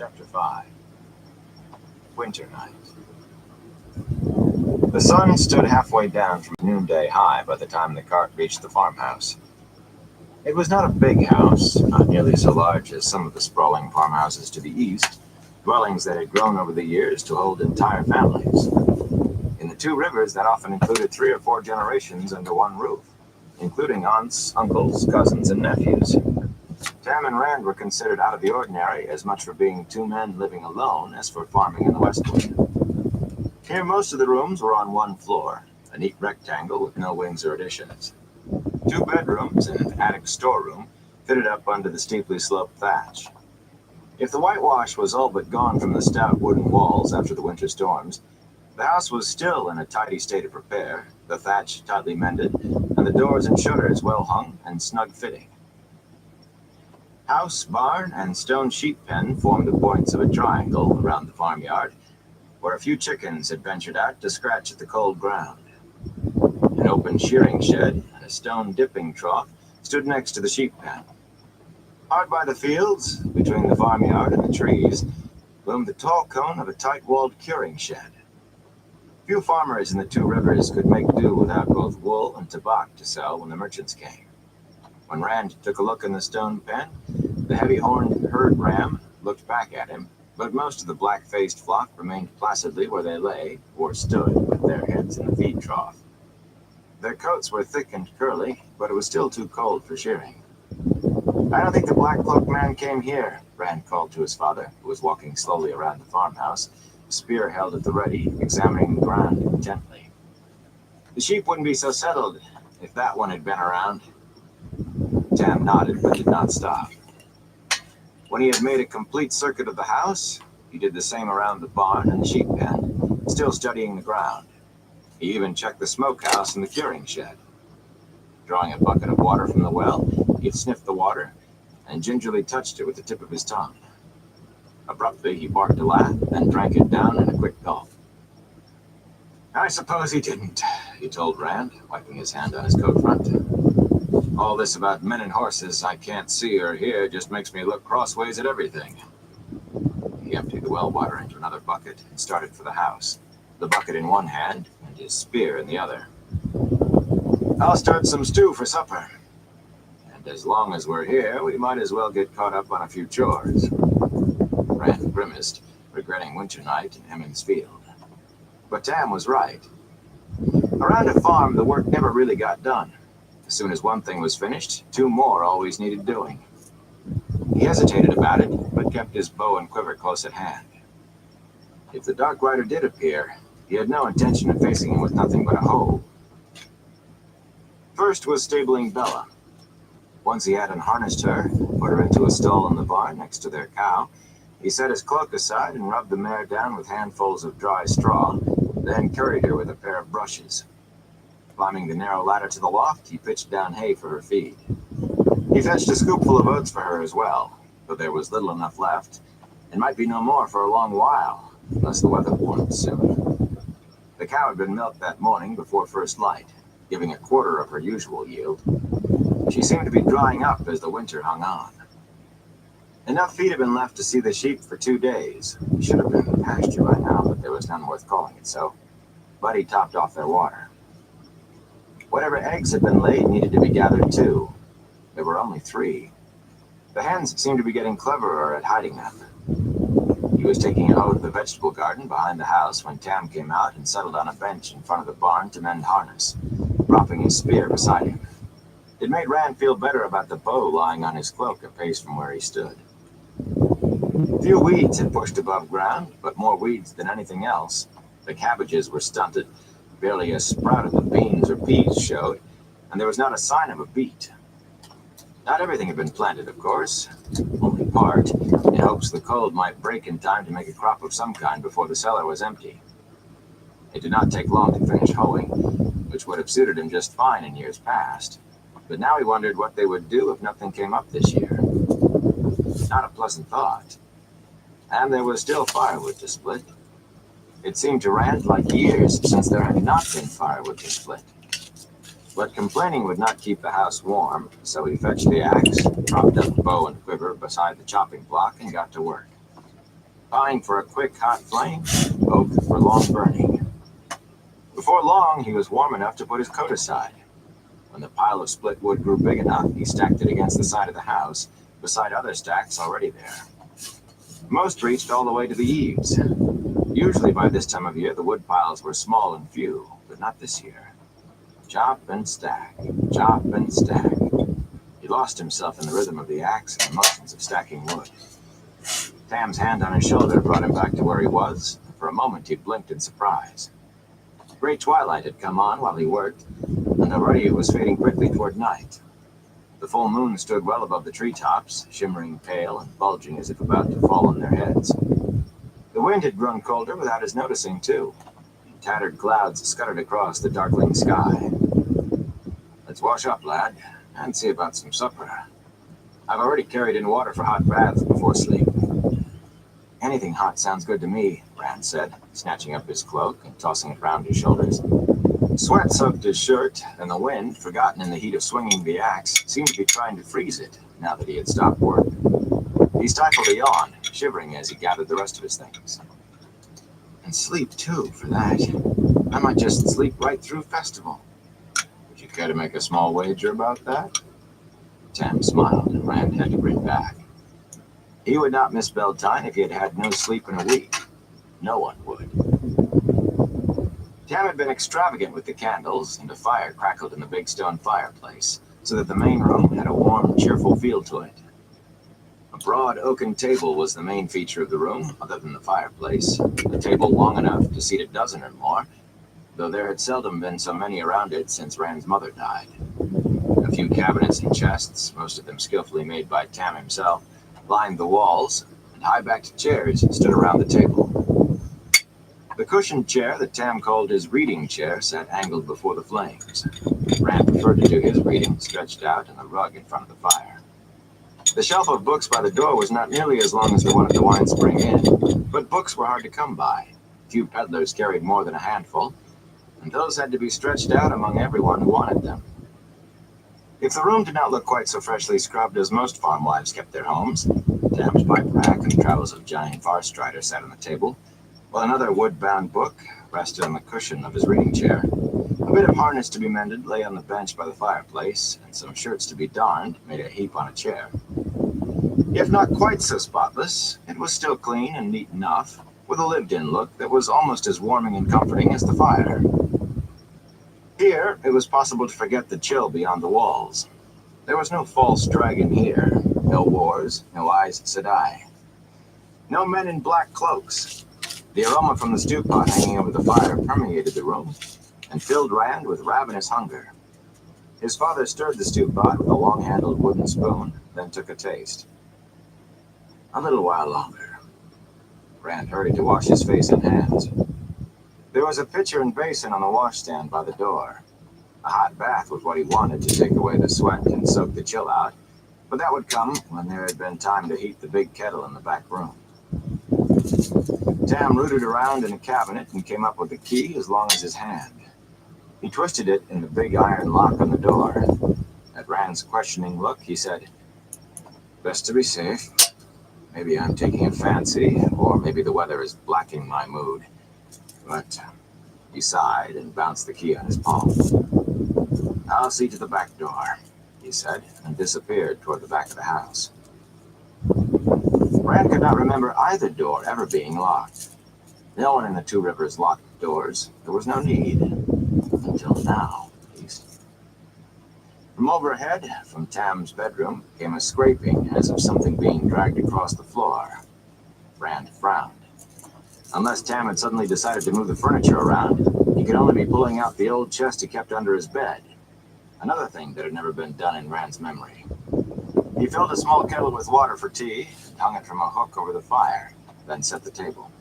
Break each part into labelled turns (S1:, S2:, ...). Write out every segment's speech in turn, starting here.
S1: Chapter 5. Winter Night. The sun stood halfway down from noonday high by the time the cart reached the farmhouse. It was not a big house, not nearly so large as some of the sprawling farmhouses to the east, dwellings that had grown over the years to hold entire families. In the two rivers, that often included 3 or 4 generations under one roof, including aunts, uncles, cousins, and nephews. Tam and Rand were considered out of the ordinary, as much for being 2 men living alone as for farming in the Westwood. Here, most of the rooms were on one floor, a neat rectangle with no wings or additions. 2 bedrooms and an attic storeroom fitted up under the steeply sloped thatch. If the whitewash was all but gone from the stout wooden walls after the winter storms, the house was still in a tidy state of repair, the thatch tightly mended, and the doors and shutters well hung and snug-fitting. House, barn, and stone sheep pen formed the points of a triangle around the farmyard, where a few chickens had ventured out to scratch at the cold ground. An open shearing shed and a stone dipping trough stood next to the sheep pen. Hard by the fields, between the farmyard and the trees, loomed the tall cone of a tight-walled curing shed. Few farmers in the two rivers could make do without both wool and tobacco to sell when the merchants came. When Rand took a look in the stone pen, the heavy-horned herd ram looked back at him, but most of the black-faced flock remained placidly where they lay, or stood, with their heads in the feed trough. Their coats were thick and curly, but it was still too cold for shearing. "I don't think the black-cloaked man came here," Rand called to his father, who was walking slowly around the farmhouse, spear held at the ready, examining the ground intently. "The sheep wouldn't be so settled if that one had been around." Tam nodded, but did not stop. When he had made a complete circuit of the house, he did the same around the barn and the sheep pen, still studying the ground. He even checked the smokehouse and the curing shed. Drawing a bucket of water from the well, he sniffed the water and gingerly touched it with the tip of his tongue. Abruptly, he barked a laugh, then drank it down in a quick gulp. "I suppose he didn't," he told Rand, wiping his hand on his coat front. "All this about men and horses I can't see or hear just makes me look crossways at everything." He emptied the well water into another bucket and started for the house, the bucket in one hand and his spear in the other. "I'll start some stew for supper. And as long as we're here, we might as well get caught up on a few chores." Rand grimaced, regretting winter night in Emmons Field. But Tam was right. Around a farm, the work never really got done. As soon as one thing was finished, 2 more always needed doing. He hesitated about it, but kept his bow and quiver close at hand. If the Dark Rider did appear, he had no intention of facing him with nothing but a hoe. First was stabling Bella. Once he had unharnessed her, put her into a stall in the barn next to their cow, he set his cloak aside and rubbed the mare down with handfuls of dry straw, then curried her with a pair of brushes. Climbing the narrow ladder to the loft, he pitched down hay for her feed. He fetched a scoopful of oats for her as well, but there was little enough left, and might be no more for a long while, unless the weather warmed soon. The cow had been milked that morning before first light, giving a quarter of her usual yield. She seemed to be drying up as the winter hung on. Enough feed had been left to see the sheep for 2 days. It should have been pasture by now, but there was none worth calling it so. Buddy topped off their water. Whatever eggs had been laid needed to be gathered too. There were only 3. The hens seemed to be getting cleverer at hiding them. He was taking a hoe to the vegetable garden behind the house when Tam came out and settled on a bench in front of the barn to mend harness, propping his spear beside him. It made Rand feel better about the bow lying on his cloak a pace from where he stood. Few weeds had pushed above ground, but more weeds than anything else. The cabbages were stunted, barely a sprout of the beans or peas showed, and there was not a sign of a beet. Not everything had been planted, of course, only part, in hopes the cold might break in time to make a crop of some kind before the cellar was empty. It did not take long to finish hoeing, which would have suited him just fine in years past, but now he wondered what they would do if nothing came up this year. Not a pleasant thought. And there was still firewood to split. It seemed to Rand like years since there had not been firewood to split. But complaining would not keep the house warm, so he fetched the axe, propped up bow and quiver beside the chopping block, and got to work. pine for a quick, hot flame, oak for long burning. Before long, he was warm enough to put his coat aside. When the pile of split wood grew big enough, he stacked it against the side of the house, beside other stacks already there. Most reached all the way to the eaves. Usually by this time of year, the wood piles were small and few, but not this year. Chop and stack, chop and stack. He lost himself in the rhythm of the axe and the motions of stacking wood. Tam's hand on his shoulder brought him back to where he was. For a moment, he blinked in surprise. Gray twilight had come on while he worked, and already it was fading quickly toward night. The full moon stood well above the treetops, shimmering pale and bulging as if about to fall on their heads. The wind had grown colder without his noticing, too. Tattered clouds scuttered across the darkling sky. "Let's wash up, lad, and see about some supper. I've already carried in water for hot baths before sleep." "Anything hot sounds good to me," Rand said, snatching up his cloak and tossing it round his shoulders. Sweat soaked his shirt, and the wind, forgotten in the heat of swinging the axe, seemed to be trying to freeze it now that he had stopped work. He stifled a yawn, shivering as he gathered the rest of his things. "And sleep, too, for that. I might just sleep right through festival." "Would you care to make a small wager about that?" Tam smiled, and Rand had to bring back. He would not miss Beltane if he had had no sleep in a week. No one would. Tam had been extravagant with the candles, and a fire crackled in the big stone fireplace, so that the main room had a warm, cheerful feel to it. A broad oaken table was the main feature of the room, other than the fireplace, a table long enough to seat a dozen or more, though there had seldom been so many around it since Rand's mother died. A few cabinets and chests, most of them skillfully made by Tam himself, lined the walls, and high-backed chairs stood around the table. The cushioned chair that Tam called his reading chair sat angled before the flames. Rand preferred to do his reading stretched out on the rug in front of the fire. The shelf of books by the door was not nearly as long as the one at the Wine Spring Inn, but books were hard to come by. Few peddlers carried more than a handful, and those had to be stretched out among everyone who wanted them. If the room did not look quite so freshly scrubbed as most farm wives kept their homes, Tam's pipe rack and troughs of giant Farstrider sat on the table, while another wood-bound book rested on the cushion of his reading chair. A bit of harness to be mended lay on the bench by the fireplace, and some shirts to be darned made a heap on a chair. If not quite so spotless, it was still clean and neat enough, with a lived-in look that was almost as warming and comforting as the fire. Here, it was possible to forget the chill beyond the walls. There was no false dragon here, no wars, no Aes Sedai. No men in black cloaks. The aroma from the stew pot hanging over the fire permeated the room and filled Rand with ravenous hunger. His father stirred the stew pot with a long-handled wooden spoon, then took a taste. A little while longer. Rand hurried to wash his face and hands. There was a pitcher and basin on the washstand by the door. A hot bath was what he wanted to take away the sweat and soak the chill out, but that would come when there had been time to heat the big kettle in the back room. Tam rooted around in a cabinet and came up with the key as long as his hand. He twisted it in the big iron lock on the door. At Rand's questioning look, he said, "Best to be safe. Maybe I'm taking a fancy, or maybe the weather is blacking my mood." But he sighed and bounced the key on his palm. "I'll see to the back door," he said, and disappeared toward the back of the house. Rand could not remember either door ever being locked. No one in the Two Rivers locked doors. There was no need. Until now, at least. From overhead, from Tam's bedroom, came a scraping as of something being dragged across the floor. Rand frowned. Unless Tam had suddenly decided to move the furniture around, he could only be pulling out the old chest he kept under his bed. Another thing that had never been done in Rand's memory. He filled a small kettle with water for tea and hung it from a hook over the fire, then set the table.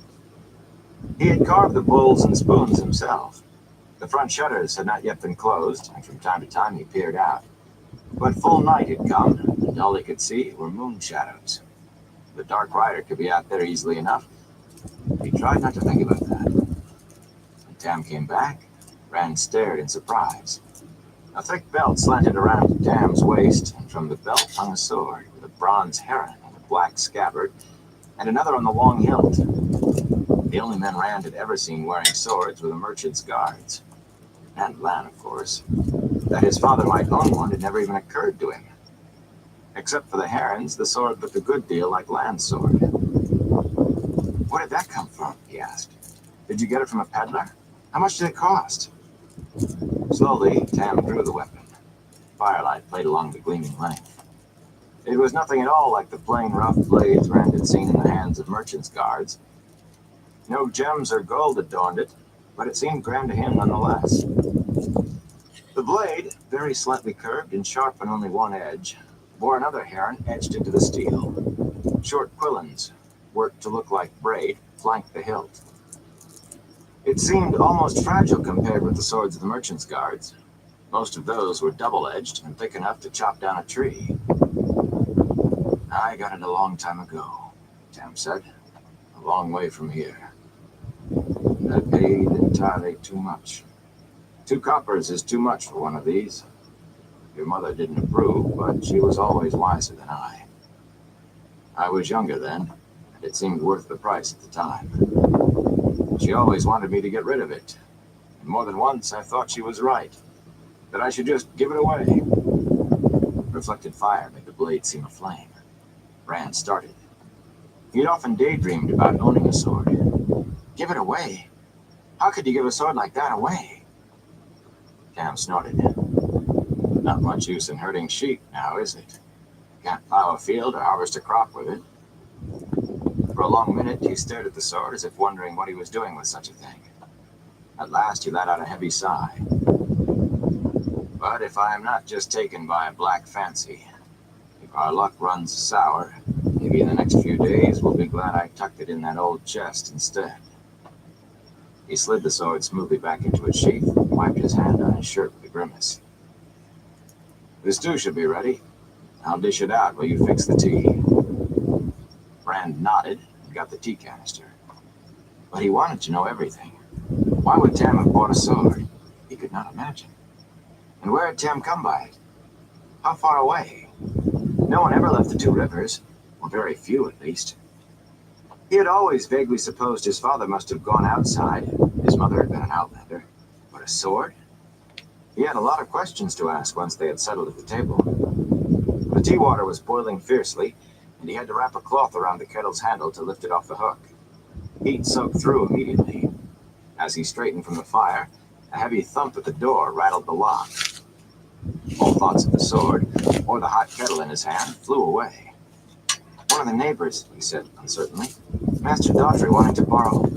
S1: He had carved the bowls and spoons himself. The front shutters had not yet been closed, and from time to time he peered out. But full night had come, and all he could see were moon shadows. The dark rider could be out there easily enough. He tried not to think about that. When Tam came back, Rand stared in surprise. A thick belt slanted around Tam's waist, and from the belt hung a sword with a bronze heron and a black scabbard and another on the long hilt. The only men Rand had ever seen wearing swords were the merchant's guards. And Lan, of course. That his father might own one had never even occurred to him. Except for the herons, the sword looked a good deal like Lan's sword. "Where did that come from?" he asked. "Did you get it from a peddler? How much did it cost?" Slowly, Tam drew the weapon. Firelight played along the gleaming length. It was nothing at all like the plain, rough blades Rand had seen in the hands of merchants' guards. No gems or gold adorned it, but it seemed grand to him nonetheless. The blade, very slightly curved and sharp on only one edge, bore another heron etched into the steel. Short quillons, worked to look like braid, flanked the hilt. It seemed almost fragile compared with the swords of the merchants' guards. Most of those were double-edged and thick enough to chop down a tree. "I got it a long time ago," Tam said. "A long way from here. And I paid entirely too much. 2 coppers is too much for one of these. Your mother didn't approve, but she was always wiser than I. I was younger then, and it seemed worth the price at the time. She always wanted me to get rid of it, and more than once I thought she was right, that I should just give it away." Reflected fire made the blade seem aflame. Rand started. He'd often daydreamed about owning a sword. Give it away? How could you give a sword like that away? Tam snorted. "Not much use in herding sheep now, is it? Can't plow a field or harvest a crop with it." For a long minute, he stared at the sword as if wondering what he was doing with such a thing. At last, he let out a heavy sigh. "But if I am not just taken by a black fancy, if our luck runs sour, maybe in the next few days we'll be glad I tucked it in that old chest instead." He slid the sword smoothly back into its sheath and wiped his hand on his shirt with a grimace. "The stew should be ready. I'll dish it out while you fix the tea." Rand nodded and got the tea canister. But he wanted to know everything. Why would Tam have bought a sword? He could not imagine. And where had Tam come by it? How far away? No one ever left the 2 rivers, or very few at least. He had always vaguely supposed his father must have gone outside. His mother had been an outlander. But a sword? He had a lot of questions to ask once they had settled at the table. The tea water was boiling fiercely, and he had to wrap a cloth around the kettle's handle to lift it off the hook. Heat soaked through immediately. As he straightened from the fire, a heavy thump at the door rattled the lock. All thoughts of the sword, or the hot kettle in his hand, flew away. "One of the neighbors," he said uncertainly. "Master Daughtry wanting to borrow."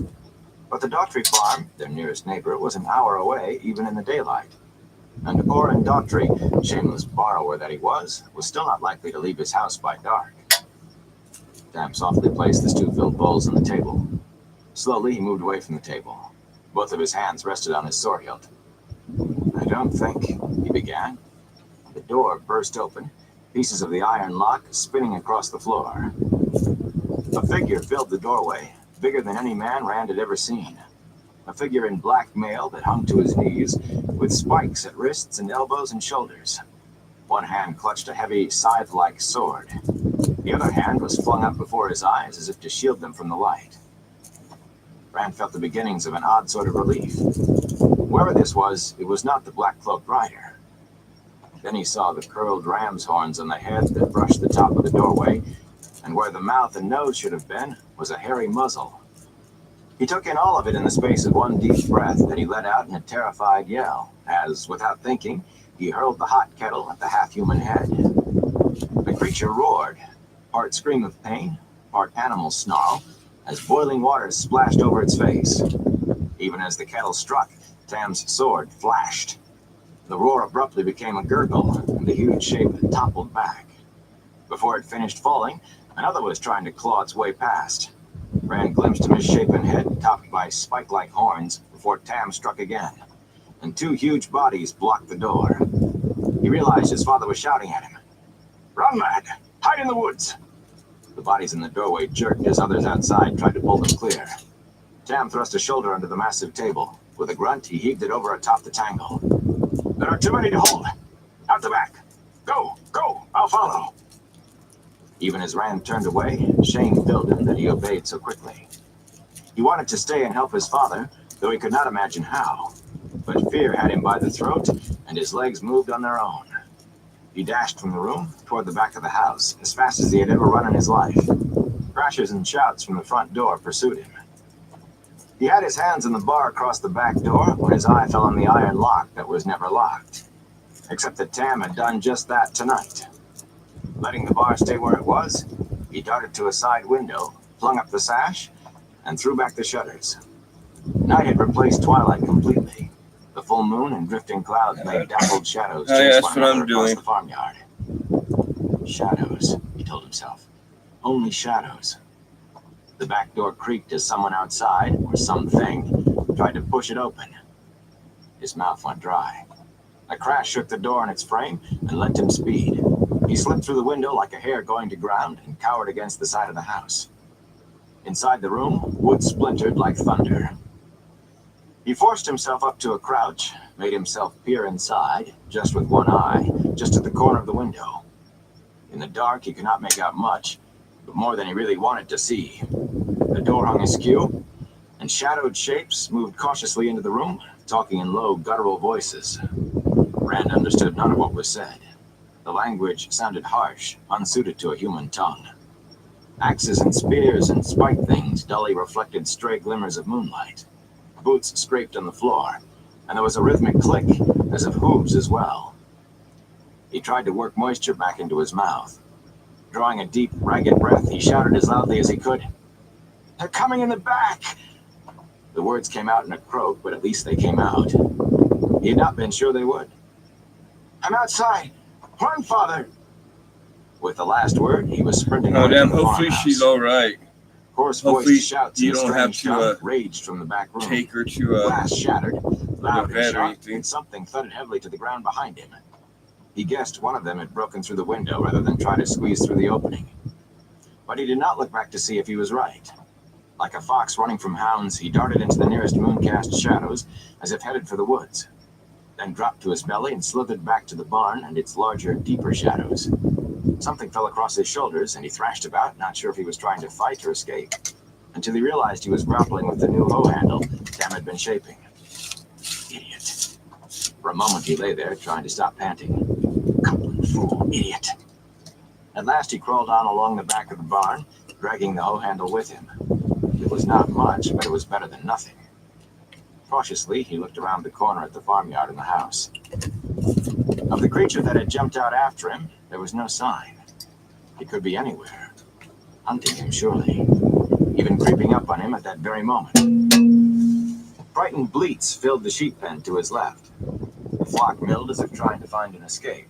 S1: But the Daughtry farm, their nearest neighbor, was an hour away, even in the daylight. And Orin Daughtry, shameless borrower that he was still not likely to leave his house by dark. Tam softly placed the stew-filled bowls on the table. Slowly, he moved away from the table. Both of his hands rested on his sword hilt. "I don't think," he began. The door burst open, pieces of the iron lock spinning across the floor. A figure filled the doorway, bigger than any man Rand had ever seen. A figure in black mail that hung to his knees, with spikes at wrists and elbows and shoulders. One hand clutched a heavy, scythe-like sword. The other hand was flung up before his eyes as if to shield them from the light. Rand felt the beginnings of an odd sort of relief. Whoever this was, it was not the black-cloaked rider. Then he saw the curled ram's horns on the head that brushed the top of the doorway, and where the mouth and nose should have been was a hairy muzzle. He took in all of it in the space of one deep breath that he let out in a terrified yell, as, without thinking, he hurled the hot kettle at the half-human head. The creature roared, part scream of pain, part animal snarl, as boiling water splashed over its face. Even as the kettle struck, Tam's sword flashed. The roar abruptly became a gurgle, and the huge shape toppled back. Before it finished falling, another was trying to claw its way past. Rand glimpsed a misshapen head topped by spike-like horns before Tam struck again, and 2 huge bodies blocked the door. He realized his father was shouting at him. "Run, lad! Hide in the woods!" The bodies in the doorway jerked as others outside tried to pull them clear. Tam thrust a shoulder under the massive table. With a grunt, he heaved it over atop the tangle. "There are too many to hold! Out the back! Go! Go! I'll follow!" Even as Rand turned away, shame filled him that he obeyed so quickly. He wanted to stay and help his father, though he could not imagine how. But fear had him by the throat, and his legs moved on their own. He dashed from the room toward the back of the house as fast as he had ever run in his life. Crashes and shouts from the front door pursued him. He had his hands on the bar across the back door when his eye fell on the iron lock that was never locked. Except that Tam had done just that tonight. Letting the bar stay where it was, he darted to a side window, flung up the sash, and threw back the shutters. Night had replaced twilight completely. The full moon and drifting clouds made dappled shadows chase one another across the farmyard. Shadows, he told himself. Only shadows. The back door creaked as someone outside, or something, tried to push it open. His mouth went dry. A crash shook the door in its frame and lent him speed. He slipped through the window like a hare going to ground and cowered against the side of the house. Inside the room, wood splintered like thunder. He forced himself up to a crouch, made himself peer inside, just with one eye, just at the corner of the window. In the dark, he could not make out much, but more than he really wanted to see. The door hung askew, and shadowed shapes moved cautiously into the room, talking in low, guttural voices. Rand understood none of what was said. The language sounded harsh, unsuited to a human tongue. Axes and spears and spike things dully reflected stray glimmers of moonlight. Boots scraped on the floor, and there was a rhythmic click, as of hooves as well. He tried to work moisture back into his mouth. Drawing a deep, ragged breath, he shouted as loudly as he could, "They're coming in the back!" The words came out in a croak, but at least they came out. He had not been sure they would. "I'm outside! Run, father!" With the last word, he was sprinting away from the
S2: hopefully
S1: farmhouse.
S2: she's all right.
S1: Hoarse-voiced shouts
S2: you
S1: and
S2: don't have
S1: strange
S2: to
S1: tongue raged from the back room.
S2: take her to
S1: Glass shattered, loud and sharp,
S2: anything.
S1: and something thudded heavily to the ground behind him. He guessed one of them had broken through the window rather than try to squeeze through the opening. But he did not look back to see if he was right. Like a fox running from hounds, he darted into the nearest moon-cast shadows, as if headed for the woods, then dropped to his belly and slithered back to the barn and its larger, deeper shadows. Something fell across his shoulders, and he thrashed about, not sure if he was trying to fight or escape, until he realized he was grappling with the new hoe handle Tam had been shaping. Idiot. For a moment he lay there, trying to stop panting. Coupling fool, idiot. At last he crawled on along the back of the barn, dragging the hoe handle with him. It was not much, but it was better than nothing. Cautiously, he looked around the corner at the farmyard and the house. Of the creature that had jumped out after him, there was no sign. It could be anywhere. Hunting him, surely. Even creeping up on him at that very moment. Frightened bleats filled the sheep pen to his left. The flock milled as if trying to find an escape.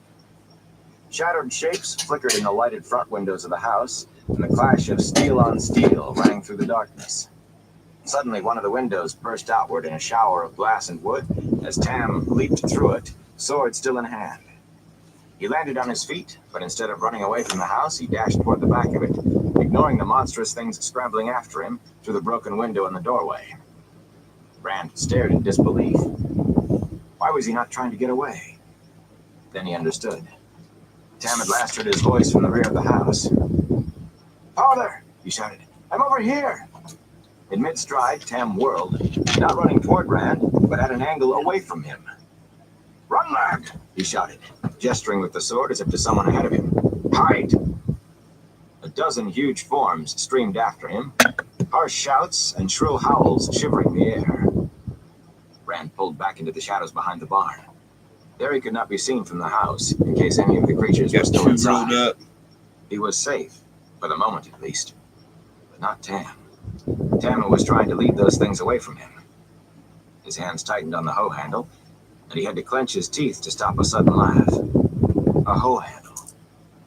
S1: Shattered shapes flickered in the lighted front windows of the house, and the clash of steel on steel rang through the darkness. Suddenly, one of the windows burst outward in a shower of glass and wood as Tam leaped through it, sword still in hand. He landed on his feet, but instead of running away from the house, he dashed toward the back of it, ignoring the monstrous things scrambling after him through the broken window in the doorway. Rand stared in disbelief. Why was he not trying to get away? Then he understood. Tam had last heard his voice from the rear of the house. "Father!" he shouted. "I'm over here!" In mid-stride, Tam whirled, not running toward Rand, but at an angle away from him. "Run, lad!" he shouted, gesturing with the sword as if to someone ahead of him. "Hide!" A dozen huge forms streamed after him, harsh shouts and shrill howls shivering the air. Rand pulled back into the shadows behind the barn. There he could not be seen from the house, in case any of the creatures were still inside. He was safe, for the moment at least. But not Tam. Tam was trying to lead those things away from him. His hands tightened on the hoe handle, and he had to clench his teeth to stop a sudden laugh. A hoe handle.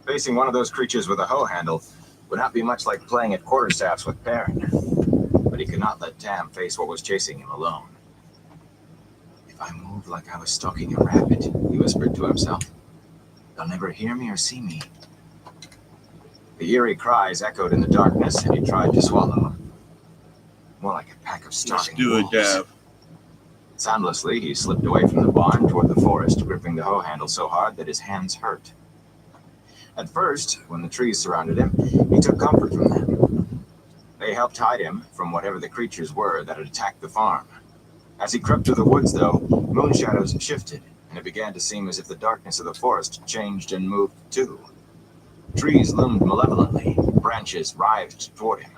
S1: Facing one of those creatures with a hoe handle would not be much like playing at quarterstaffs with Perrin. But he could not let Tam face what was chasing him alone. "If I move like I was stalking a rabbit," he whispered to himself, "they'll never hear me or see me." The eerie cries echoed in the darkness, and he tried to swallow. More like a pack of starving wolves. Soundlessly, he slipped away from the barn toward the forest, gripping the hoe handle so hard that his hands hurt. At first, when the trees surrounded him, he took comfort from them. They helped hide him from whatever the creatures were that had attacked the farm. As he crept through the woods, though, moon shadows shifted, and it began to seem as if the darkness of the forest changed and moved too. Trees loomed malevolently, branches writhed toward him.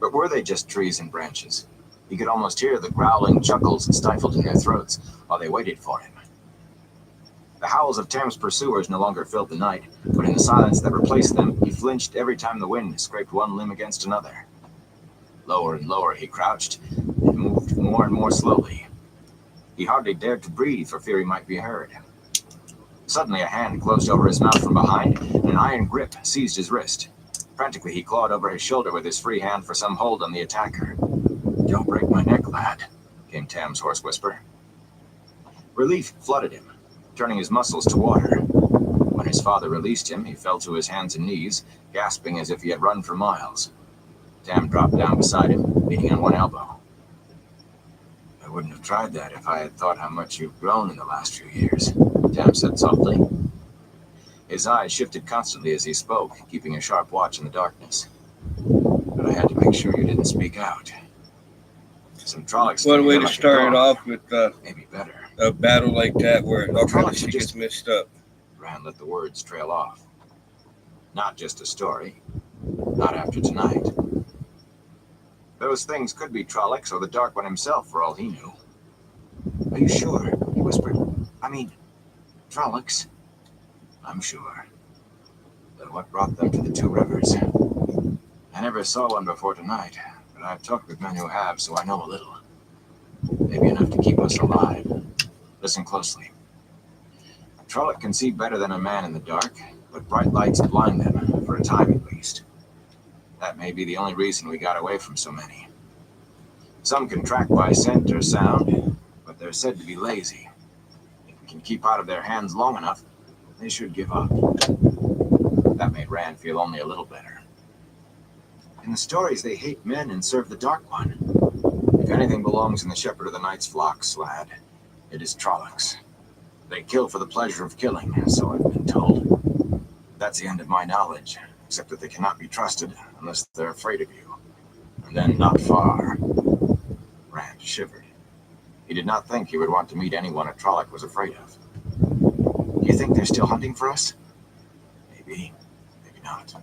S1: But were they just trees and branches? He could almost hear the growling chuckles stifled in their throats while they waited for him. The howls of Tam's pursuers no longer filled the night, but in the silence that replaced them, he flinched every time the wind scraped one limb against another. Lower and lower he crouched, and moved more and more slowly. He hardly dared to breathe for fear he might be heard. Suddenly a hand closed over his mouth from behind, and an iron grip seized his wrist. Frantically he clawed over his shoulder with his free hand for some hold on the attacker. "Don't break my neck, lad," came Tam's hoarse whisper. Relief flooded him, turning his muscles to water. When his father released him, he fell to his hands and knees, gasping as if he had run for miles. Tam dropped down beside him, leaning on one elbow. "I wouldn't have tried that if I had thought how much you've grown in the last few years," Tam said softly. His eyes shifted constantly as he spoke, keeping a sharp watch in the darkness. "But I had to make sure you didn't speak out. Some Trollocs.
S2: What a way to start it off with
S1: maybe better.
S2: A battle like that where all kinds of shit
S1: just
S2: gets messed up.
S1: Rand let the words trail off. Not just a story. Not after tonight. Those things could be Trollocs or the Dark One himself, for all he knew. "Are you sure?" he whispered. "I mean, Trollocs?" "I'm sure. But what brought them to the Two Rivers? I never saw one before tonight, but I've talked with men who have, so I know a little. Maybe enough to keep us alive. Listen closely. A Trolloc can see better than a man in the dark, but bright lights blind them, for a time at least. That may be the only reason we got away from so many. Some can track by scent or sound, but they're said to be lazy. If we can keep out of their hands long enough, they should give up." That made Rand feel only a little better. "In the stories, they hate men and serve the Dark One. If anything belongs in the Shepherd of the Night's flocks, lad, it is Trollocs. They kill for the pleasure of killing, so I've been told. That's the end of my knowledge, except that they cannot be trusted unless they're afraid of you. And then not far." Rand shivered. He did not think he would want to meet anyone a Trolloc was afraid of. "Do you think they're still hunting for us?" "Maybe. Maybe not.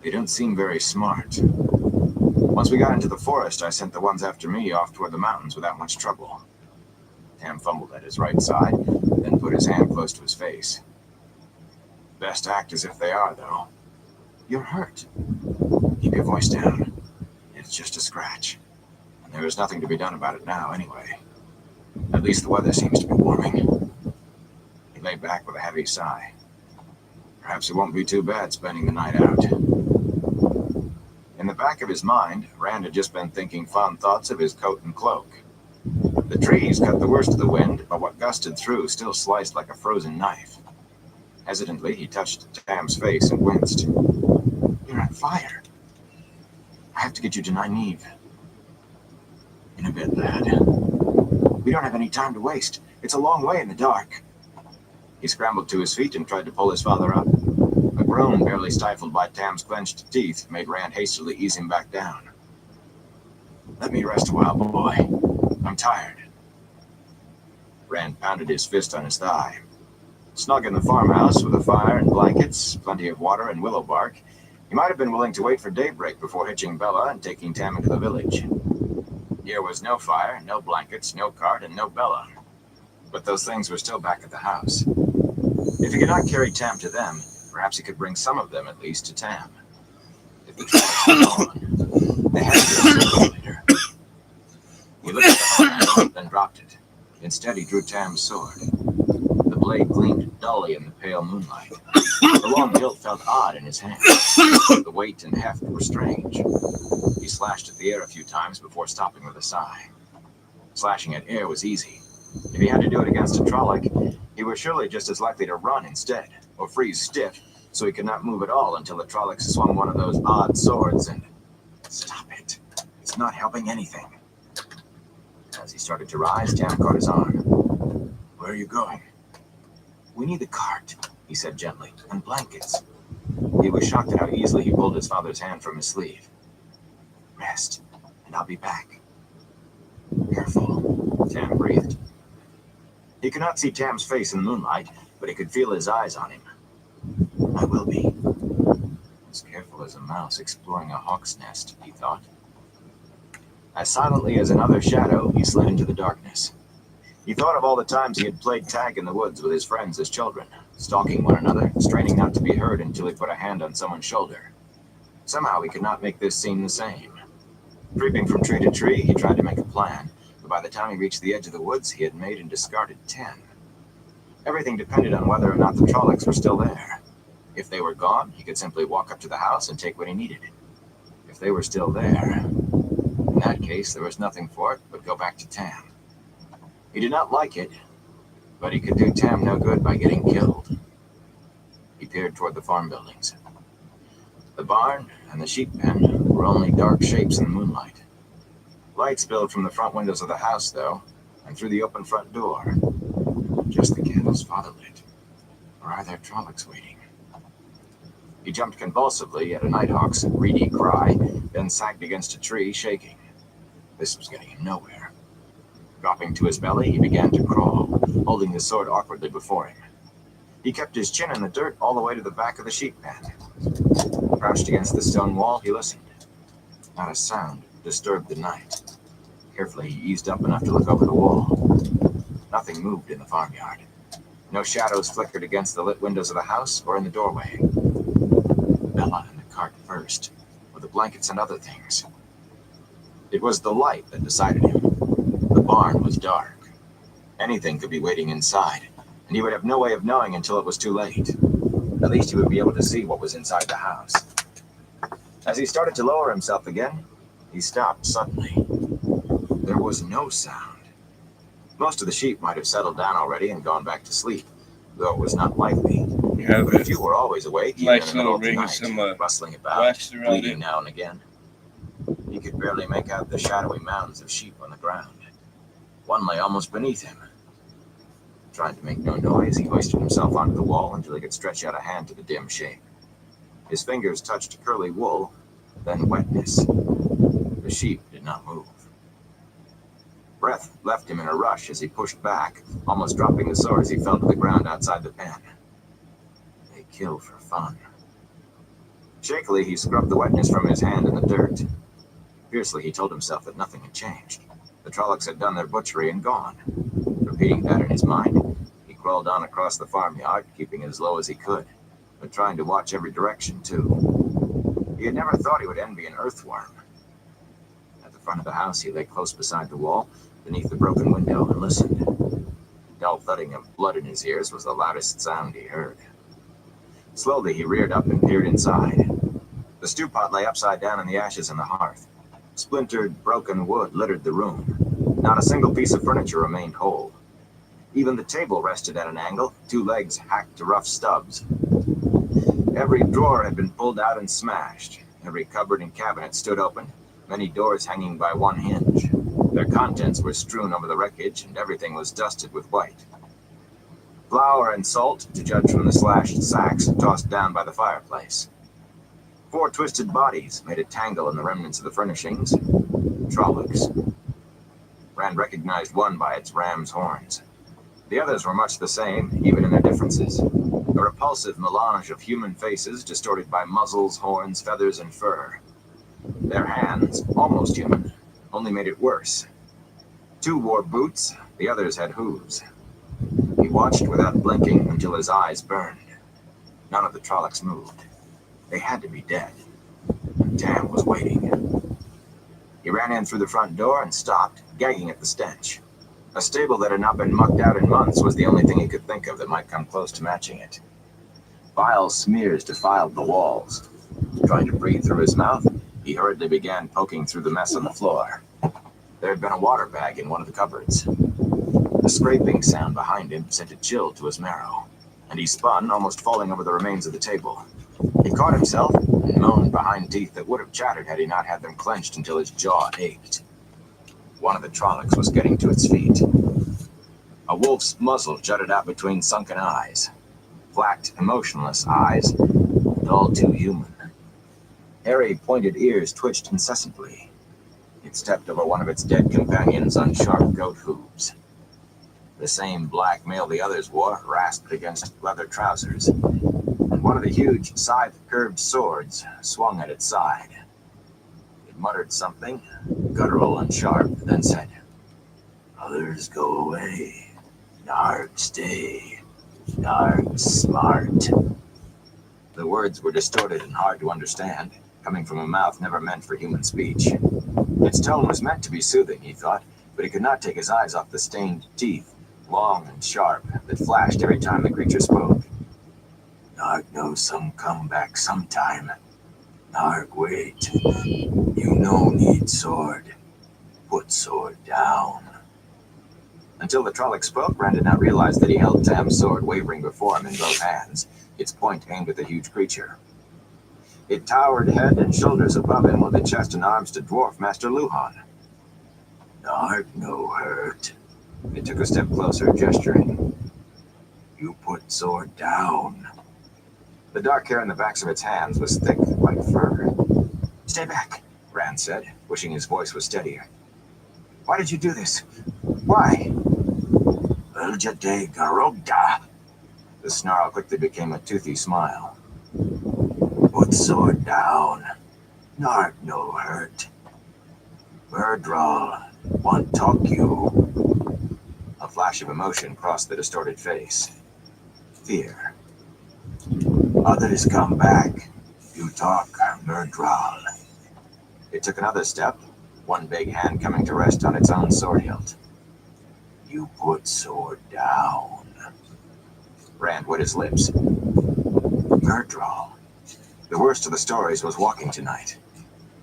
S1: They don't seem very smart. Once we got into the forest, I sent the ones after me off toward the mountains without much trouble." Tam fumbled at his right side, then put his hand close to his face. "Best act as if they are, though. You're hurt. Keep your voice down. It's just a scratch. And there is nothing to be done about it now, anyway. At least the weather seems to be warming." He lay back with a heavy sigh. Perhaps it won't be too bad spending the night out. In the back of his mind, Rand had just been thinking fond thoughts of his coat and cloak. The trees cut the worst of the wind, but what gusted through still sliced like a frozen knife. Hesitantly, he touched Tam's face and winced. "You're on fire. I have to get you to Nynaeve." "In a bit, lad. We don't have any time to waste. It's a long way in the dark." He scrambled to his feet and tried to pull his father up. A groan barely stifled by Tam's clenched teeth made Rand hastily ease him back down. "Let me rest a while, boy. I'm tired." Rand pounded his fist on his thigh. Snug in the farmhouse with a fire and blankets, plenty of water and willow bark, he might have been willing to wait for daybreak before hitching Bella and taking Tam into the village. Here was no fire, no blankets, no cart, and no Bella. But those things were still back at the house. If he could not carry Tam to them, perhaps he could bring some of them at least to Tam. If the Trollocs were gone, they had to be a later. He looked at the handle, then dropped it. Instead, he drew Tam's sword. The blade gleamed dully in the pale moonlight. The long hilt felt odd in his hand. The weight and heft were strange. He slashed at the air a few times before stopping with a sigh. Slashing at air was easy. If he had to do it against a Trolloc, he was surely just as likely to run instead, or freeze stiff, so he could not move at all until the Trolloc swung one of those odd swords and... "Stop it. It's not helping anything." As he started to rise, Tam caught his arm. "Where are you going?" "We need the cart," he said gently, "and blankets. He was shocked at how easily he pulled his father's hand from his sleeve. Rest, and I'll be back. Careful, Tam breathed. He could not see Tam's face in the moonlight, but he could feel his eyes on him. I will be. As careful as a mouse exploring a hawk's nest, he thought. As silently as another shadow, he slid into the darkness. He thought of all the times he had played tag in the woods with his friends as children, stalking one another, straining not to be heard until he put a hand on someone's shoulder. Somehow he could not make this seem the same. Creeping from tree to tree, he tried to make a plan, but by the time he reached the edge of the woods, he had made and discarded 10. Everything depended on whether or not the Trollocs were still there. If they were gone, he could simply walk up to the house and take what he needed. If they were still there, in that case, there was nothing for it but go back to Tam. He did not like it, but he could do Tam no good by getting killed. He peered toward the farm buildings. The barn and the sheep pen were only dark shapes in the moonlight. Light spilled from the front windows of the house, though, and through the open front door. Just the candles father lit. Or are there Trollocs waiting? He jumped convulsively at a nighthawk's reedy cry, then sagged against a tree, shaking. This was getting him nowhere. Dropping to his belly, he began to crawl, holding his sword awkwardly before him. He kept his chin in the dirt all the way to the back of the sheep pen. Crouched against the stone wall, he listened. Not a sound disturbed the night. Carefully, he eased up enough to look over the wall. Nothing moved in the farmyard. No shadows flickered against the lit windows of the house or in the doorway. Bella and the cart first, with the blankets and other things. It was the light that decided him. The barn was dark. Anything could be waiting inside, and he would have no way of knowing until it was too late. At least he would be able to see what was inside the house. As he started to lower himself again, he stopped suddenly. There was no sound. Most of the sheep might have settled down already and gone back to sleep, though it was not likely.
S2: Yeah,
S1: But a few were always awake, even in
S2: nice
S1: the middle
S2: little
S1: of the
S2: ring of
S1: night,
S2: some
S1: rustling about,
S2: wax around
S1: bleating
S2: it.
S1: now and again. He could barely make out the shadowy mounds of sheep on the ground. One lay almost beneath him. Trying to make no noise, he hoisted himself onto the wall until he could stretch out a hand to the dim shape. His fingers touched curly wool, then wetness. The sheep did not move. Breath left him in a rush as he pushed back, almost dropping the sword as he fell to the ground outside the pen. They kill for fun. Shakily, he scrubbed the wetness from his hand in the dirt. Fiercely, he told himself that nothing had changed. The Trollocs had done their butchery and gone. Repeating that in his mind, he crawled on across the farmyard, keeping as low as he could, but trying to watch every direction, too. He had never thought he would envy an earthworm. At the front of the house, he lay close beside the wall, beneath the broken window, and listened. The dull thudding of blood in his ears was the loudest sound he heard. Slowly, he reared up and peered inside. The stew pot lay upside down in the ashes on the hearth. Splintered, broken wood littered the room. Not a single piece of furniture remained whole. Even the table rested at an angle, 2 legs hacked to rough stubs. Every drawer had been pulled out and smashed. Every cupboard and cabinet stood open, many doors hanging by one hinge. Their contents were strewn over the wreckage, and everything was dusted with white. Flour and salt, to judge from the slashed sacks tossed down by the fireplace. 4 twisted bodies made a tangle in the remnants of the furnishings. Trollocs. Rand recognized one by its ram's horns. The others were much the same, even in their differences. A repulsive melange of human faces distorted by muzzles, horns, feathers, and fur. Their hands, almost human, only made it worse. 2 wore boots, the others had hooves. He watched without blinking until his eyes burned. None of the Trollocs moved. They had to be dead. And Tam was waiting. He ran in through the front door and stopped, gagging at the stench. A stable that had not been mucked out in months was the only thing he could think of that might come close to matching it. Vile smears defiled the walls. Trying to breathe through his mouth, he hurriedly began poking through the mess on the floor. There had been a water bag in one of the cupboards. The scraping sound behind him sent a chill to his marrow, and he spun, almost falling over the remains of the table. He caught himself and moaned behind teeth that would have chattered had he not had them clenched until his jaw ached. One of the Trollocs was getting to its feet. A wolf's muzzle jutted out between sunken eyes. Flat, emotionless eyes, and all too human. Hairy, pointed ears twitched incessantly. It stepped over one of its dead companions on sharp goat hooves. The same black mail the others wore rasped against leather trousers, and one of the huge scythe-curved swords swung at its side. It muttered something, guttural and sharp, then said, "Others go away. Narg stay. Narg smart." The words were distorted and hard to understand, coming from a mouth never meant for human speech. Its tone was meant to be soothing, he thought, but he could not take his eyes off the stained teeth, long and sharp, that flashed every time the creature spoke. "Narg knows some come back sometime. Narg wait. You no need sword. Put sword down." Until the Trolloc spoke, Rand did not realize that he held Tam's sword wavering before him in both hands, its point aimed at the huge creature. It towered head and shoulders above him with the chest and arms to dwarf Master Luhan. "Narg no hurt." It took a step closer, gesturing. "You put sword down." The dark hair in the backs of its hands was thick, like fur. "Stay back," Rand said, wishing his voice was steadier. "Why did you do this? Why?" "Uljade Garogda." The snarl quickly became a toothy smile. "Put sword down. Narg no hurt. Murdral, want talk you." A flash of emotion crossed the distorted face. Fear. "Others come back. You talk, Murdral." It took another step, one big hand coming to rest on its own sword hilt. "You put sword down." Rand wet his lips. Murdral. The worst of the stories was walking tonight.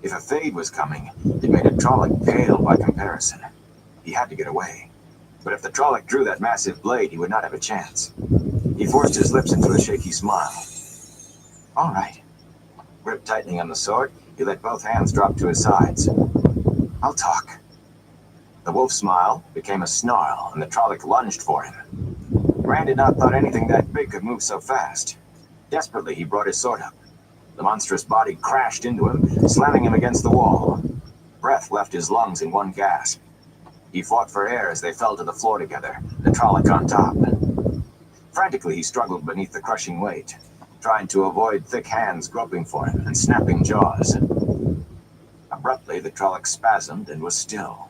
S1: If a Fade was coming, it made a Trolloc pale by comparison. He had to get away. But if the Trolloc drew that massive blade, he would not have a chance. He forced his lips into a shaky smile. "All right." Grip tightening on the sword, he let both hands drop to his sides. "I'll talk." The wolf's smile became a snarl, and the Trolloc lunged for him. Rand had not thought anything that big could move so fast. Desperately, he brought his sword up. The monstrous body crashed into him, slamming him against the wall. Breath left his lungs in one gasp. He fought for air as they fell to the floor together, the Trolloc on top. Frantically, he struggled beneath the crushing weight, trying to avoid thick hands groping for him and snapping jaws. Abruptly, the Trolloc spasmed and was still.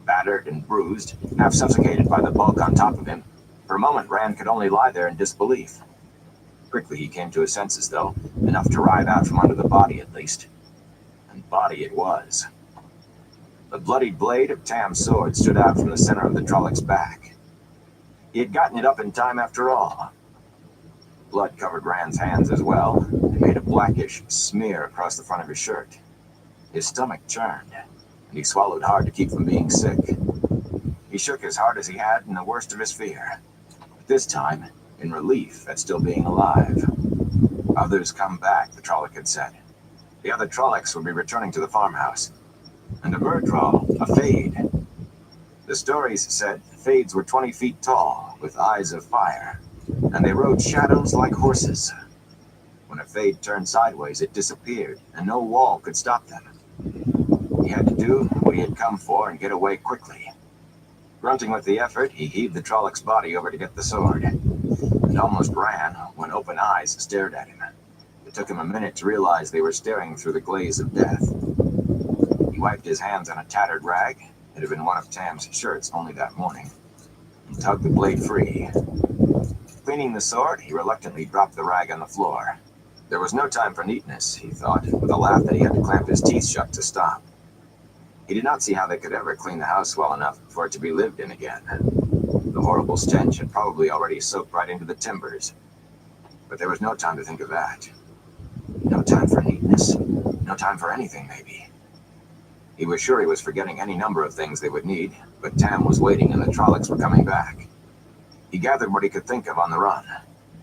S1: Battered and bruised, half suffocated by the bulk on top of him, for a moment Rand could only lie there in disbelief. Quickly he came to his senses, though, enough to writhe out from under the body at least. And body it was. The bloodied blade of Tam's sword stood out from the center of the Trolloc's back. He had gotten it up in time after all. Blood covered Rand's hands as well, and made a blackish smear across the front of his shirt. His stomach churned, and he swallowed hard to keep from being sick. He shook as hard as he had in the worst of his fear, but this time in relief at still being alive. Others come back, the Trolloc had said. The other Trollocs would be returning to the farmhouse. And a Murdral, a Fade. The stories said Fades were 20 feet tall, with eyes of fire, and they rode shadows like horses. When a Fade turned sideways, it disappeared, and no wall could stop them. He had to do what he had come for and get away quickly. Grunting with the effort, he heaved the Trolloc's body over to get the sword, and almost ran when open eyes stared at him. It took him a minute to realize they were staring through the glaze of death. He wiped his hands on a tattered rag, it had been one of Tam's shirts only that morning, and tugged the blade free. Cleaning the sword, he reluctantly dropped the rag on the floor. There was no time for neatness, he thought, with a laugh that he had to clamp his teeth shut to stop. He did not see how they could ever clean the house well enough for it to be lived in again. The horrible stench had probably already soaked right into the timbers. But there was no time to think of that. No time for neatness. No time for anything, maybe. He was sure he was forgetting any number of things they would need, but Tam was waiting and the Trollocs were coming back. He gathered what he could think of on the run.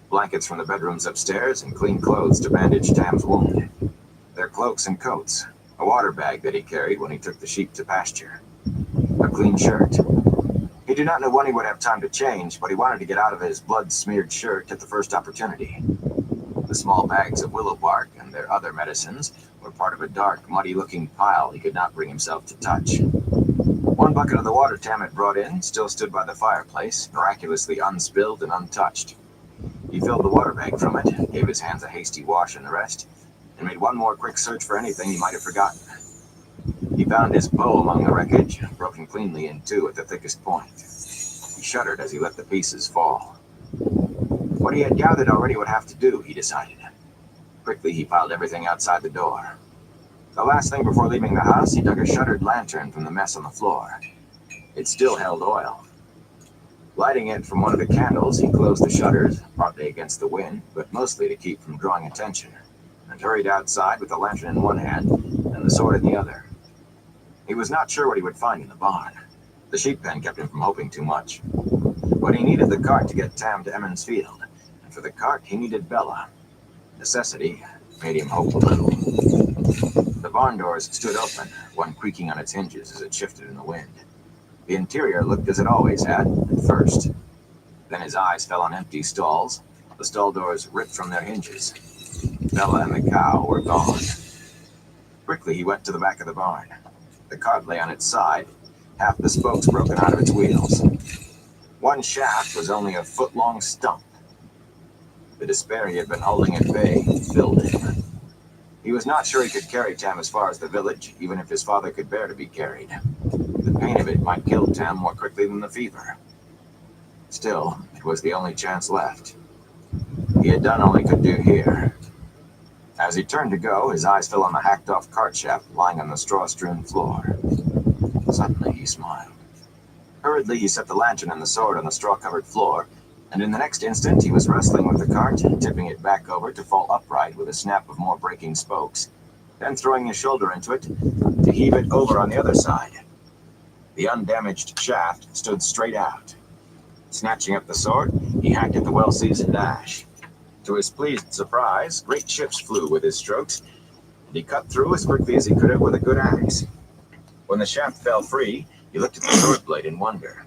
S1: Blankets from the bedrooms upstairs and clean clothes to bandage Tam's wound. Their cloaks and coats. A water bag that he carried when he took the sheep to pasture. A clean shirt. He did not know when he would have time to change, but he wanted to get out of his blood-smeared shirt at the first opportunity. The small bags of willow bark and their other medicines were part of a dark, muddy-looking pile he could not bring himself to touch. One bucket of the water Tam had brought in still stood by the fireplace, miraculously unspilled and untouched. He filled the water bag from it, gave his hands a hasty wash and the rest, and made one more quick search for anything he might have forgotten. He found his bow among the wreckage, broken cleanly in two at the thickest point. He shuddered as he let the pieces fall. What he had gathered already would have to do, he decided. Quickly, he piled everything outside the door. The last thing before leaving the house, he dug a shuttered lantern from the mess on the floor. It still held oil. Lighting it from one of the candles, he closed the shutters, partly against the wind, but mostly to keep from drawing attention, and hurried outside with the lantern in one hand and the sword in the other. He was not sure what he would find in the barn. The sheep pen kept him from hoping too much. But he needed the cart to get Tam to Emmons Field, and for the cart he needed Bella. Necessity made him hope a little. The barn doors stood open, one creaking on its hinges as it shifted in the wind. The interior looked as it always had, at first. Then his eyes fell on empty stalls, the stall doors ripped from their hinges. Bella and the cow were gone. Quickly he went to the back of the barn. The cart lay on its side, half the spokes broken out of its wheels. One shaft was only a foot-long stump. The despair he had been holding at bay filled him. He was not sure he could carry Tam as far as the village, even if his father could bear to be carried. The pain of it might kill Tam more quickly than the fever. Still, it was the only chance left. He had done all he could do here. As he turned to go, his eyes fell on the hacked-off cart shaft lying on the straw-strewn floor. Suddenly, he smiled. Hurriedly, he set the lantern and the sword on the straw-covered floor, and in the next instant he was wrestling with the cart, tipping it back over to fall upright with a snap of more breaking spokes, then throwing his shoulder into it to heave it over on the other side. The undamaged shaft stood straight out. Snatching up the sword, he hacked at the well-seasoned ash. To his pleased surprise, great chips flew with his strokes, and he cut through as quickly as he could have with a good axe. When the shaft fell free, he looked at the sword blade in wonder.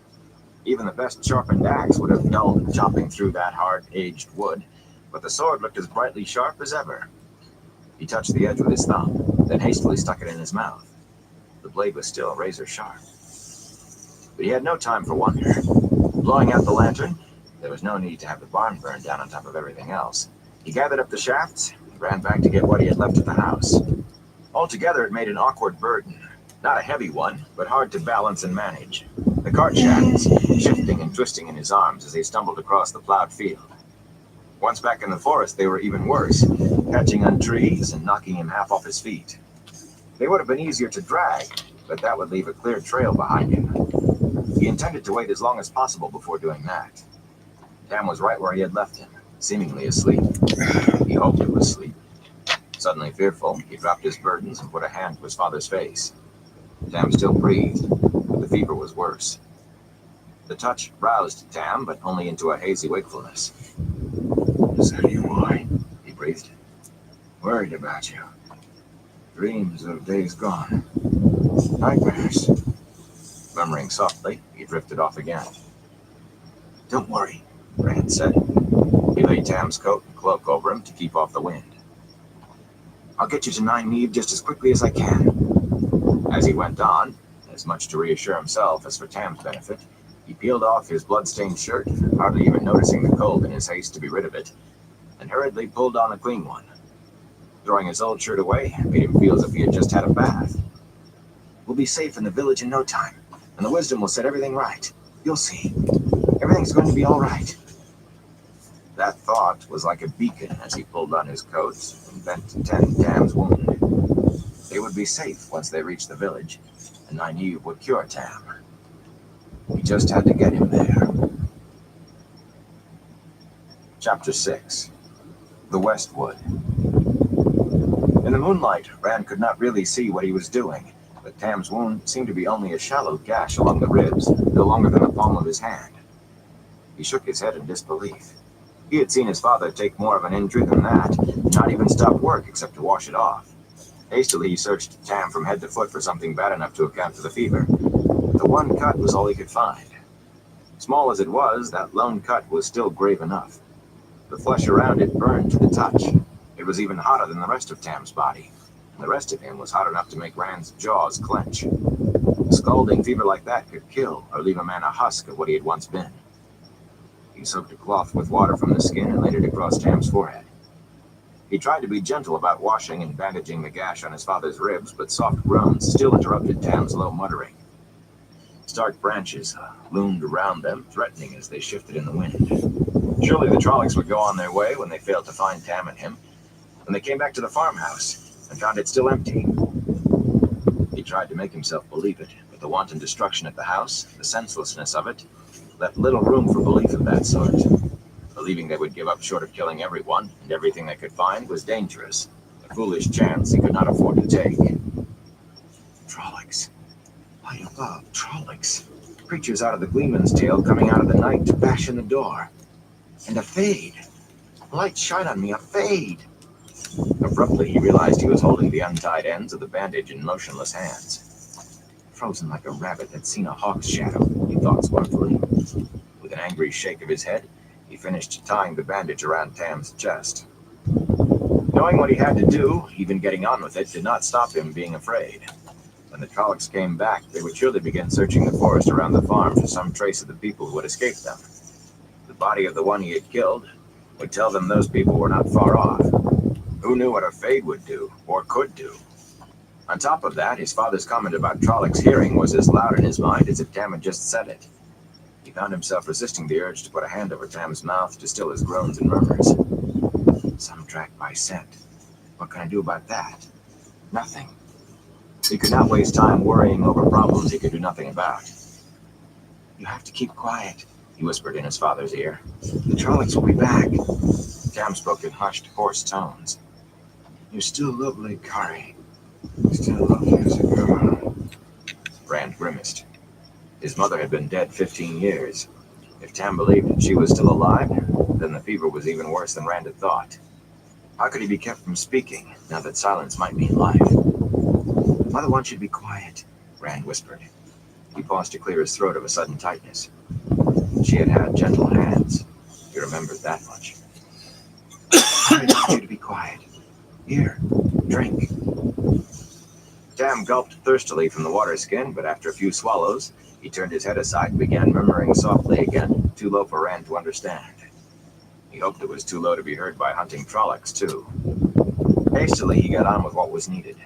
S1: Even the best sharpened axe would have dulled chopping through that hard, aged wood, but the sword looked as brightly sharp as ever. He touched the edge with his thumb, then hastily stuck it in his mouth. The blade was still razor sharp. But he had no time for wonder. Blowing out the lantern, there was no need to have the barn burned down on top of everything else. He gathered up the shafts and ran back to get what he had left at the house. Altogether, it made an awkward burden. Not a heavy one, but hard to balance and manage. The cart shafts shifting and twisting in his arms as they stumbled across the plowed field. Once back in the forest, they were even worse, catching on trees and knocking him half off his feet. They would have been easier to drag, but that would leave a clear trail behind him. He intended to wait as long as possible before doing that. Tam was right where he had left him, seemingly asleep. He hoped it was sleep. Suddenly fearful, he dropped his burdens and put a hand to his father's face. Tam still breathed, but the fever was worse. The touch roused Tam, but only into a hazy wakefulness. "Is that you, boy?" he breathed. "Worried about you. Dreams of days gone. Nightmares." Murmuring softly, he drifted off again. "Don't worry," Rand said. He laid Tam's coat and cloak over him to keep off the wind. "I'll get you to Nine Neve just as quickly as I can." As he went on, as much to reassure himself as for Tam's benefit, he peeled off his blood-stained shirt, hardly even noticing the cold in his haste to be rid of it, and hurriedly pulled on a clean one. Throwing his old shirt away made him feel as if he had just had a bath. "We'll be safe in the village in no time, and the wisdom will set everything right. You'll see. Everything's going to be all right." That thought was like a beacon as he pulled on his coat and bent to tend Tam's wound. They would be safe once they reached the village, and Nynaeve would cure Tam. He just had to get him there. Chapter 6. The Westwood. In the moonlight, Rand could not really see what he was doing, but Tam's wound seemed to be only a shallow gash along the ribs, no longer than the palm of his hand. He shook his head in disbelief. He had seen his father take more of an injury than that, not even stop work except to wash it off. Hastily, he searched Tam from head to foot for something bad enough to account for the fever. But the one cut was all he could find. Small as it was, that lone cut was still grave enough. The flesh around it burned to the touch. It was even hotter than the rest of Tam's body. And the rest of him was hot enough to make Rand's jaws clench. A scalding fever like that could kill or leave a man a husk of what he had once been. He soaked a cloth with water from the skin and laid it across Tam's forehead. He tried to be gentle about washing and bandaging the gash on his father's ribs, but soft groans still interrupted Tam's low muttering. Stark branches loomed around them, threatening as they shifted in the wind. Surely the Trollocs would go on their way when they failed to find Tam and him. When they came back to the farmhouse and found it still empty. He tried to make himself believe it, but the wanton destruction at the house, the senselessness of it, left little room for belief of that sort. Believing they would give up short of killing everyone and everything they could find was dangerous, a foolish chance he could not afford to take. Trollocs. By above, Trollocs. Creatures out of the Gleeman's Tale coming out of the night to bash in the door. And a fade. Light shine on me, a fade. Abruptly, he realized he was holding the untied ends of the bandage in motionless hands. Frozen like a rabbit that's seen a hawk's shadow, he thought scornfully. With an angry shake of his head, he finished tying the bandage around Tam's chest. Knowing what he had to do, even getting on with it, did not stop him being afraid. When the Trollocs came back, they would surely begin searching the forest around the farm for some trace of the people who had escaped them. The body of the one he had killed would tell them those people were not far off. Who knew what a fade would do, or could do? On top of that, his father's comment about Trollocs' hearing was as loud in his mind as if Tam had just said it. He found himself resisting the urge to put a hand over Tam's mouth to still his groans and murmurs. Some track by scent. What can I do about that? Nothing. He could not waste time worrying over problems he could do nothing about. You have to keep quiet, he whispered in his father's ear. The Trollocs will be back. Tam spoke in hushed, hoarse tones. You're still lovely, Kari. Still lovely as a girl. Rand grimaced. His mother had been dead 15 years. If Tam believed that she was still alive, then the fever was even worse than Rand had thought. How could he be kept from speaking, now that silence might mean life? Mother wants you to be quiet, Rand whispered. He paused to clear his throat of a sudden tightness. She had had gentle hands. He remembered that much. I want you to be quiet. Here, drink. Tam gulped thirstily from the water skin, but after a few swallows, he turned his head aside and began murmuring softly again, too low for Rand to understand. He hoped it was too low to be heard by hunting Trollocs, too. Hastily, he got on with what was needed.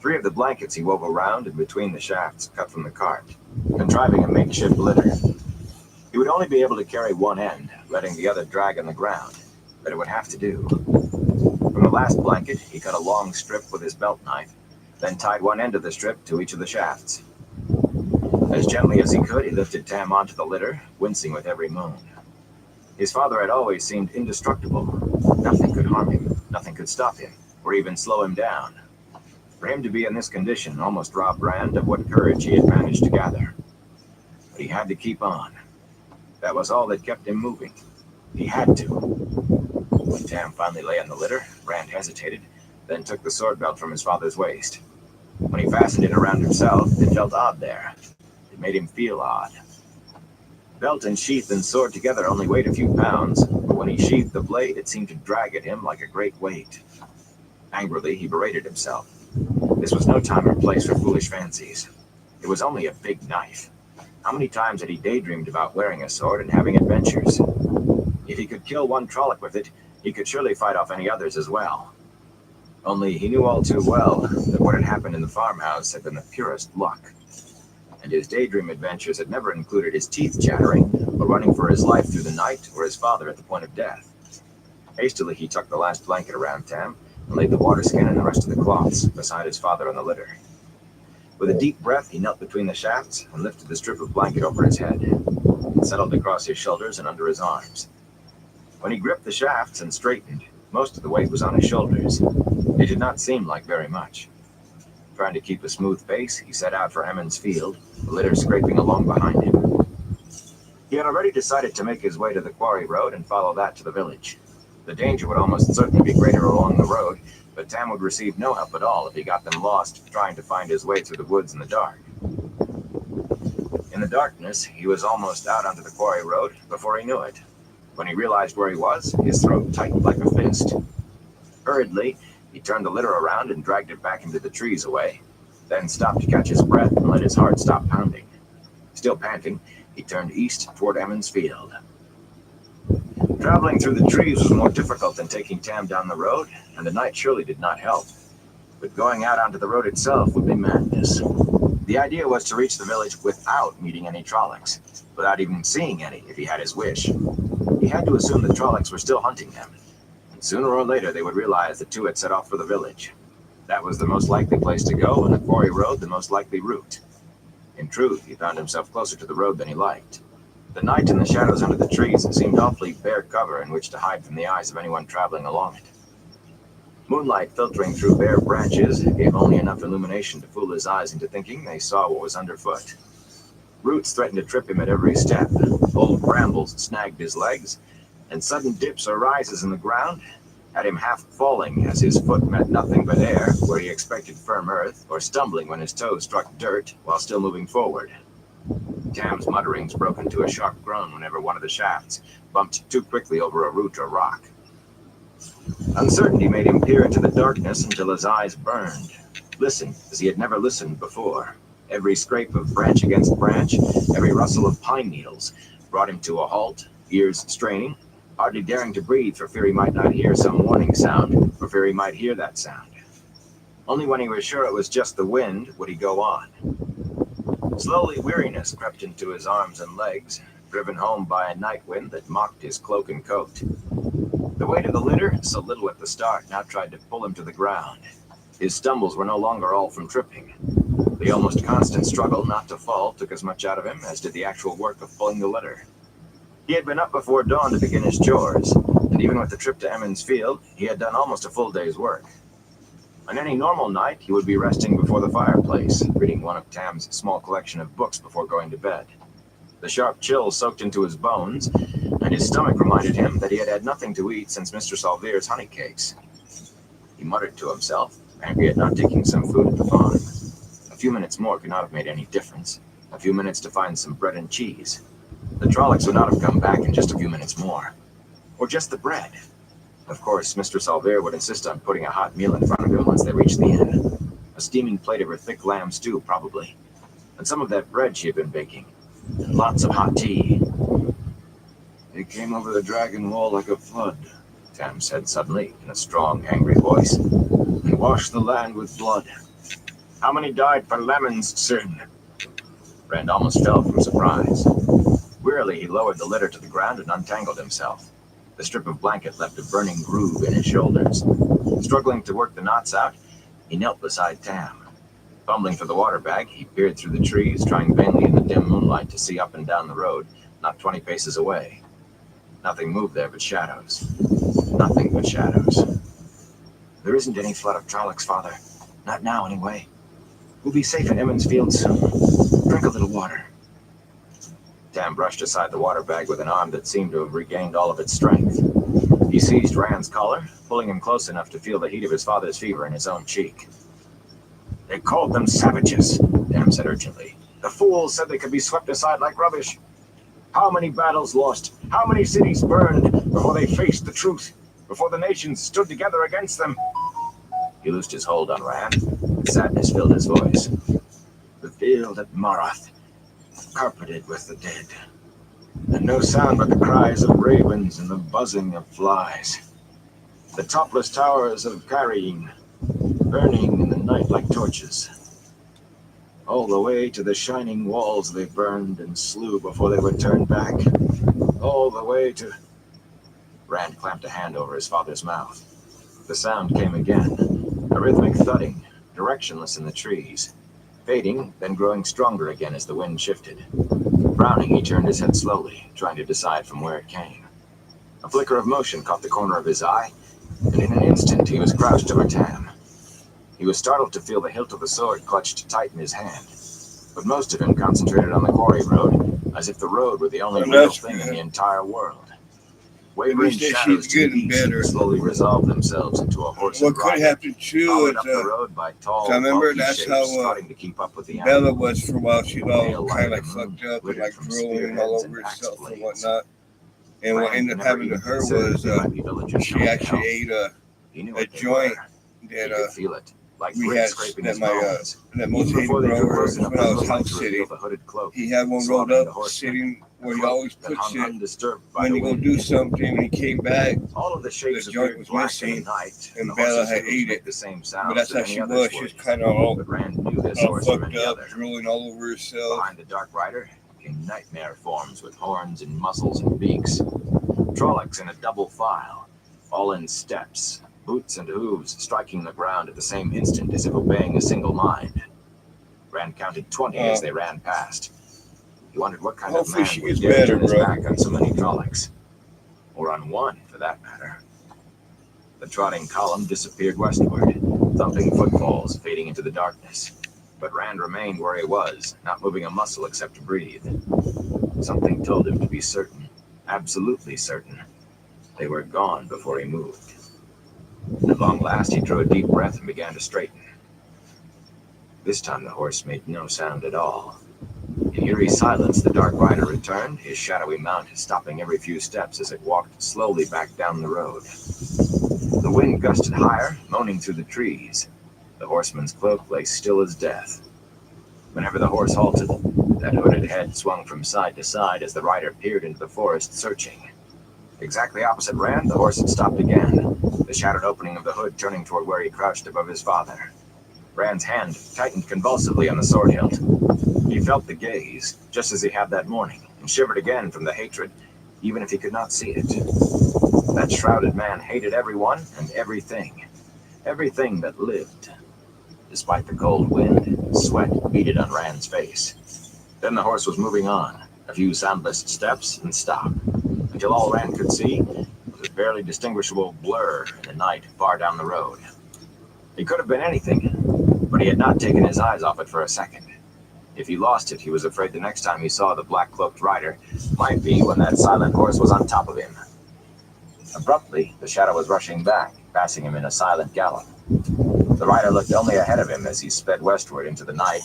S1: 3 of the blankets he wove around and between the shafts cut from the cart, contriving a makeshift litter. He would only be able to carry one end, letting the other drag on the ground, but it would have to do. From the last blanket, he cut a long strip with his belt knife, then tied one end of the strip to each of the shafts. As gently as he could, he lifted Tam onto the litter, wincing with every moan. His father had always seemed indestructible. Nothing could harm him, nothing could stop him, or even slow him down. For him to be in this condition almost robbed Rand of what courage he had managed to gather. But he had to keep on. That was all that kept him moving. He had to. When Tam finally lay on the litter, Rand hesitated, then took the sword belt from his father's waist. When he fastened it around himself, it felt odd there. It made him feel odd. Belt and sheath and sword together only weighed a few pounds, but when he sheathed the blade, it seemed to drag at him like a great weight. Angrily, he berated himself. This was no time or place for foolish fancies. It was only a big knife. How many times had he daydreamed about wearing a sword and having adventures? If he could kill one Trolloc with it, he could surely fight off any others as well. Only he knew all too well that what had happened in the farmhouse had been the purest luck. And his daydream adventures had never included his teeth chattering, or running for his life through the night, or his father at the point of death. Hastily, he tucked the last blanket around Tam and laid the water skin and the rest of the cloths beside his father on the litter. With a deep breath, he knelt between the shafts and lifted the strip of blanket over his head. It settled across his shoulders and under his arms. When he gripped the shafts and straightened, most of the weight was on his shoulders. It did not seem like very much. Trying to keep a smooth pace, he set out for Emmons Field, the litter scraping along behind him. He had already decided to make his way to the quarry road and follow that to the village. The danger would almost certainly be greater along the road, but Tam would receive no help at all if he got them lost trying to find his way through the woods in the dark. In the darkness, he was almost out onto the quarry road before he knew it. When he realized where he was, his throat tightened like a fist. Hurriedly, he turned the litter around and dragged it back into the trees away, then stopped to catch his breath and let his heart stop pounding. Still panting, he turned east toward Emmons Field. Traveling through the trees was more difficult than taking Tam down the road, and the night surely did not help. But going out onto the road itself would be madness. The idea was to reach the village without meeting any Trollocs, without even seeing any if he had his wish. He had to assume the Trollocs were still hunting them, and sooner or later they would realize the two had set off for the village. That was the most likely place to go, and the quarry road the most likely route. In truth, he found himself closer to the road than he liked. The night and the shadows under the trees seemed awfully bare cover in which to hide from the eyes of anyone traveling along it. Moonlight filtering through bare branches gave only enough illumination to fool his eyes into thinking they saw what was underfoot. Roots threatened to trip him at every step, old brambles snagged his legs, and sudden dips or rises in the ground had him half falling as his foot met nothing but air where he expected firm earth, or stumbling when his toes struck dirt while still moving forward. Tam's mutterings broke into a sharp groan whenever one of the shafts bumped too quickly over a root or rock. Uncertainty made him peer into the darkness until his eyes burned. Listen as he had never listened before. Every scrape of branch against branch, every rustle of pine needles, brought him to a halt, ears straining, hardly daring to breathe for fear he might not hear some warning sound, for fear he might hear that sound. Only when he was sure it was just the wind would he go on. Slowly weariness crept into his arms and legs, driven home by a night wind that mocked his cloak and coat. The weight of the litter, so little at the start, now tried to pull him to the ground. His stumbles were no longer all from tripping. The almost constant struggle not to fall took as much out of him as did the actual work of pulling the litter. He had been up before dawn to begin his chores, and even with the trip to Emmons Field, he had done almost a full day's work. On any normal night, he would be resting before the fireplace, reading one of Tam's small collection of books before going to bed. The sharp chill soaked into his bones, and his stomach reminded him that he had had nothing to eat since Mr. Salvere's honey cakes. He muttered to himself, angry at not taking some food at the farm. A few minutes more could not have made any difference. A few minutes to find some bread and cheese. The Trollocs would not have come back in just a few minutes more. Or just the bread. Of course, Mr. Salvere would insist on putting a hot meal in front of him once they reached the inn. A steaming plate of her thick lamb stew, probably. And some of that bread she had been baking. And lots of hot tea. They came over the dragon wall like a flood, Tam said suddenly in a strong, angry voice, and washed the land with blood. How many died for Lemon's sin? Rand almost fell from surprise. Wearily, he lowered the litter to the ground and untangled himself. The strip of blanket left a burning groove in his shoulders. Struggling to work the knots out, he knelt beside Tam. Fumbling for the water bag, he peered through the trees, trying vainly in the dim moonlight to see up and down the road, not 20 paces away. Nothing moved there but shadows. Nothing but shadows. There isn't any flood of Trollocs, Father. Not now, anyway. We'll be safe in Emmons Field soon. Drink a little water. Tam brushed aside the water bag with an arm that seemed to have regained all of its strength. He seized Rand's collar, pulling him close enough to feel the heat of his father's fever in his own cheek. They called them savages, Tam said urgently. The fools said they could be swept aside like rubbish. How many battles lost? How many cities burned before they faced the truth? Before the nations stood together against them? He loosed his hold on Rand. Sadness filled his voice. The field at Marath, carpeted with the dead. And no sound but the cries of ravens and the buzzing of flies. The topless towers of Carrying, burning in the night like torches. All the way to the shining walls they burned and slew before they were turned back. All the way to... Rand clamped a hand over his father's mouth. The sound came again, a rhythmic thudding, directionless in the trees, fading, then growing stronger again as the wind shifted. Frowning, he turned his head slowly, trying to decide from where it came. A flicker of motion caught the corner of his eye, and in an instant he was crouched over Tam. He was startled to feel the hilt of the sword clutched tight in his hand, but most of him concentrated on the quarry road, as if the road were the only real thing in the entire world. Wavering shadows to the east slowly resolved themselves into a horse and rider,
S2: happen too
S1: followed
S2: is,
S1: up the road by tall,
S2: I remember
S1: bulky
S2: that's
S1: shapes
S2: how
S1: starting to keep up with the
S2: Bella
S1: animal.
S2: was for a while. She all
S1: Pale
S2: kind of
S1: light
S2: like
S1: of the moon
S2: fucked up and
S1: glittered
S2: like
S1: from
S2: drooling all
S1: spearheads
S2: over
S1: and axe
S2: herself and
S1: blades.
S2: whatnot. And what
S1: Rand
S2: ended up
S1: never
S2: happening to
S1: even
S2: her
S1: considered
S2: was
S1: there might be villagers
S2: she
S1: coming to
S2: actually
S1: help.
S2: ate
S1: He knew
S2: a
S1: what they
S2: joint
S1: were. He
S2: that
S1: could feel it, like
S2: we
S1: grit
S2: had
S1: scraping
S2: that
S1: his bones.
S2: that
S1: Even
S2: most hated
S1: before they drew
S2: grower
S1: close enough
S2: when
S1: for
S2: I was
S1: moonlight
S2: house
S1: to reveal
S2: sitting.
S1: the hooded cloak,
S2: He had one rolled
S1: swaddling
S2: up
S1: the horseman,
S2: sitting
S1: a
S2: where he
S1: cloak
S2: always
S1: that
S2: puts
S1: hung
S2: it
S1: undisturbed by
S2: when
S1: the
S2: he go
S1: wind.
S2: do something. When he came back,
S1: All of the
S2: the
S1: shapes
S2: joint
S1: appeared
S2: was
S1: black in the
S2: missing,
S1: night, and
S2: and
S1: the
S2: Bella
S1: horse's
S2: had
S1: hooves
S2: ate
S1: made
S2: it.
S1: the same
S2: But
S1: sounds
S2: that's
S1: that
S2: how
S1: any
S2: she was.
S1: others
S2: She was
S1: would.
S2: kind of
S1: But Rand knew this
S2: all
S1: horse from
S2: fucked
S1: any
S2: up,
S1: other.
S2: drooling all over herself.
S1: Behind the Dark Rider came nightmare forms with horns and muscles and beaks. Trollocs in a double file, all in steps, boots and hooves striking the ground at the same instant as if obeying a single mind. Rand counted 20 as they ran past. He wondered what kind of
S2: Hopefully
S1: man
S2: she
S1: would
S2: gets
S1: dare
S2: better,
S1: turn his
S2: bro.
S1: back on so many Trollocs. Or on one, for that matter. The trotting column disappeared westward, thumping footfalls fading into the darkness. But Rand remained where he was, not moving a muscle except to breathe. Something told him to be certain, absolutely certain. They were gone before he moved. At long last, he drew a deep breath and began to straighten. This time the horse made no sound at all. In eerie silence, the Dark Rider returned, his shadowy mount stopping every few steps as it walked slowly back down the road. The wind gusted higher, moaning through the trees. The horseman's cloak lay still as death. Whenever the horse halted, that hooded head swung from side to side as the rider peered into the forest, searching. Exactly opposite Rand, the horse had stopped again, the shattered opening of the hood turning toward where he crouched above his father. Rand's hand tightened convulsively on the sword hilt. He felt the gaze, just as he had that morning, and shivered again from the hatred, even if he could not see it. That shrouded man hated everyone and everything. Everything that lived. Despite the cold wind, sweat beaded on Rand's face. Then the horse was moving on, a few soundless steps and stopped, until all Rand could see was a barely distinguishable blur in the night far down the road. It could have been anything, but he had not taken his eyes off it for a second. If he lost it, he was afraid the next time he saw the black-cloaked rider might be when that silent horse was on top of him. Abruptly, the shadow was rushing back, passing him in a silent gallop. The rider looked only ahead of him as he sped westward into the night,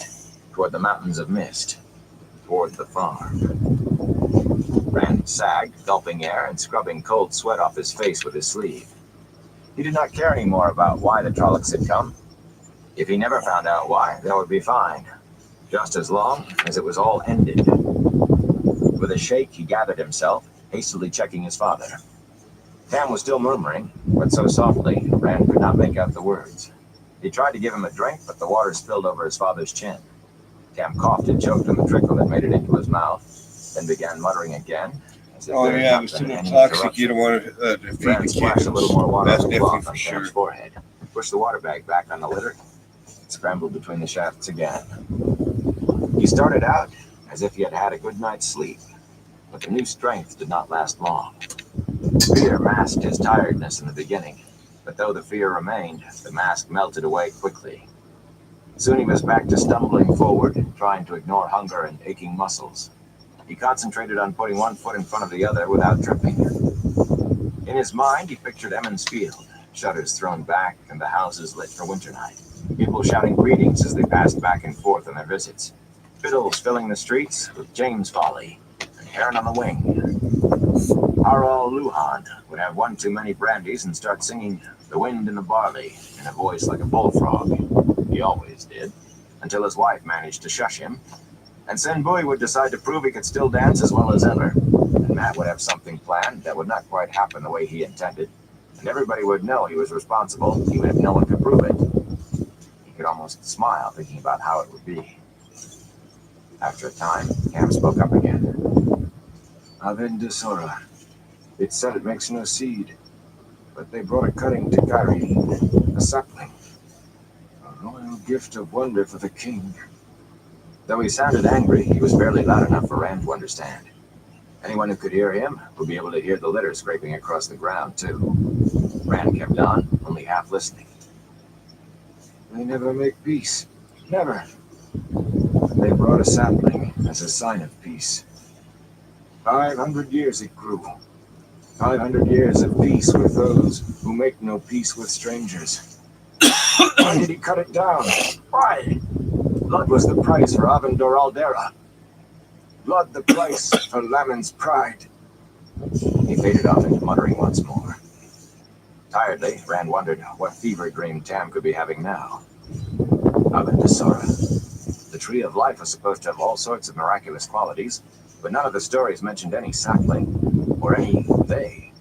S1: toward the mountains of mist, toward the farm. Rand sagged, gulping air and scrubbing cold sweat off his face with his sleeve. He did not care any more about why the Trollocs had come. If he never found out why, that would be fine, just as long as it was all ended. With a shake, he gathered himself, hastily checking his father. Tam was still murmuring, but so softly, Rand could not make out the words. He tried to give him a drink, but the water spilled over his father's chin. Tam coughed and choked on the trickle that made it into his mouth, then began muttering again, as if
S2: Oh
S1: there had
S2: yeah,
S1: not
S2: it was
S1: been
S2: too
S1: any
S2: toxic. You
S1: interruption.
S2: don't want to feed
S1: Rand
S2: the
S1: splashed a little more
S2: kittens.
S1: water
S2: That's
S1: on the
S2: definitely
S1: cloth
S2: for
S1: on
S2: sure.
S1: Tam's forehead, pushed the water bag back on the litter, and scrambled between the shafts again. He started out as if he had had a good night's sleep, but the new strength did not last long. Fear masked his tiredness in the beginning, but though the fear remained, the mask melted away quickly. Soon he was back to stumbling forward, trying to ignore hunger and aching muscles. He concentrated on putting one foot in front of the other without tripping. In his mind, he pictured Emmons Field, shutters thrown back and the houses lit for winter night. People shouting greetings as they passed back and forth on their visits. Fiddles filling the streets with James Folly and Heron on the Wing. Harald Luhan would have one too many brandies and start singing The Wind in the Barley in a voice like a bullfrog. He always did, until his wife managed to shush him. And Sen Bui would decide to prove he could still dance as well as ever. And Matt would have something planned that would not quite happen the way he intended. And everybody would know he was responsible, even if no one could prove it. He could almost smile thinking about how it would be. After a time, Cam spoke up again. Aven Sora. It said it makes no seed, but they brought a cutting to Kyrene, a sapling. A royal gift of wonder for the king. Though he sounded angry, he was barely loud enough for Rand to understand. Anyone who could hear him would be able to hear the litter scraping across the ground, too. Rand kept on, only half listening. They never make peace. Never. They brought a sapling as a sign of peace. 500 years it grew. 500 years of peace with those who make no peace with strangers. Why did he cut it down? Why? Blood was the price for Avendor Aldera. Blood the price for Laman's pride. He faded off into muttering once more. Tiredly, Rand wondered what fever dream Tam could be having now. Avendasora. The Tree of Life was supposed to have all sorts of miraculous qualities, but none of the stories mentioned any sapling or any they.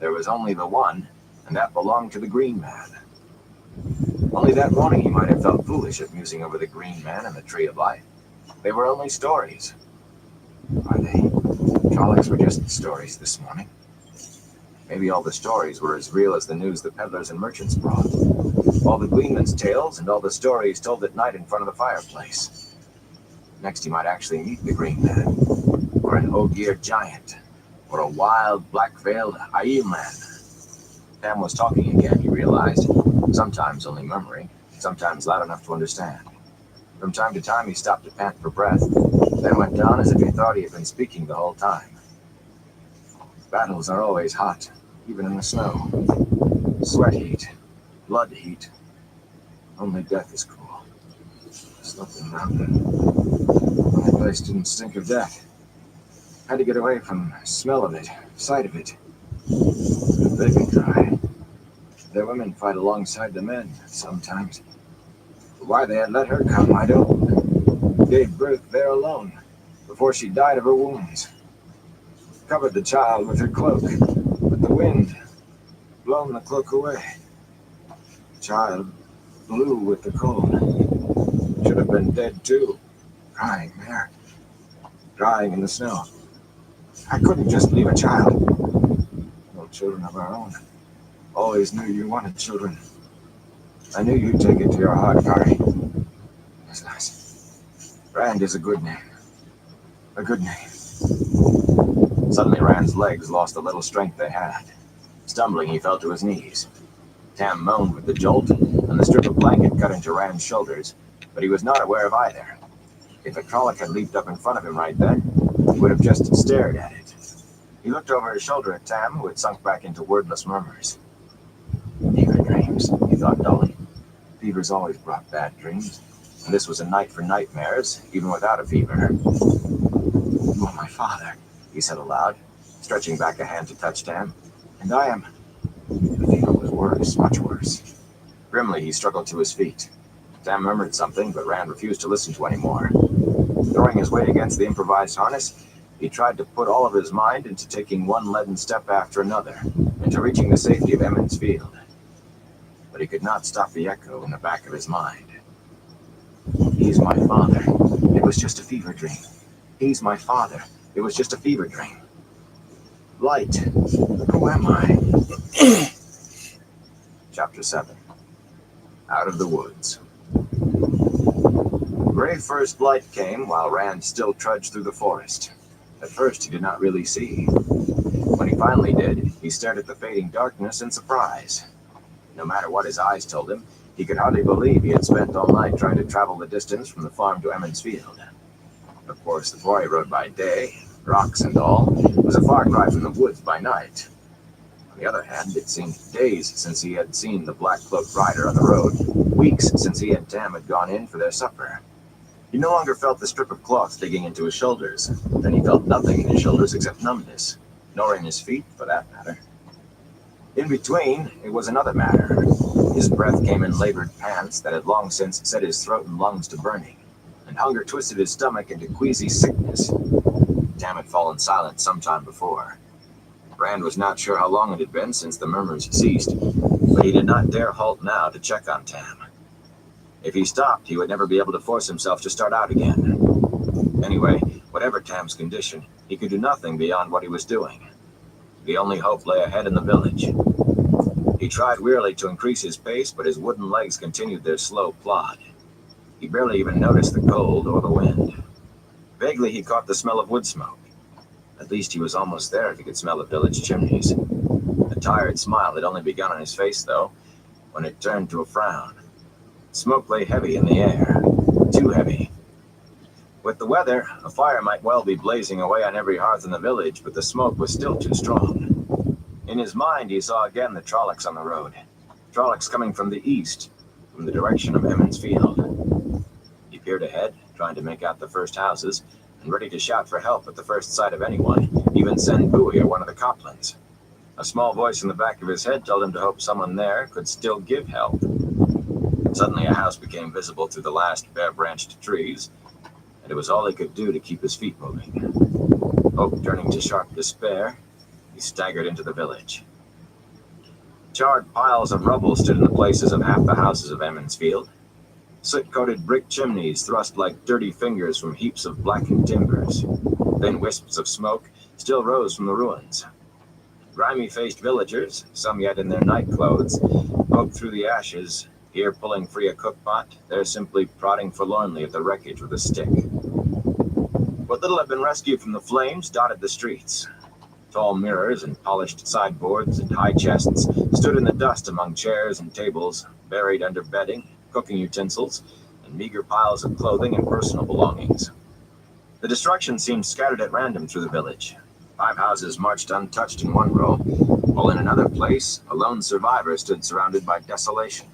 S1: There was only the one, and that belonged to the Green Man. Only that morning he might have felt foolish at musing over the Green Man and the Tree of Life. They were only stories. Are they? Trollocs were just stories this morning. Maybe all the stories were as real as the news the peddlers and merchants brought. All the gleanmen's tales and all the stories told at night in front of the fireplace. Next he might actually meet the Green Man, or an Ogier giant, or a wild, black-veiled Aiel man. Tam was talking again, he realized, sometimes only murmuring, sometimes loud enough to understand. From time to time he stopped to pant for breath, then went down as if he thought he had been speaking the whole time. Battles are always hot, even in the snow. Sweat heat, blood heat. Only death is cruel. Slept in the mountain. My place didn't stink of death. Had to get away from the smell of it, sight of it. The baby cry. Their women fight alongside the men, sometimes. Why they had let her come, I don't. Gave birth there alone, before she died of her wounds. Covered the child with her cloak, but the wind blown the cloak away. The child blew with the cold. Should have been dead too, crying there, drying in the snow. I couldn't just leave a child. No children of our own. Always knew you wanted children. I knew you'd take it to your heart, Kari. It's nice. Rand is a good name. A good name. Suddenly Rand's legs lost the little strength they had. Stumbling, he fell to his knees. Tam moaned with the jolt, and the strip of blanket cut into Rand's shoulders, but he was not aware of either. If a Trolloc had leaped up in front of him right then, he would have just stared at it. He looked over his shoulder at Tam, who had sunk back into wordless murmurs. Fever dreams, he thought dully. Fevers always brought bad dreams, and this was a night for nightmares, even without a fever. You are my father, he said aloud, stretching back a hand to touch Tam. And I am... The fever was worse, much worse. Grimly, he struggled to his feet. Tam murmured something, but Rand refused to listen to any more. Throwing his weight against the improvised harness, he tried to put all of his mind into taking one leaden step after another, into reaching the safety of Emmons Field. But he could not stop the echo in the back of his mind. He's my father. It was just a fever dream. He's my father. It was just a fever dream. Light. Who am I? Chapter 7. Out of the Woods. Gray first light came while Rand still trudged through the forest. At first he did not really see. When he finally did, he stared at the fading darkness in surprise. No matter what his eyes told him, he could hardly believe he had spent all night trying to travel the distance from the farm to Emmons Field. Of course, the quarry road by day, rocks and all, was a far cry from the woods by night. On the other hand, it seemed days since he had seen the black-cloaked rider on the road, weeks since he and Tam had gone in for their supper. He no longer felt the strip of cloth digging into his shoulders. Then he felt nothing in his shoulders except numbness, nor in his feet, for that matter. In between, it was another matter. His breath came in labored pants that had long since set his throat and lungs to burning, and hunger twisted his stomach into queasy sickness. Tam had fallen silent some time before. Rand was not sure how long it had been since the murmurs ceased, but he did not dare halt now to check on Tam. If he stopped, he would never be able to force himself to start out again. Anyway, whatever Tam's condition, he could do nothing beyond what he was doing. The only hope lay ahead in the village. He tried wearily to increase his pace, but his wooden legs continued their slow plod. He barely even noticed the cold or the wind. Vaguely, he caught the smell of wood smoke. At least he was almost there if he could smell the village chimneys. A tired smile had only begun on his face, though, when it turned to a frown. Smoke lay heavy in the air, too heavy. With the weather, a fire might well be blazing away on every hearth in the village, but the smoke was still too strong. In his mind, he saw again the Trollocs on the road. Trollocs coming from the east, from the direction of Emmons Field. He peered ahead, trying to make out the first houses, and ready to shout for help at the first sight of anyone, even even send Bowie or one of the Coplans. A small voice in the back of his head told him to hope someone there could still give help. Suddenly, a house became visible through the last bare-branched trees, and it was all he could do to keep his feet moving. Hope turning to sharp despair, he staggered into the village. Charred piles of rubble stood in the places of half the houses of Emmonsfield. Soot-coated brick chimneys thrust like dirty fingers from heaps of blackened timbers. Thin wisps of smoke still rose from the ruins. Grimy-faced villagers, some yet in their night clothes, poked through the ashes, here pulling free a cookpot, there simply prodding forlornly at the wreckage with a stick. What little had been rescued from the flames dotted the streets. Tall mirrors and polished sideboards and high chests stood in the dust among chairs and tables, buried under bedding, cooking utensils, and meager piles of clothing and personal belongings. The destruction seemed scattered at random through the village. 5 houses marched untouched in one row, while in another place, a lone survivor stood surrounded by desolation.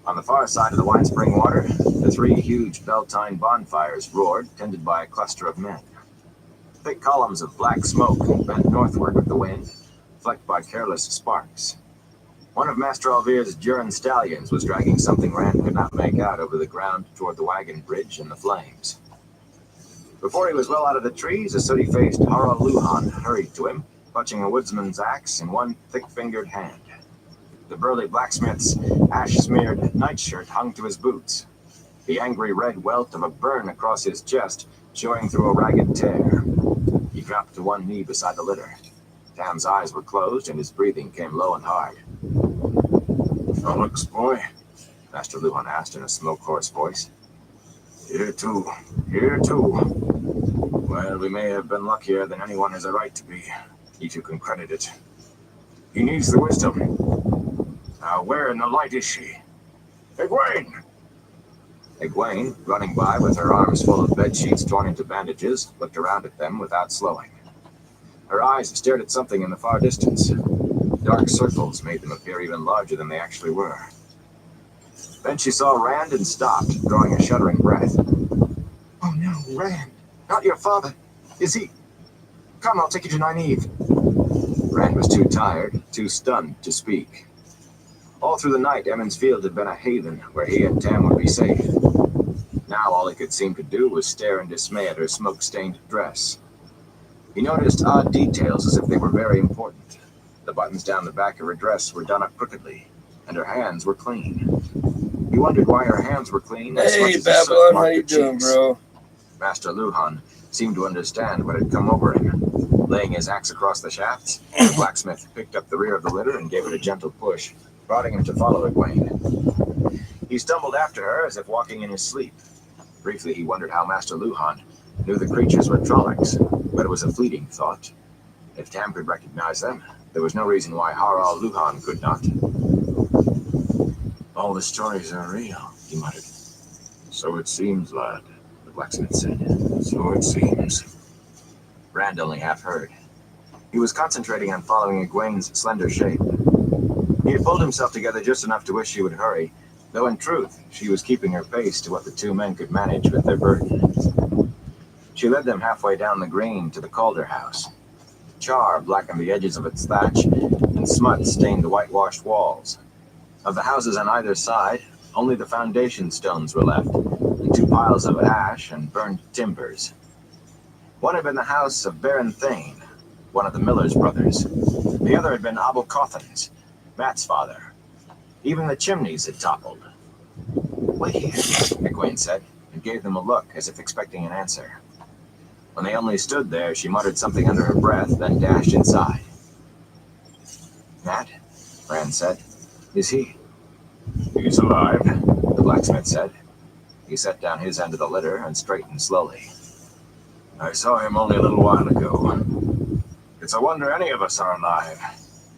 S1: On the far side of the wine spring water, the 3 huge Beltine bonfires roared, tended by a cluster of men. Thick columns of black smoke bent northward with the wind, flecked by careless sparks. One of Master Alvere's Duran stallions was dragging something Rand could not make out over the ground toward the wagon bridge and the flames. Before he was well out of the trees, a sooty-faced Harald Luhan hurried to him, clutching a woodsman's axe in one thick-fingered hand. The burly blacksmith's ash-smeared nightshirt hung to his boots, the angry red welt of a burn across his chest showing through a ragged tear. He dropped to one knee beside the litter. Tam's eyes were closed, and his breathing came low and hard. "Frolics, boy?" Master Luhan asked in a smoke-hoarse voice. Here too. Well, we may have been luckier than anyone has a right to be, if you can credit it. He needs the wisdom. Now, where in the light is she? Egwene! Egwene, running by with her arms full of bedsheets torn into bandages, looked around at them without slowing. Her eyes stared at something in the far distance. Dark circles made them appear even larger than they actually were. Then she saw Rand and stopped, drawing a shuddering breath. "Oh no, Rand! Not your father! Is he... Come, I'll take you to Nynaeve." Rand was too tired, too stunned to speak. All through the night, Emmonsfield had been a haven where he and Tam would be safe. Now all he could seem to do was stare in dismay at her smoke-stained dress. He noticed odd details as if they were very important. The buttons down the back of her dress were done up crookedly, and her hands were clean. He wondered why her hands were clean as much
S2: Hey,
S1: as the soot
S2: Babylon, how
S1: marked
S2: you
S1: her
S2: doing,
S1: cheeks.
S2: bro?
S1: Master Luhan seemed to understand what had come over him. Laying his axe across the shafts, the blacksmith picked up the rear of the litter and gave it a gentle push, prodding him to follow Egwene. He stumbled after her as if walking in his sleep. Briefly, he wondered how Master Luhan knew the creatures were Trollocs, but it was a fleeting thought. If Tam could recognize them, there was no reason why Harald Luhan could not. "All the stories are real," he muttered. "So it seems, lad," the blacksmith said. "So it seems." Rand only half heard. He was concentrating on following Egwene's slender shape. He had pulled himself together just enough to wish she would hurry, though in truth, she was keeping her pace to what the 2 men could manage with their burden. She led them halfway down the green to the Calder house. Char blackened the edges of its thatch, and smut stained the whitewashed walls. Of the houses on either side, only the foundation stones were left, and 2 piles of ash and burned timbers. One had been the house of Baron Thane, one of the Miller's brothers. The other had been Abel Cawthon's, Matt's father. Even the chimneys had toppled. "Wait here," Egwene said, and gave them a look as if expecting an answer. When they only stood there, she muttered something under her breath, then dashed inside. "Matt?" Rand said. "Is he?" "He's alive," the blacksmith said. He set down his end of the litter and straightened slowly. "I saw him only a little while ago. It's a wonder any of us are alive.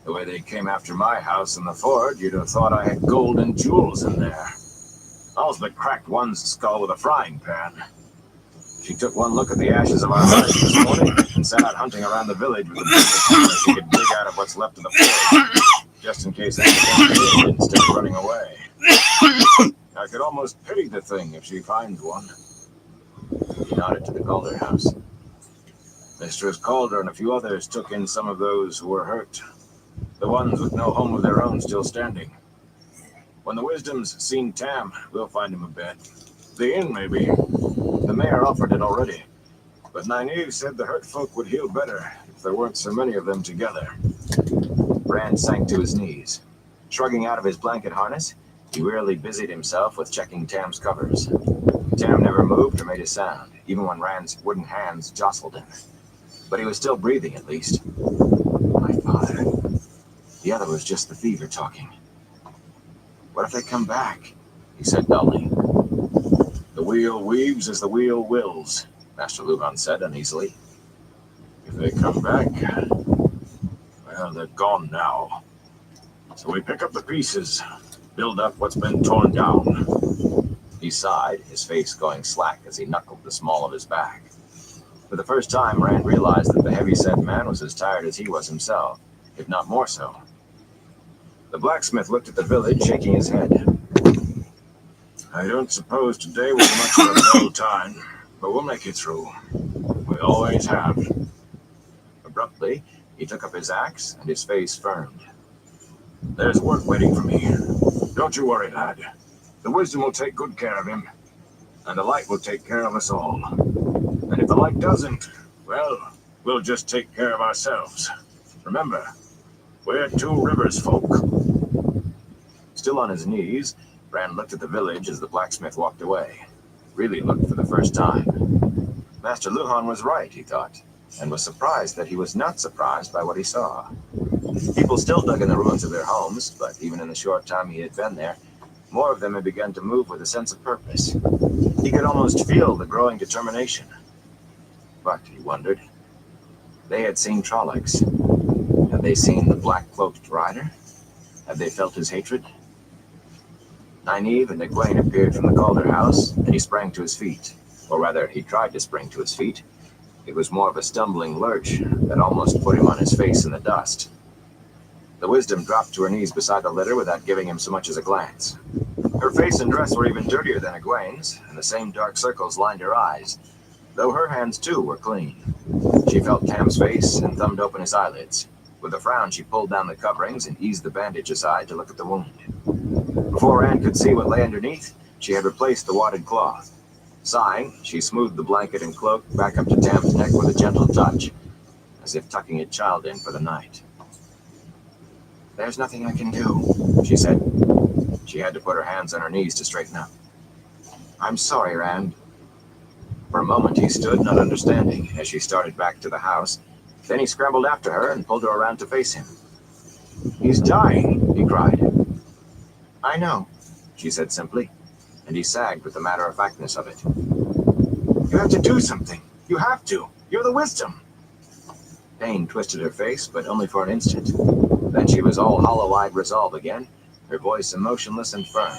S1: The way they came after my house in the ford, you'd have thought I had gold and jewels in there. All's but cracked one's skull with a frying pan." She took one look at the ashes of our herd this morning and set out hunting around the village with the biggest hammer she could dig out of what's left of the ford, just in case anyone did instead of running away. I could almost pity the thing if she finds one. He nodded to the Calder house. Mistress Calder and a few others took in some of those who were hurt, the ones with no home of their own still standing. When the Wisdom's seen Tam, we'll find him a bed. The inn, maybe. The mayor offered it already. But Nynaeve said the hurt folk would heal better if there weren't so many of them together. Rand sank to his knees. Shrugging out of his blanket harness, he wearily busied himself with checking Tam's covers. Tam never moved or made a sound, even when Rand's wooden hands jostled him. But he was still breathing, at least. My father. The other was just the fever talking. What if they come back? He said dully. The wheel weaves as the wheel wills, Master Luhan said uneasily. If they come back, well, they're gone now. So we pick up the pieces, build up what's been torn down. He sighed, his face going slack as he knuckled the small of his back. For the first time, Rand realized that the heavy-set man was as tired as he was himself, if not more so. The blacksmith looked at the village, shaking his head. I don't suppose today will be much of a dull time, but we'll make it through. We always have. Abruptly, he took up his axe, and his face firmed. There's work waiting for me. Don't you worry, lad. The Wisdom will take good care of him, and the light will take care of us all. And if the light doesn't, well, we'll just take care of ourselves. Remember, we're Two Rivers folk. Still on his knees, Rand looked at the village as the blacksmith walked away. Really looked for the first time. Master Luhan was right, he thought, and was surprised that he was not surprised by what he saw. People still dug in the ruins of their homes, but even in the short time he had been there, more of them had begun to move with a sense of purpose. He could almost feel the growing determination. But, he wondered, they had seen Trollocs. Had they seen the black-cloaked rider? Had they felt his hatred? Nynaeve and Egwene appeared from the Calder house, and he sprang to his feet. Or rather, he tried to spring to his feet. It was more of a stumbling lurch that almost put him on his face in the dust. The Wisdom dropped to her knees beside the litter without giving him so much as a glance. Her face and dress were even dirtier than Egwene's, and the same dark circles lined her eyes, though her hands too were clean. She felt Tam's face and thumbed open his eyelids. With a frown, she pulled down the coverings and eased the bandage aside to look at the wound. Before Rand could see what lay underneath, she had replaced the wadded cloth. Sighing, she smoothed the blanket and cloak back up to Tam's neck with a gentle touch, as if tucking a child in for the night. There's nothing I can do, she said. She had to put her hands on her knees to straighten up. I'm sorry, Rand. For a moment he stood, not understanding, as she started back to the house. Then he scrambled after her and pulled her around to face him. He's dying, he cried. I know, she said simply, and he sagged with the matter-of-factness of it. You have to do something. You have to. You're the Wisdom. Pain twisted her face, but only for an instant. Then she was all hollow-eyed resolve again, her voice emotionless and firm.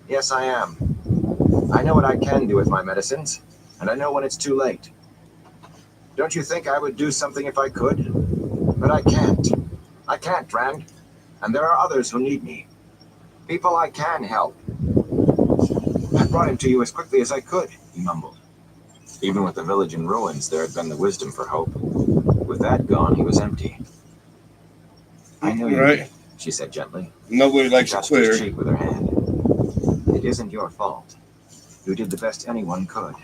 S1: Yes, I am. I know what I can do with my medicines, and I know when it's too late. Don't you think I would do something if I could? But I can't. I can't, Rand. And there are others who need me. People I can help. I brought him to you as quickly as I could, he mumbled. Even with the village in ruins, there had been the Wisdom for hope. With that gone, he was empty. I know you did, she said gently.
S2: Nobody likes a quitter.
S1: His cheek with her hand. It isn't your fault. You did the best anyone could.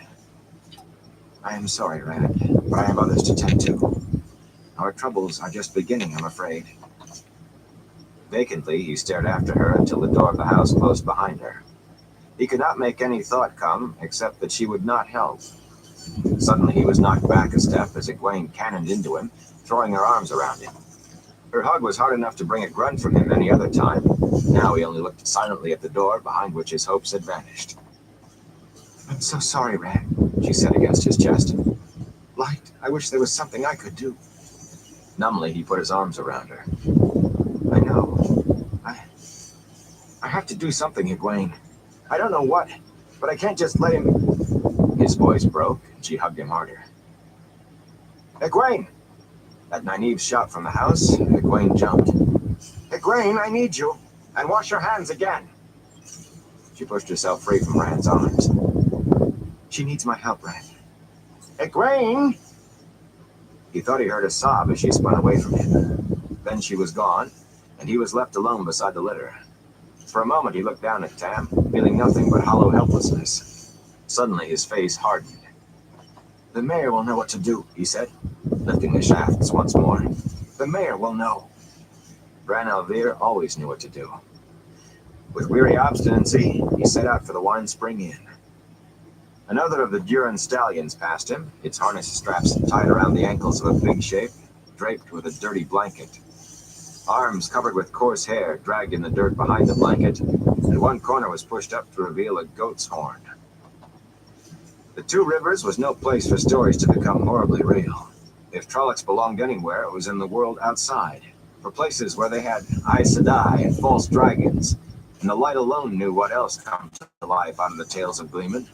S1: I am sorry, Rand, but I have others to tend to. Our troubles are just beginning, I'm afraid. Vacantly, he stared after her until the door of the house closed behind her. He could not make any thought come, except that she would not help. Suddenly, he was knocked back a step as Egwene cannoned into him, throwing her arms around him. Her hug was hard enough to bring a grunt from him any other time. Now he only looked silently at the door, behind which his hopes had vanished. I'm so sorry, Rand, she said against his chest. Light, I wish there was something I could do. Numbly, he put his arms around her. I know. I have to do something, Egwene. I don't know what, but I can't just let him... His voice broke, and she hugged him harder. Egwene! At Nynaeve's shout from the house, Egwene jumped. Egwene, I need you! And wash your hands again! She pushed herself free from Rand's arms. She needs my help, Rand. Egwene! He thought he heard a sob as she spun away from him. Then she was gone, and he was left alone beside the litter. For a moment he looked down at Tam, feeling nothing but hollow helplessness. Suddenly his face hardened. "The mayor will know what to do," he said, lifting the shafts once more. "The mayor will know." Bran Alvear always knew what to do. With weary obstinacy, he set out for the Wine Spring Inn. Another of the Duran stallions passed him, its harness straps tied around the ankles of a big shape, draped with a dirty blanket. Arms covered with coarse hair dragged in the dirt behind the blanket, and one corner was pushed up to reveal a goat's horn. The Two Rivers was no place for stories to become horribly real. If Trollocs belonged anywhere, it was in the world outside, for places where they had Aes Sedai and false dragons, and the light alone knew what else comes to life out of the tales of Gleeman.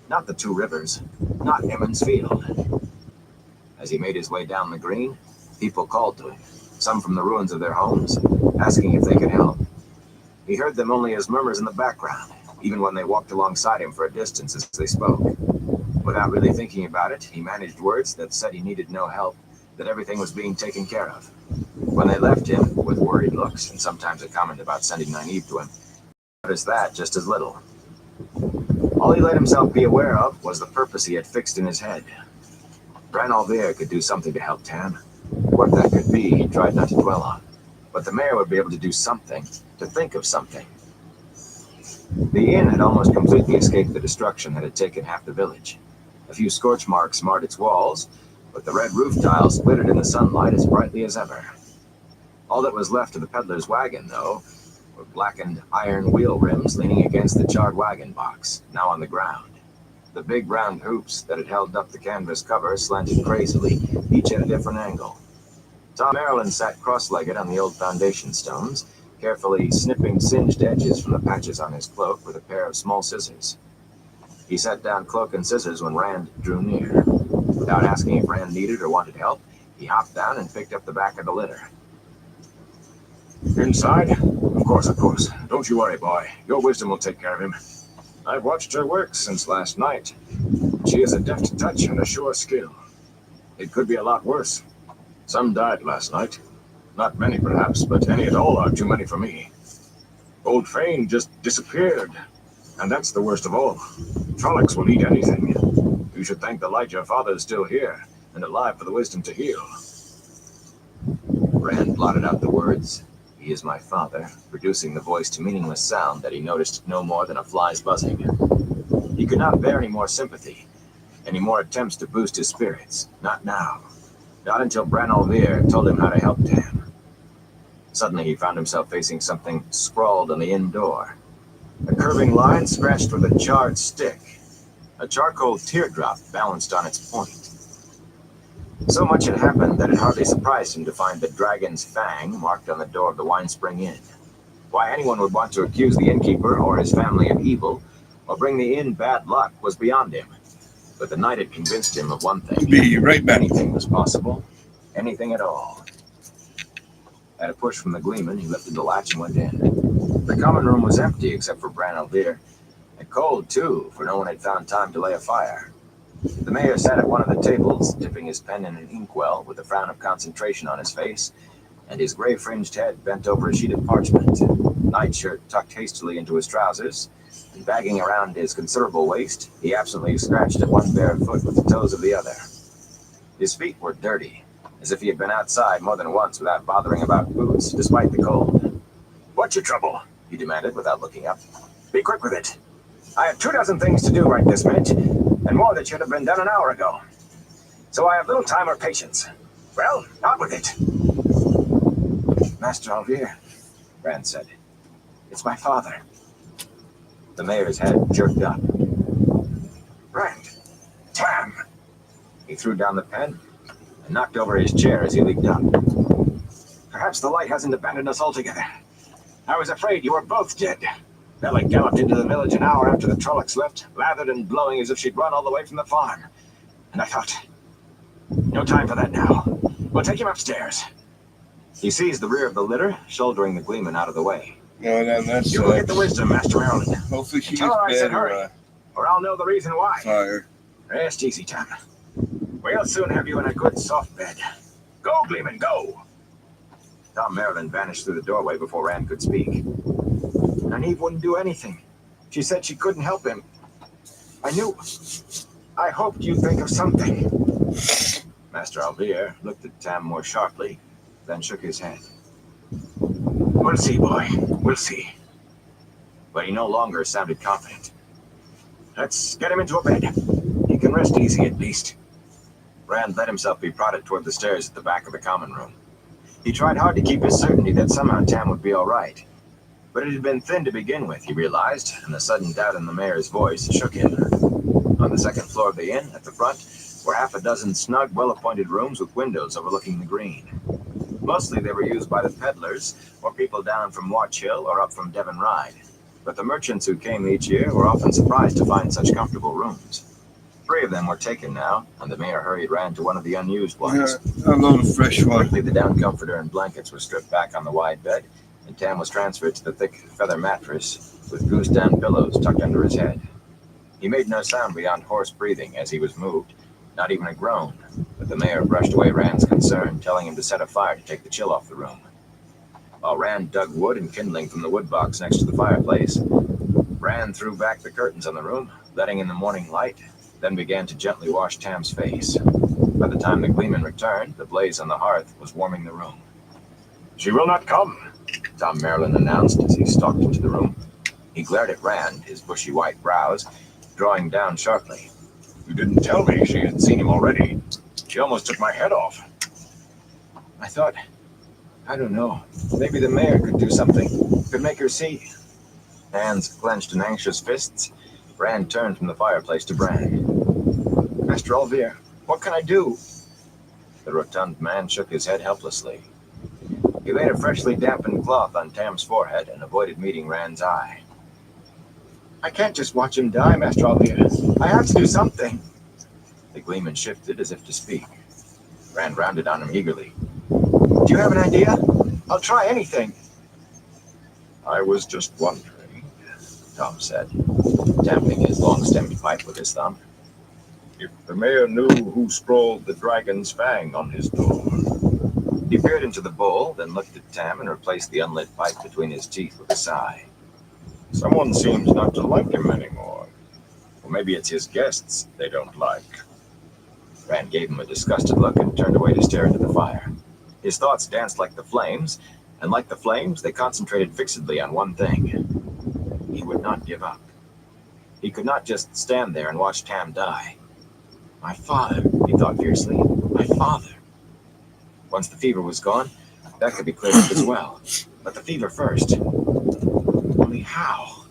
S1: Not the Two Rivers, not Emmons Field. As he made his way down the green, people called to him, some from the ruins of their homes, asking if they could help. He heard them only as murmurs in the background, even when they walked alongside him for a distance as they spoke. Without really thinking about it, he managed words that said he needed no help, that everything was being taken care of. When they left him, with worried looks and sometimes a comment about sending Nynaeve to him, he noticed that just as little. All he let himself be aware of was the purpose he had fixed in his head. Bran Alvear could do something to help Tam. What that could be, he tried not to dwell on. But the mayor would be able to do something, to think of something. The inn had almost completely escaped the destruction that had taken half the village. A few scorch marks marred its walls, but the red roof tiles glittered in the sunlight as brightly as ever. All that was left of the peddler's wagon, though, were blackened iron wheel rims leaning against the charred wagon box, now on the ground. The big round hoops that had held up the canvas cover slanted crazily, each at a different angle. Tom Maryland sat cross-legged on the old foundation stones, carefully snipping singed edges from the patches on his cloak with a pair of small scissors. He set down cloak and scissors when Rand drew near. Without asking if Rand needed or wanted help, he hopped down and picked up the back of the litter. "Inside? Of course. Don't you worry, boy. Your wisdom will take care of him. I've watched her work since last night. She has a deft touch and a sure skill. It could be a lot worse. Some died last night. Not many, perhaps, but any at all are too many for me. Old Fane just disappeared. And that's the worst of all. Trollocs will eat anything. You should thank the light your father is still here, and alive for the wisdom to heal." Rand blotted out the words, "He is my father," reducing the voice to meaningless sound that he noticed no more than a fly's buzzing. He could not bear any more sympathy, any more attempts to boost his spirits. Not now. Not until Bran Alvear told him how to help Tam. Suddenly he found himself facing something scrawled on the inn door. A curving line scratched with a charred stick. A charcoal teardrop balanced on its point. So much had happened that it hardly surprised him to find the dragon's fang marked on the door of the Wine Spring Inn. Why anyone would want to accuse the innkeeper or his family of evil, or bring the inn bad luck, was beyond him. But the night had convinced him of one thing.
S2: Be right back.
S1: Anything was possible. Anything at all. At a push from the Gleeman, he lifted the latch and went in. The common room was empty except for Bran Alvear. And cold, too, for no one had found time to lay a fire. The mayor sat at one of the tables, dipping his pen in an inkwell with a frown of concentration on his face, and his gray-fringed head bent over a sheet of parchment, nightshirt tucked hastily into his trousers, and bagging around his considerable waist, he absently scratched at one bare foot with the toes of the other. His feet were dirty, as if he had been outside more than once without bothering about boots, despite the cold. "What's your trouble?" he demanded without looking up. "Be quick with it. I have 24 things to do right this minute, and more that should have been done an hour ago. So I have little time or patience. Well, out with it." "Master Alvear," Rand said. "It's my father." The mayor's head jerked up. "Rand! Tam!" He threw down the pen and knocked over his chair as he leaped up. "Perhaps the light hasn't abandoned us altogether. I was afraid you were both dead." Bella galloped into the village an hour after the Trollocs left, lathered and blowing as if she'd run all the way from the farm. And I thought, no time for that now. We'll take him upstairs. He seized the rear of the litter, shouldering the Gleeman out of the way.
S2: No, that's
S1: "You will get the wisdom, Master Maryland.
S2: Hopefully she
S1: Tell
S2: gets
S1: her I said
S2: better.
S1: hurry, or I'll know the reason why."
S2: Fire.
S1: "Rest easy, Tam." We'll soon have you in a good soft bed. Go, Gleeman, go! Tom Marilyn vanished through the doorway before Rand could speak. Nynaeve wouldn't do anything. She said she couldn't help him. I knew. I hoped you'd think of something. Master Alvear looked at Tam more sharply, then shook his head. We'll see, boy. We'll see. But he no longer sounded confident. Let's get him into a bed. He can rest easy at least. Rand let himself be prodded toward the stairs at the back of the common room. He tried hard to keep his certainty that somehow Tam would be all right. But it had been thin to begin with, he realized, and the sudden doubt in the mayor's voice shook him. On the second floor of the inn, at the front, were half a dozen snug, well-appointed rooms with windows overlooking the green. Mostly they were used by the peddlers, or people down from Watch Hill or up from Devon Ride. But the merchants who came each year were often surprised to find such comfortable rooms. 3 of them were taken now, and the mayor hurried Rand to one of the unused ones.
S2: A load of fresh water.
S1: Quickly, the down comforter and blankets were stripped back on the wide bed, and Tam was transferred to the thick feather mattress with goose-down pillows tucked under his head. He made no sound beyond hoarse breathing as he was moved, not even a groan, but the mayor brushed away Rand's concern, telling him to set a fire to take the chill off the room. While Rand dug wood and kindling from the wood box next to the fireplace, Rand threw back the curtains on the room, letting in the morning light, then began to gently wash Tam's face. By the time the gleeman returned, the blaze on the hearth was warming the room. She will not come, Tom Marilyn announced as he stalked into the room. He glared at Rand, his bushy white brows drawing down sharply. You didn't tell me she had seen him already. She almost took my head off. I thought, I don't know, maybe the mayor could do something, could make her see. Hands clenched in anxious fists, Rand turned from the fireplace to Bran. Master Alvear, what can I do? The rotund man shook his head helplessly. He laid a freshly dampened cloth on Tam's forehead and avoided meeting Rand's eye. I can't just watch him die, Master Alvear. I have to do something. The gleeman shifted as if to speak. Rand rounded on him eagerly. Do you have an idea? I'll try anything. I was just wondering, Tom said, tapping his long-stemmed pipe with his thumb. If the mayor knew who scrawled the dragon's fang on his door. He peered into the bowl, then looked at Tam and replaced the unlit pipe between his teeth with a sigh. Someone seems not to like him anymore. Or maybe it's his guests they don't like. Rand gave him a disgusted look and turned away to stare into the fire. His thoughts danced like the flames, and like the flames, they concentrated fixedly on one thing. He would not give up. He could not just stand there and watch Tam die. My father, he thought fiercely. My father. Once the fever was gone, that could be cleared up as well. But the fever first. Only how?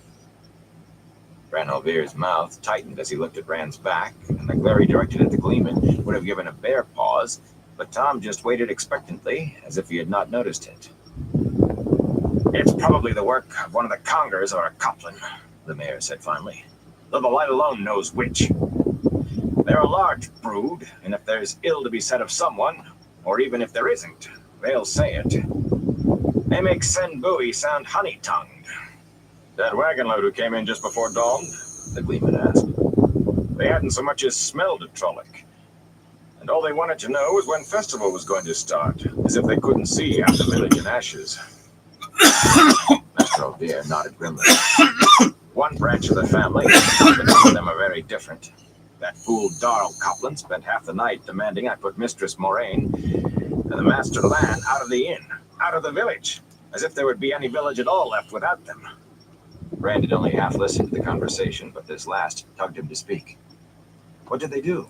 S1: Bran Alvear's mouth tightened as he looked at Rand's back, and the glare he directed at the gleeman would have given a bear pause, but Tom just waited expectantly, as if he had not noticed it. It's probably the work of one of the Congers or a Coplin, the mayor said finally, though the light alone knows which. They're a large brood, and if there's ill to be said of someone, or even if there isn't, they'll say it. They make Sen Bui sound honey-tongued. That wagon load who came in just before dawn? The gleeman asked. They hadn't so much as smelled a Trolloc. And all they wanted to know was when festival was going to start, as if they couldn't see half the village in ashes. Master Alvear nodded grimly. One branch of the family, the two of them are very different. That fool Darl Coplin spent half the night demanding I put Mistress Moraine and the Master Lan out of the inn, out of the village, as if there would be any village at all left without them. Rand had only half listened to the conversation, but this last tugged him to speak. What did they do?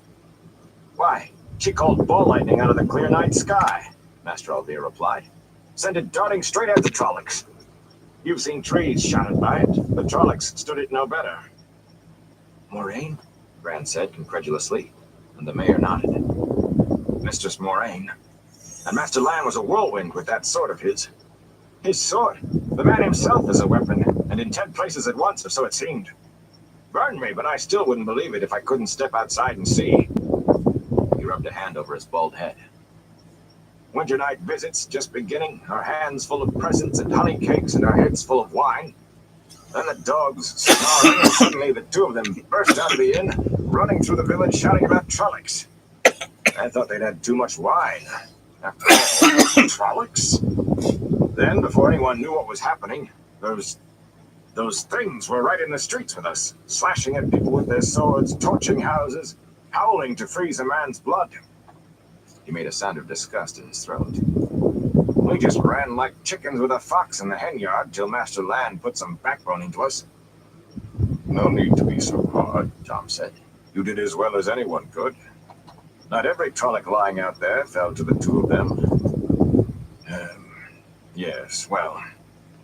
S1: Why, she called ball lightning out of the clear night sky, Master Alvear replied. Sent it darting straight at the Trollocs. You've seen trees shattered by it. The Trollocs stood it no better. Moraine? Rand said incredulously, and the mayor nodded. Mistress Moraine. And Master Lan was a whirlwind with that sword of his. His sword. The man himself is a weapon, and in 10 places at once, or so it seemed. Burned me, but I still wouldn't believe it if I couldn't step outside and see. He rubbed a hand over his bald head. Winter night visits just beginning, our hands full of presents and honey cakes and our heads full of wine. Then the dogs snarling, and suddenly the two of them burst out of the inn, running through the village shouting about Trollocs. I thought they'd had too much wine. After all, Trollocs? Then, before anyone knew what was happening, those things were right in the streets with us, slashing at people with their swords, torching houses, howling to freeze a man's blood. He made a sound of disgust in his throat. We just ran like chickens with a fox in the hen yard till Master Land put some backbone into us. No need to be so hard, Tom said. You did as well as anyone could. Not every Trolloc lying out there fell to the two of them. Yes, well,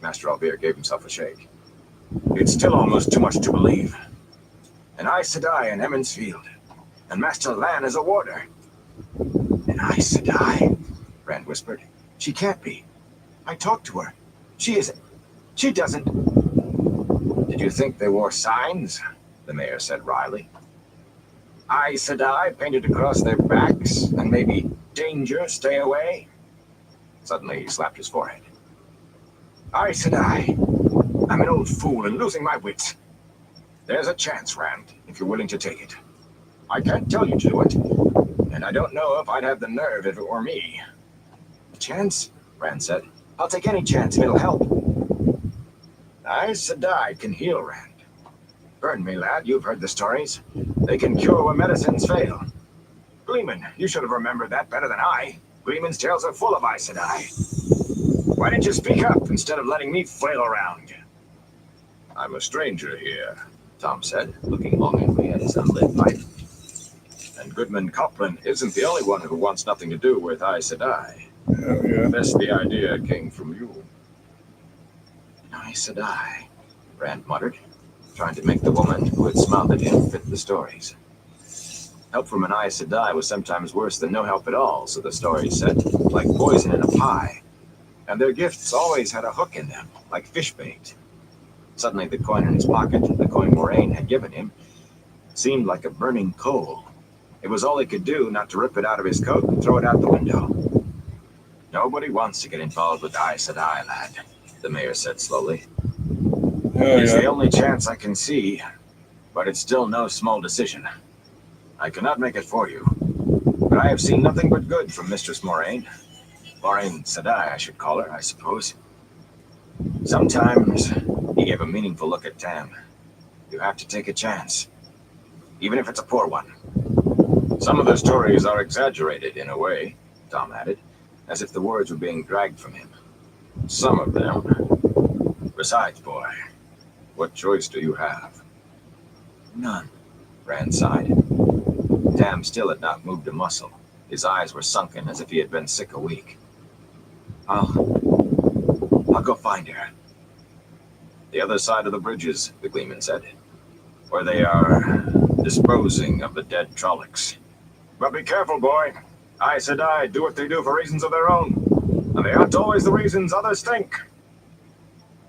S1: Master Albir gave himself a shake. It's still almost too much to believe. An Aes Sedai in Emmons Field, and Master Lan is a warder. An Aes Sedai? Rand whispered. She can't be. I talked to her. She doesn't... Did you think they wore signs? The mayor said wryly. Aes Sedai painted across their backs, and maybe danger, stay away? Suddenly he slapped his forehead. Aes Sedai. I'm an old fool and losing my wits. There's a chance, Rand, if you're willing to take it. I can't tell you to do it, and I don't know if I'd have the nerve if it were me. A chance? Rand said. I'll take any chance if it'll help. Aes Sedai can heal, Rand. Burn me, lad, you've heard the stories. They can cure where medicines fail. Gleeman, you should have remembered that better than I. Gleeman's tales are full of Aes Sedai. Why didn't you speak up instead of letting me flail around? I'm a stranger here, Tom said, looking longingly at his unlit pipe. And Goodman Copland isn't the only one who wants nothing to do with Aes Sedai.
S2: Oh, yeah.
S1: Unless the idea came from you. Aes Sedai, Rand muttered, trying to make the woman who had smiled at him fit the stories. Help from an Aes Sedai was sometimes worse than no help at all, so the stories said, like poison in a pie. And their gifts always had a hook in them, like fish bait. Suddenly the coin in his pocket, the coin Moraine had given him, seemed like a burning coal. It was all he could do not to rip it out of his coat and throw it out the window. Nobody wants to get involved with Aes Sedai, lad, the mayor said slowly.
S2: Oh,
S1: It's
S2: yeah.
S1: the only chance I can see, but it's still no small decision. I cannot make it for you, but I have seen nothing but good from Mistress Moraine. Moraine Sedai, I should call her, I suppose. Sometimes, he gave a meaningful look at Tam, you have to take a chance, even if it's a poor one. Some of the stories are exaggerated in a way, Tom added, as if the words were being dragged from him. Some of them. Besides, boy, what choice do you have? None, Rand sighed. Tam still had not moved a muscle. His eyes were sunken as if he had been sick a week. I'll go find her. The other side of the bridges, the Gleeman said, where they are disposing of the dead Trollocs. But be careful, boy. Aes Sedai do what they do for reasons of their own, and they aren't always the reasons others think.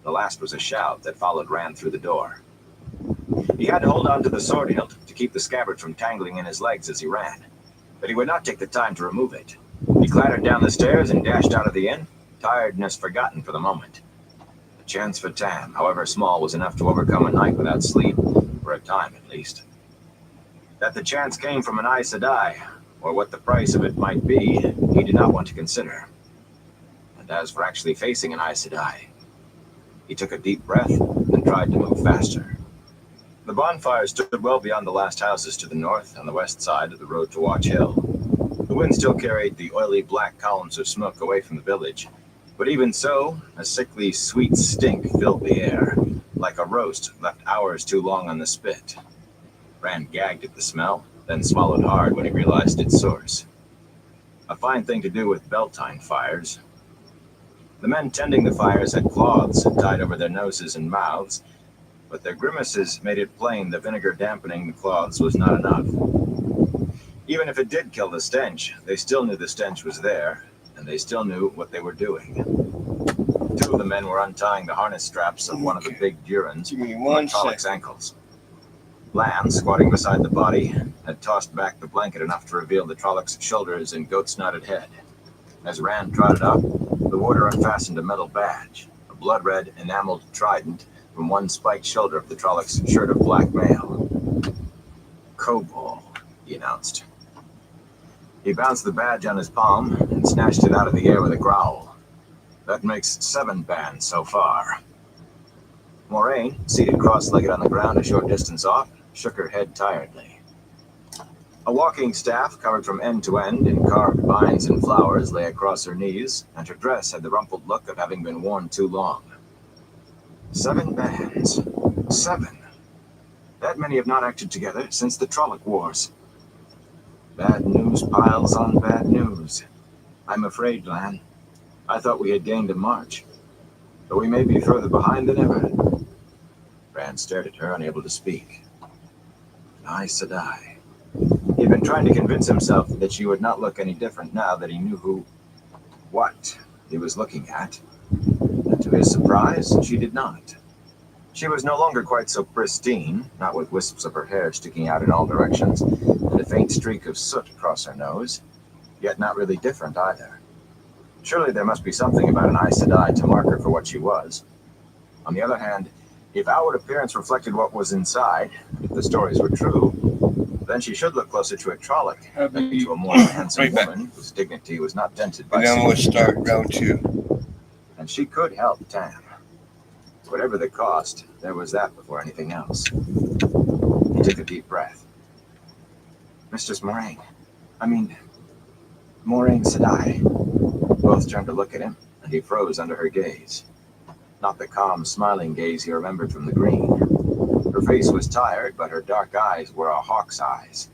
S1: The last was a shout that followed Rand through the door. He had to hold on to the sword hilt to keep the scabbard from tangling in his legs as he ran, but he would not take the time to remove it. He clattered down the stairs and dashed out of the inn, tiredness forgotten for the moment. A chance for Tam, however small, was enough to overcome a night without sleep, for a time at least. That the chance came from an Aes Sedai, or what the price of it might be, he did not want to consider. And as for actually facing an Aes Sedai, he took a deep breath and tried to move faster. The bonfire stood well beyond the last houses to the north on the west side of the road to Watch Hill. The wind still carried the oily black columns of smoke away from the village, but even so, a sickly sweet stink filled the air, like a roast left hours too long on the spit. Rand gagged at the smell, then swallowed hard when he realized its source. A fine thing to do with Beltane fires. The men tending the fires had cloths tied over their noses and mouths, but their grimaces made it plain the vinegar dampening the cloths was not enough. Even if it did kill the stench, they still knew the stench was there, and they still knew what they were doing. Two of the men were untying the harness straps of one of the big Durans
S2: Give me
S1: from
S2: one
S1: Trollocs'
S2: second.
S1: ankles. Lan, squatting beside the body, had tossed back the blanket enough to reveal the Trollocs' shoulders and goat's knotted head. As Rand trotted up, the warder unfastened a metal badge, a blood-red enameled trident from one spiked shoulder of the Trollocs' shirt of black mail. Kobol, he announced. He bounced the badge on his palm and snatched it out of the air with a growl. That makes 7 bands so far. Moraine, seated cross-legged on the ground a short distance off, shook her head tiredly. A walking staff covered from end to end in carved vines and flowers lay across her knees, and her dress had the rumpled look of having been worn too long. 7 bands. 7. That many have not acted together since the Trolloc Wars. Bad news piles on bad news. I'm afraid, Lan. I thought we had gained a march, but we may be further behind than ever. Rand stared at her, unable to speak. Aes Sedai. He'd been trying to convince himself that she would not look any different now that he knew what he was looking at. And to his surprise, she did not. She was no longer quite so pristine, not with wisps of her hair sticking out in all directions, and a faint streak of soot across her nose, yet not really different either. Surely there must be something about an Aes Sedai to mark her for what she was. On the other hand, if outward appearance reflected what was inside, if the stories were true, then she should look closer to a Trolloc than to a more handsome woman whose dignity was not dented by
S2: And then we'll start round 2.
S1: And she could help Tam. Whatever the cost, there was that before anything else. He took a deep breath. Mistress Moraine. Moraine Sedai. Both turned to look at him, and he froze under her gaze. Not the calm, smiling gaze he remembered from the green. Her face was tired, but her dark eyes were a hawk's eyes.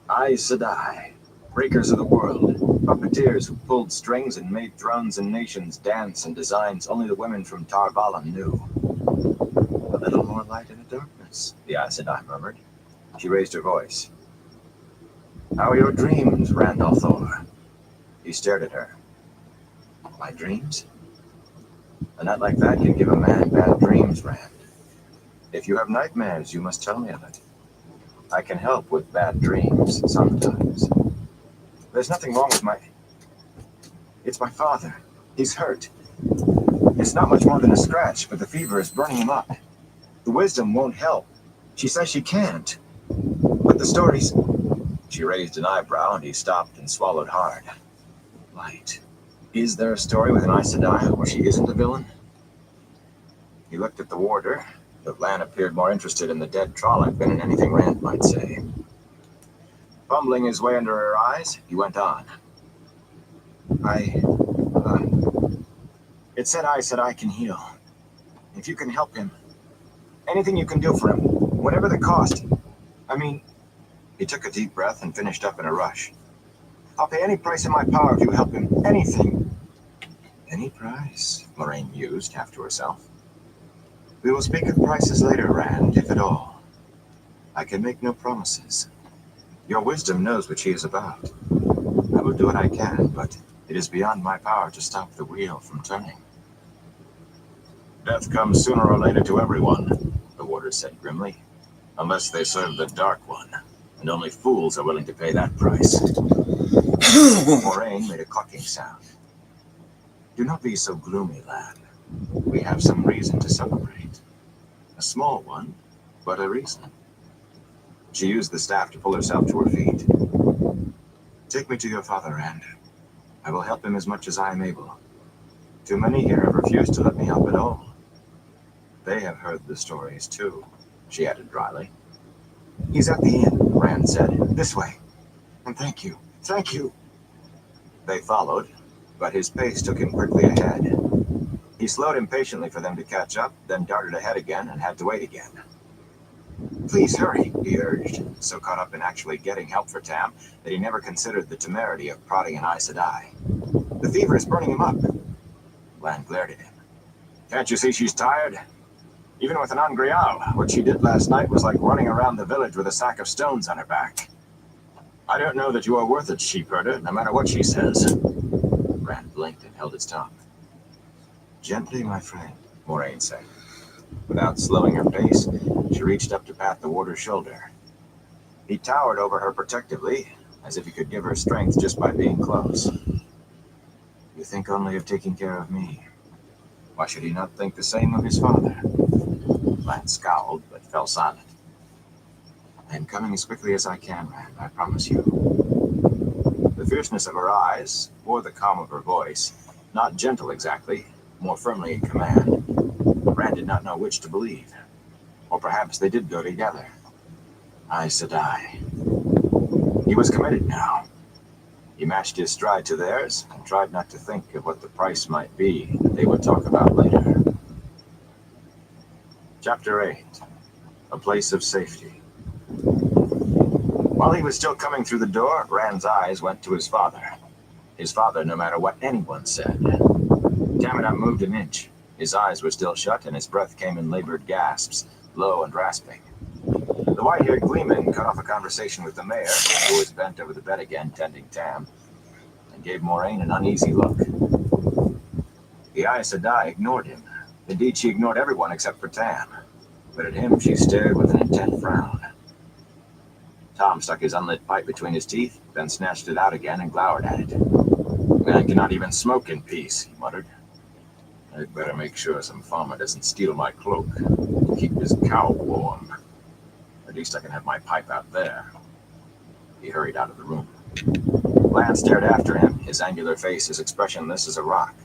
S1: Aes Sedai, breakers of the world, puppeteers who pulled strings and made thrones and nations dance in designs only the women from Tar Valon knew. A little more light in the darkness, the Aes Sedai murmured. She raised her voice. How are your dreams, Randall Thor? He stared at her. My dreams? A night like that can give a man bad dreams, Rand. If you have nightmares, you must tell me of it. I can help with bad dreams sometimes. There's nothing wrong with It's my father. He's hurt. It's not much more than a scratch, but the fever is burning him up. The wisdom won't help. She says she can't. But the stories... She raised an eyebrow, and he stopped and swallowed hard. Light. Is there a story with an Aes Sedai where she isn't a villain? He looked at the warder, but Lan appeared more interested in the dead Trolloc than in anything Rand might say. Fumbling his way under her eyes, he went on. It said Aes Sedai can heal. If you can help him, anything you can do for him, whatever the cost. He took a deep breath and finished up in a rush. I'll pay any price in my power if you help him. Anything. Any price, Moraine mused, half to herself. We will speak of prices later, Rand, if at all. I can make no promises. Your wisdom knows what she is about. I will do what I can, but it is beyond my power to stop the wheel from turning. Death comes sooner or later to everyone, the warder said grimly. Unless they serve the Dark One. And only fools are willing to pay that price. Moraine made a clucking sound. Do not be so gloomy, lad. We have some reason to celebrate. A small one, but a reason. She used the staff to pull herself to her feet. Take me to your father, Rand. I will help him as much as I am able. Too many here have refused to let me help at all. They have heard the stories, too, she added dryly. He's at the inn, Rand said. This way. And thank you. Thank you. They followed, but his pace took him quickly ahead. He slowed impatiently for them to catch up, then darted ahead again and had to wait again. Please hurry, he urged, so caught up in actually getting help for Tam that he never considered the temerity of prodding an Aes Sedai. The fever is burning him up. Lan glared at him. Can't you see she's tired? Even with an Angreal, what she did last night was like running around the village with a sack of stones on her back. I don't know that you are worth it, sheepherder, no matter what she says. Rand blinked and held his tongue. Gently, my friend, Moraine said. Without slowing her pace, she reached up to pat the warder's shoulder. He towered over her protectively, as if he could give her strength just by being close. You think only of taking care of me. Why should he not think the same of his father? Lan scowled, but fell silent. I am coming as quickly as I can, Rand, I promise you. fierceness of her eyes, or the calm of her voice, not gentle exactly, more firmly in command, Rand did not know which to believe. Or perhaps they did go together. Aes Sedai. He was committed now. He matched his stride to theirs and tried not to think of what the price might be that they would talk about later. Chapter 8. A Place of Safety. While he was still coming through the door, Rand's eyes went to his father. His father, no matter what anyone said. Tam had not moved an inch. His eyes were still shut, and his breath came in labored gasps, low and rasping. The white-haired gleeman cut off a conversation with the mayor, who was bent over the bed again, tending Tam, and gave Moraine an uneasy look. The Aes Sedai ignored him. Indeed, she ignored everyone except for Tam. But at him she stared with an intent frown. Tom stuck his unlit pipe between his teeth, then snatched it out again and glowered at it. Man cannot even smoke in peace, he muttered. I'd better make sure some farmer doesn't steal my cloak to keep his cow warm. At least I can have my pipe out there. He hurried out of the room. Lan stared after him, his angular face as expressionless as a rock.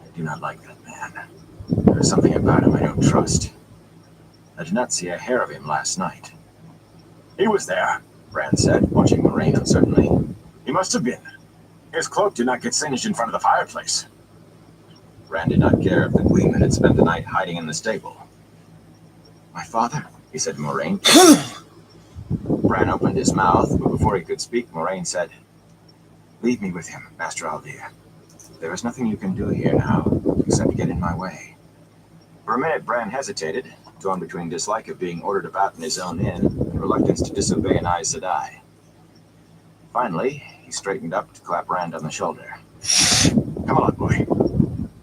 S1: I do not like that man. There is something about him I don't trust. I did not see a hair of him last night. He was there, Rand said, watching Moraine uncertainly. He must have been. His cloak did not get singed in front of the fireplace. Rand did not care if the gleeman had spent the night hiding in the stable. My father, he said to Moraine. Bran opened his mouth, but before he could speak, Moraine said, Leave me with him, Master Aldir. There is nothing you can do here now, except get in my way. For a minute, Bran hesitated, torn between dislike of being ordered about in his own inn and reluctance to disobey an Aes Sedai. Finally, he straightened up to clap Rand on the shoulder. Come on, boy.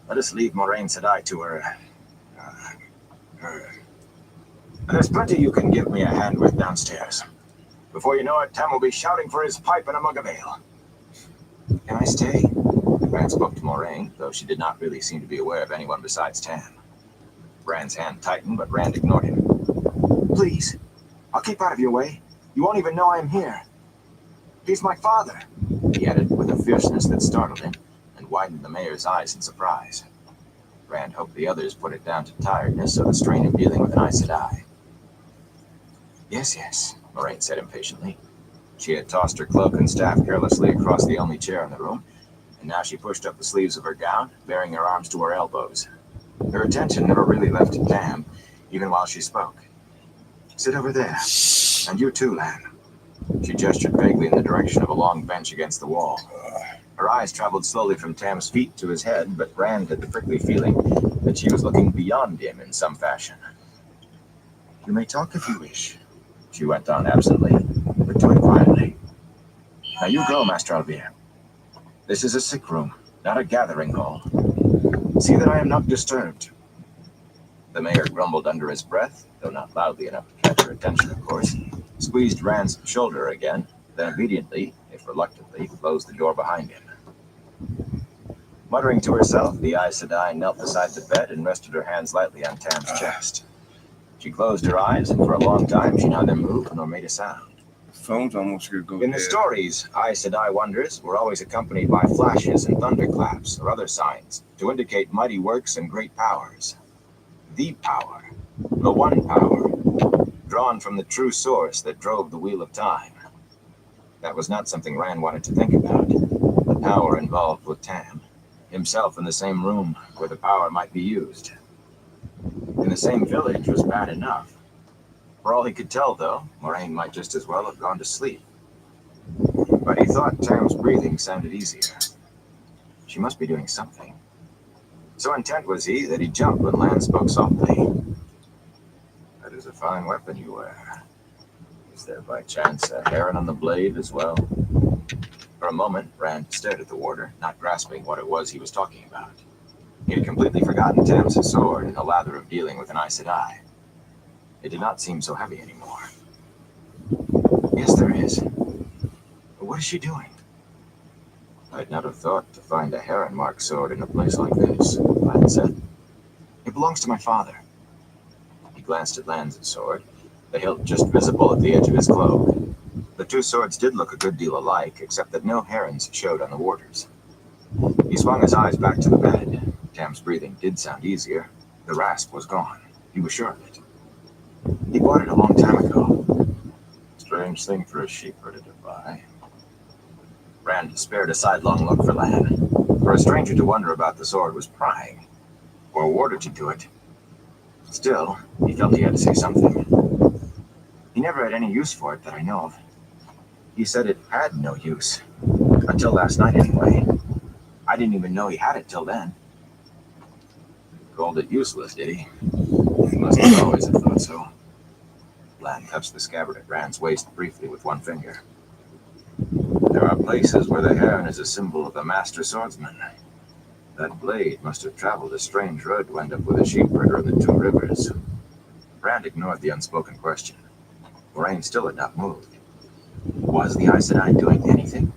S1: Let us leave Moraine Sedai to her. There's plenty you can give me a hand with downstairs. Before you know it, Tam will be shouting for his pipe and a mug of ale. Can I stay? Rand spoke to Moraine, though she did not really seem to be aware of anyone besides Tam. Rand's hand tightened, but Rand ignored him. Please, I'll keep out of your way. You won't even know I am here. He's my father, he added with a fierceness that startled him and widened the mayor's eyes in surprise. Rand hoped the others put it down to tiredness or the strain of dealing with an Aes Sedai. Yes, Moraine said impatiently. She had tossed her cloak and staff carelessly across the only chair in the room, and now she pushed up the sleeves of her gown, baring her arms to her elbows. Her attention never really left Tam, even while she spoke. Sit over there. And you too, Lan. She gestured vaguely in the direction of a long bench against the wall. Her eyes traveled slowly from Tam's feet to his head, but Rand had the prickly feeling that she was looking beyond him in some fashion. You may talk if you wish, she went on absently, but do it quietly. Now you go, Master Aldir. This is a sick room, not a gathering hall. See that I am not disturbed. The mayor grumbled under his breath, though not loudly enough to catch her attention, of course, squeezed Rand's shoulder again, then obediently, if reluctantly, closed the door behind him. Muttering to herself, the Aes Sedai knelt beside the bed and rested her hands lightly on Tam's chest. She closed her eyes, and for a long time she neither moved nor made a sound.
S2: The phone's almost gonna go
S1: In the
S2: dead.
S1: stories, Aes Sedai wonders were always accompanied by flashes and thunderclaps or other signs to indicate mighty works and great powers. The power, the one power, drawn from the true source that drove the wheel of time. That was not something Rand wanted to think about. The power involved with Tam, himself in the same room where the power might be used. In the same village was bad enough. For all he could tell, though, Moraine might just as well have gone to sleep. But he thought Tam's breathing sounded easier. She must be doing something. So intent was he that he jumped when Lan spoke softly. That is a fine weapon you wear. Is there by chance a heron on the blade as well? For a moment, Rand stared at the warder, not grasping what it was he was talking about. He had completely forgotten Tam's sword in the lather of dealing with an Aes Sedai. It did not seem so heavy anymore. Yes, there is. But what is she doing? I'd not have thought to find a heron-marked sword in a place like this, Lan said. It belongs to my father. He glanced at Lan's sword, the hilt just visible at the edge of his cloak. The two swords did look a good deal alike, except that no herons showed on the warders. He swung his eyes back to the bed. Tam's breathing did sound easier. The rasp was gone. He was sure of it. He bought it a long time ago. Strange thing for a sheepherder to buy. Rand spared a sidelong look for Lan. For a stranger to wonder about the sword was prying. For a warder to do it. Still, he felt he had to say something. He never had any use for it that I know of. He said it had no use. Until last night, anyway. I didn't even know he had it till then. Called it useless, did he? He must have always have thought so. Lan touched the scabbard at Rand's waist briefly with one finger. There are places where the heron is a symbol of a master swordsman. That blade must have traveled a strange road to end up with a sheepherder in the two rivers. Rand ignored the unspoken question. Moraine still had not moved. Was the Aes Sedai doing anything?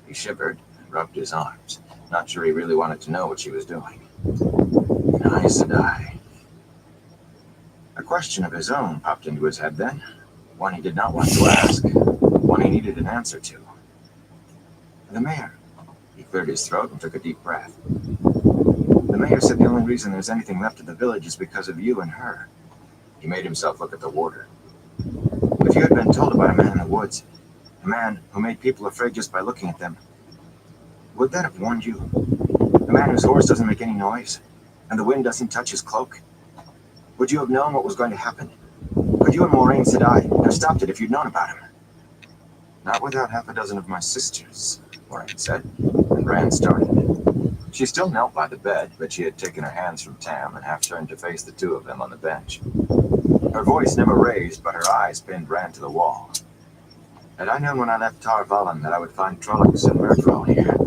S1: He shivered and rubbed his arms, not sure he really wanted to know what she was doing. An Aes Sedai. A question of his own popped into his head then, one he did not want to ask, one he needed an answer to. The mayor. He cleared his throat and took a deep breath. The mayor said the only reason there's anything left of the village is because of you and her. He made himself look at the warder. If you had been told about a man in the woods, a man who made people afraid just by looking at them, would that have warned you? A man whose horse doesn't make any noise, and the wind doesn't touch his cloak? Would you have known what was going to happen? Could you and Moraine Sedai have stopped it if you'd known about him? Not without half a dozen of my sisters, Moraine said, and Rand started. She still knelt by the bed, but she had taken her hands from Tam and half turned to face the two of them on the bench. Her voice never raised, but her eyes pinned Rand to the wall. Had I known when I left Tar Valon that I would find Trollocs and Murdrone here,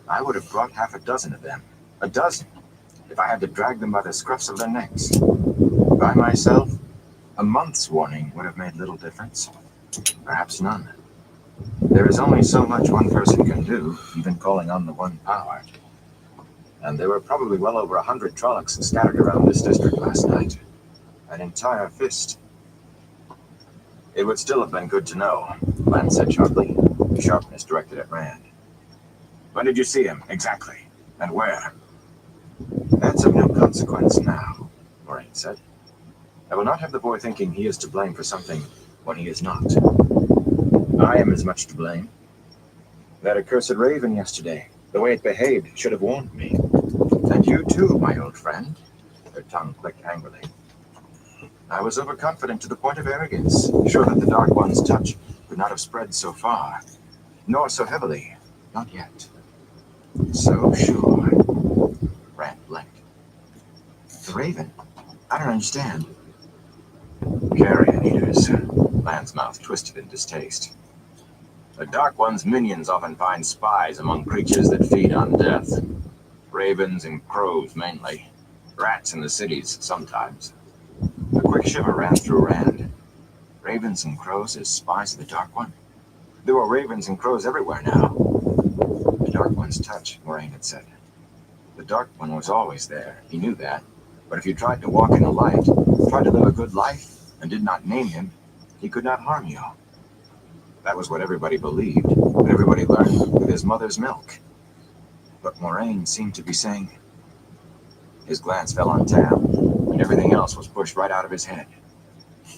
S1: I would have brought half a dozen of them. A dozen, if I had to drag them by the scruffs of their necks. By myself, a month's warning would have made little difference. Perhaps none. There is only so much one person can do, even calling on the one power. And there were probably well over 100 Trollocs scattered around this district last night. An entire fist. It would still have been good to know, Lan said sharply, sharpness directed at Rand. When did you see him, exactly? And where? That's of no consequence now, Moraine said. I will not have the boy thinking he is to blame for something when he is not. I am as much to blame. That accursed raven yesterday, the way it behaved, should have warned me. And you too, my old friend. Her tongue clicked angrily. I was overconfident to the point of arrogance, sure that the Dark One's touch could not have spread so far, nor so heavily, not yet. So sure. Rand blinked. The raven? I don't understand. Carrion eaters. Lan's mouth twisted in distaste. The Dark One's minions often find spies among creatures that feed on death. Ravens and crows mainly. Rats in the cities sometimes. A quick shiver ran through Rand. Ravens and crows as spies of the Dark One? There were ravens and crows everywhere now. The Dark One's touch, Moraine had said. The Dark One was always there, he knew that. But if you tried to walk in the light, tried to live a good life, and did not name him, he could not harm you. That was what everybody believed, what everybody learned with his mother's milk. But Moraine seemed to be saying... His glance fell on Tam, and everything else was pushed right out of his head.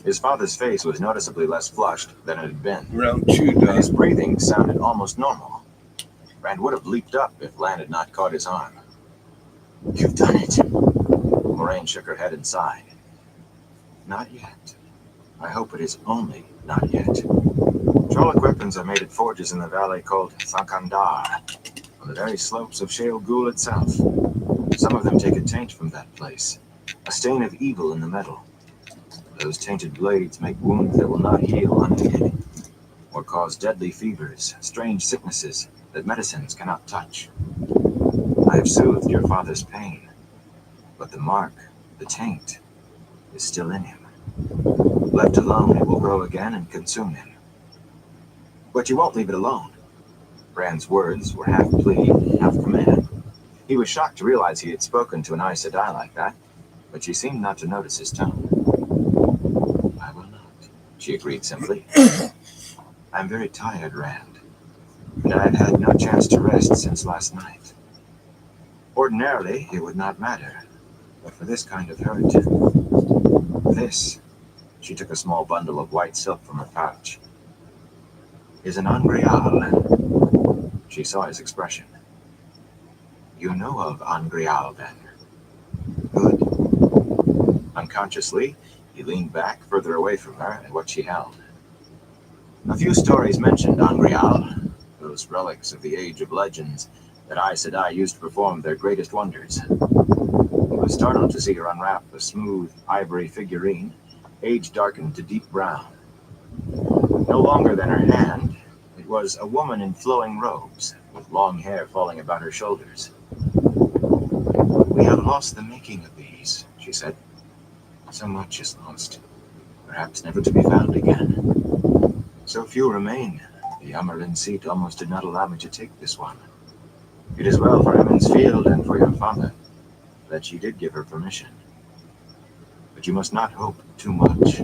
S1: His father's face was noticeably less flushed than it had been.
S2: Round two,
S1: And his
S2: done.
S1: breathing sounded almost normal. Rand would have leaped up if Lan had not caught his arm. You've done it. Moraine shook her head and sighed. Not yet. I hope it is only not yet. Trolloc weapons are made at forges in the valley called Thankandar, on the very slopes of Shale Ghul itself. Some of them take a taint from that place, a stain of evil in the metal. Those tainted blades make wounds that will not heal unaided, or cause deadly fevers, strange sicknesses that medicines cannot touch. I have soothed your father's pain, but the mark, the taint, is still in him. Left alone, it will grow again and consume him. But you won't leave it alone. Rand's words were half plea, half command. He was shocked to realize he had spoken to an Aes Sedai like that, but she seemed not to notice his tone. I will not, she agreed simply. I'm very tired, Rand, and I've had no chance to rest since last night. Ordinarily, it would not matter, but for this kind of hurt, this, she took a small bundle of white silk from her pouch, is an angreal. She saw his expression. You know of angreal, then? Good. Unconsciously, he leaned back, further away from her and what she held. A few stories mentioned angreal, those relics of the age of legends that Aes Sedai used to perform their greatest wonders. He was startled to see her unwrap a smooth ivory figurine, age darkened to deep brown. No longer than her hand, it was a woman in flowing robes, with long hair falling about her shoulders. We have lost the making of these, she said. So much is lost, perhaps never to be found again. So few remain. The Amerlin seat almost did not allow me to take this one. It is well for Emmons Field and for your father that she did give her permission. But you must not hope too much.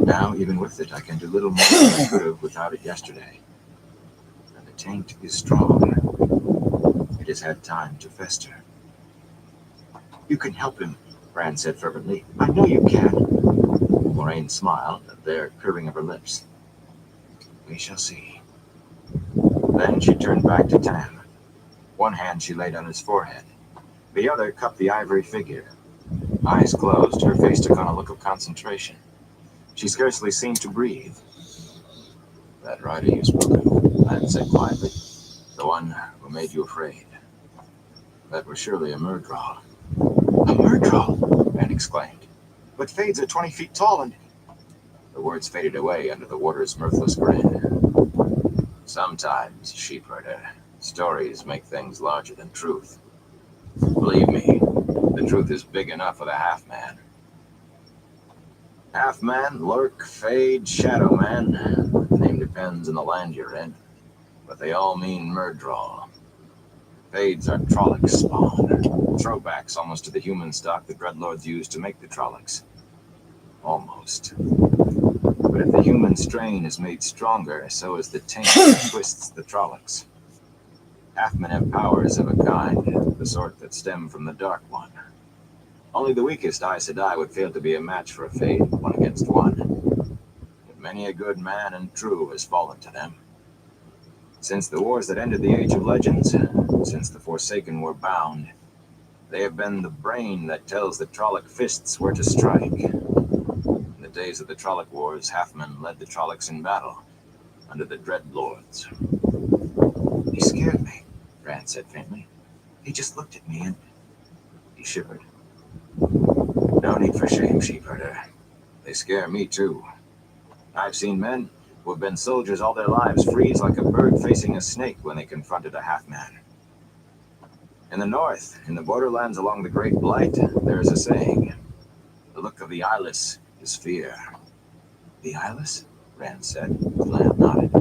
S1: Now, even with it, I can do little more than I could have without it yesterday. And the taint is strong. It has had time to fester. You can help him, Rand said fervently. I know you can. Moraine smiled, the curving of her lips. We shall see. Then she turned back to Tam. One hand she laid on his forehead. The other cupped the ivory figure. Eyes closed, her face took on a look of concentration. She scarcely seemed to breathe. That rider you spoke of, Rand said quietly. The one who made you afraid. That was surely a Murdral. A Murdral? Rand exclaimed. But Fades are 20 feet tall and... The words faded away under the water's mirthless grin. Sometimes, sheepherder, stories make things larger than truth. Believe me, the truth is big enough for the half-man. Half-man, lurk, fade, shadow man. The name depends on the land you're in. But they all mean Murdral. Fades are Trollocs spawn. Throwbacks almost to the human stock the Dreadlords used to make the Trollocs. Almost. But if the human strain is made stronger, so is the taint that twists the Trollocs. Halfmen have powers of a kind, the sort that stem from the Dark One. Only the weakest Aes Sedai would fail to be a match for a Fade, one against one. But many a good man and true has fallen to them. Since the wars that ended the Age of Legends, since the Forsaken were bound, they have been the brain that tells the Trolloc fists where to strike. In the days of the Trolloc Wars, Halfmen led the Trollocs in battle, under the Dreadlords. He scared me, Rand said faintly. He just looked at me and... He shivered. No need for shame, sheepherder. They scare me too. I've seen men who have been soldiers all their lives freeze like a bird facing a snake when they confronted a half-man. In the north, in the borderlands along the Great Blight, there is a saying. The look of the eyeless is fear. The eyeless? Rand said. Lamb nodded.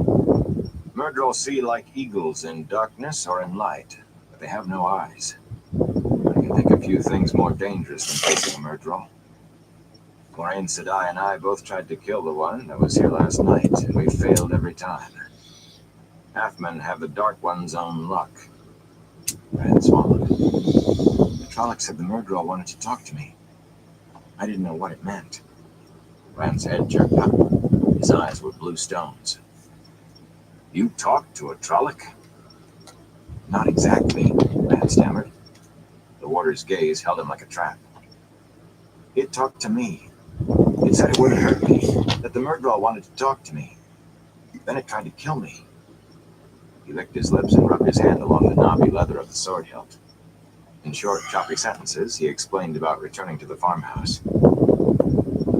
S1: Murdral see like eagles in darkness or in light, but they have no eyes. I can think of few things more dangerous than facing a Murdral. Moraine Sedai and I both tried to kill the one that was here last night, and we failed every time. Halfmen have the Dark One's own luck. Rand swallowed. The Trolloc said the Murdral wanted to talk to me. I didn't know what it meant. Rand's head jerked up. His eyes were blue stones. You talked to a Trolloc? Not exactly, Rand stammered. The water's gaze held him like a trap. It talked to me. It said it wouldn't hurt me, that the Murdral wanted to talk to me. Then it tried to kill me. He licked his lips and rubbed his hand along the knobby leather of the sword hilt. In short, choppy sentences, he explained about returning to the farmhouse.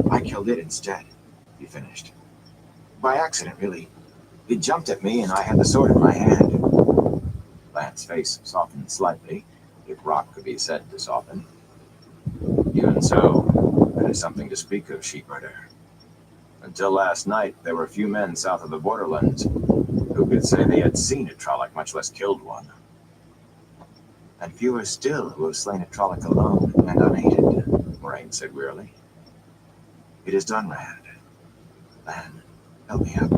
S1: I killed it instead, he finished. By accident, really. It jumped at me and I had the sword in my hand. Lance's face softened slightly, if rock could be said to soften. Even so, that is something to speak of, sheepherder. Until last night, there were few men south of the borderlands who could say they had seen a Trolloc, much less killed one. And fewer still who have slain a Trolloc alone and unaided, Moraine said wearily. It is done, Rand. Lan, help me up.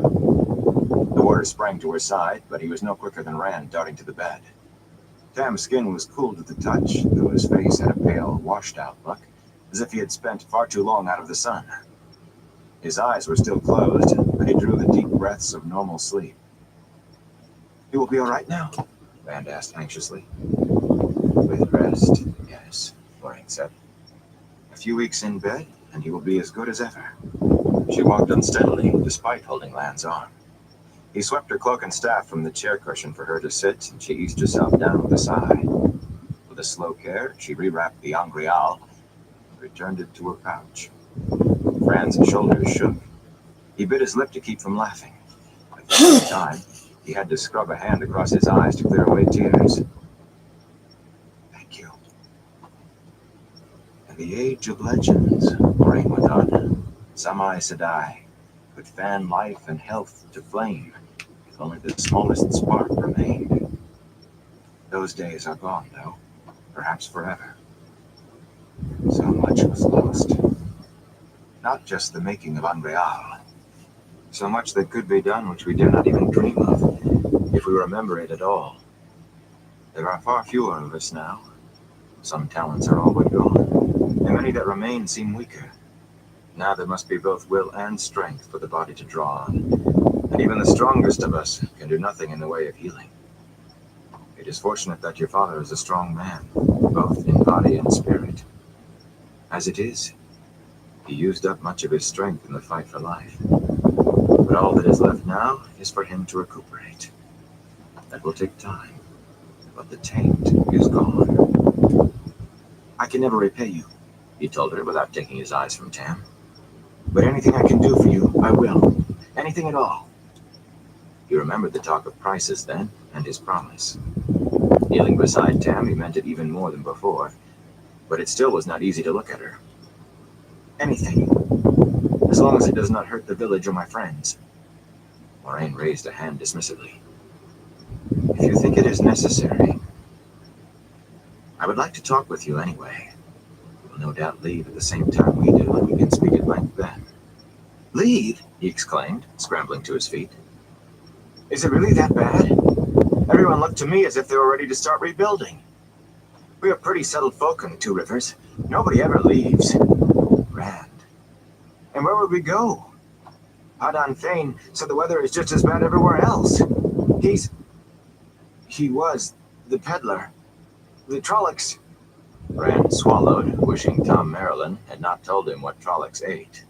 S1: warder sprang to her side, but he was no quicker than Rand darting to the bed. Tam's skin was cool to the touch, though his face had a pale, washed-out look, as if he had spent far too long out of the sun. His eyes were still closed, but he drew the deep breaths of normal sleep. "You will be all right now?" Rand asked anxiously. "With rest, yes," Moraine said. "A few weeks in bed, and he will be as good as ever." She walked unsteadily, despite holding Lan's arm. He swept her cloak and staff from the chair cushion for her to sit, and she eased herself down with a sigh. With a slow care, she rewrapped the angreal and returned it to her pouch. Rand's shoulders shook. He bit his lip to keep from laughing. At the same time, he had to scrub a hand across his eyes to clear away tears. "Thank you." "In the age of legends," Moraine went on, "some Aes Sedai could fan life and health to flame if only the smallest spark remained. Those days are gone, though, perhaps forever. So much was lost. Not just the making of Angreal. So much that could be done which we dare not even dream of, if we remember it at all. There are far fewer of us now. Some talents are all but gone, and many that remain seem weaker. Now there must be both will and strength for the body to draw on, and even the strongest of us can do nothing in the way of healing. It is fortunate that your father is a strong man, both in body and spirit. As it is, he used up much of his strength in the fight for life. But all that is left now is for him to recuperate. That will take time, but the taint is gone." "I can never repay you," he told her without taking his eyes from Tam. "But anything I can do for you, I will. Anything at all." He remembered the talk of prices then, and his promise. Kneeling beside Tam, he meant it even more than before, but it still was not easy to look at her. "Anything. As long as it does not hurt the village or my friends." Moraine raised a hand dismissively. "If you think it is necessary, I would like to talk with you anyway. You will no doubt leave at the same time we do, and we can speak at length then." "Leave?" he exclaimed, scrambling to his feet. "Is it really that bad? Everyone looked to me as if they were ready to start rebuilding. We are pretty settled folk in the Two Rivers. Nobody ever leaves." "Rand. And where would we go? Padan Thane said the weather is just as bad everywhere else. He was the peddler. The Trollocs." Rand swallowed, wishing Tom Marilyn had not told him what Trollocs ate.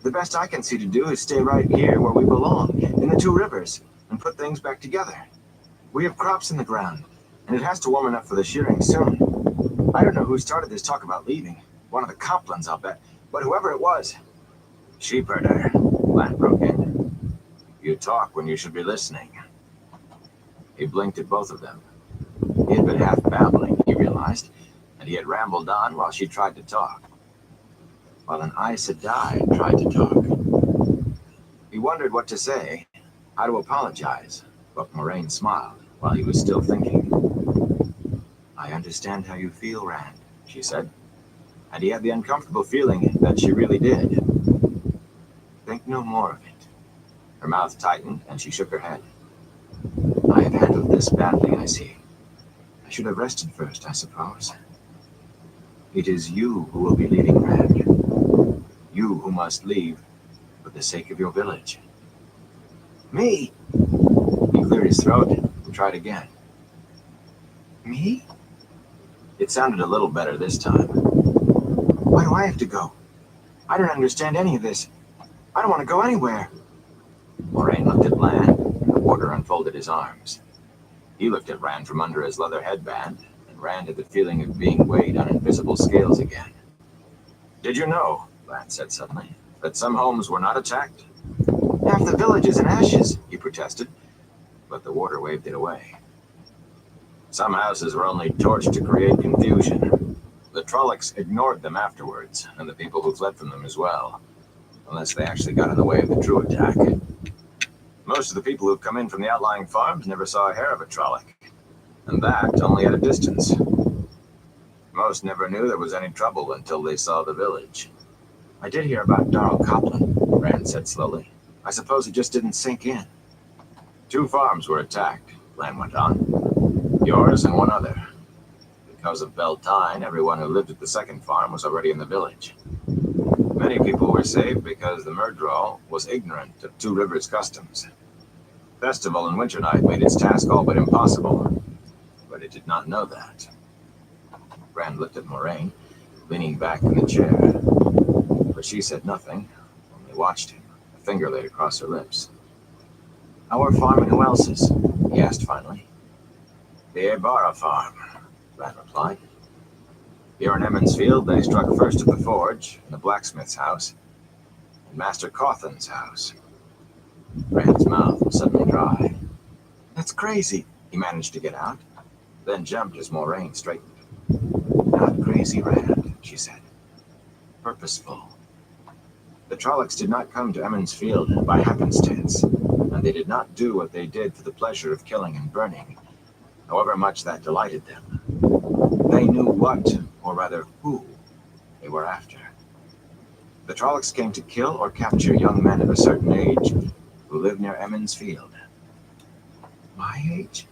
S1: "The best I can see to do is stay right here where we belong, in the Two Rivers, and put things back together. We have crops in the ground, and it has to warm enough for the shearing soon. I don't know who started this talk about leaving. One of the Coplans, I'll bet. But whoever it was..." "Sheepherder," Lan broke in. "You talk when you should be listening." He blinked at both of them. He had been half babbling, he realized, and he had rambled on while she tried to talk. While an Aes Sedai tried to talk. He wondered what to say, how to apologize, but Moraine smiled while he was still thinking. "I understand how you feel, Rand," she said, and he had the uncomfortable feeling that she really did. "Think no more of it." Her mouth tightened, and she shook her head. "I have handled this badly, I see. I should have rested first, I suppose. It is you who will be leaving, Rand. You who must leave for the sake of your village." "Me?" He cleared his throat and tried again. "Me?" It sounded a little better this time. "Why do I have to go? I don't understand any of this. I don't want to go anywhere." Moraine looked at Lan, and the warder unfolded his arms. He looked at Rand from under his leather headband, and Rand had the feeling of being weighed on invisible scales again. "Did you know," Lan said suddenly, "that some homes were not attacked?" "Half the village is in ashes," he protested, but the warder waved it away. "Some houses were only torched to create confusion. The Trollocs ignored them afterwards, and the people who fled from them as well, unless they actually got in the way of the true attack. Most of the people who've come in from the outlying farms never saw a hair of a Trolloc, and that only at a distance. Most never knew there was any trouble until they saw the village." "I did hear about Darrell Copland," Rand said slowly. "I suppose it just didn't sink in." 2 farms were attacked, Lamb went on. Yours and one other. Because of Beltane, everyone who lived at the second farm was already in the village. Many people were saved because the Murdral was ignorant of Two Rivers customs. Festival and Winter Night made its task all but impossible, but it did not know that. Rand looked at Moraine, leaning back in the chair, but she said nothing, only watched him, a finger laid across her lips. Our farm and who else's? He asked finally. The Ibarra farm, Rand replied. Here in Emmonsfield, they struck first at the forge, and the blacksmith's house, and Master Cawthon's house. Rand's mouth was suddenly dry. That's crazy, he managed to get out, then jumped as Moraine straightened. Not crazy, Rand, she said. Purposeful. The Trollocs did not come to Emmonsfield by happenstance, and they did not do what they did for the pleasure of killing and burning, however much that delighted them. They knew what, or rather who, they were after. The Trollocs came to kill or capture young men of a certain age who lived near Emmonsfield. My age?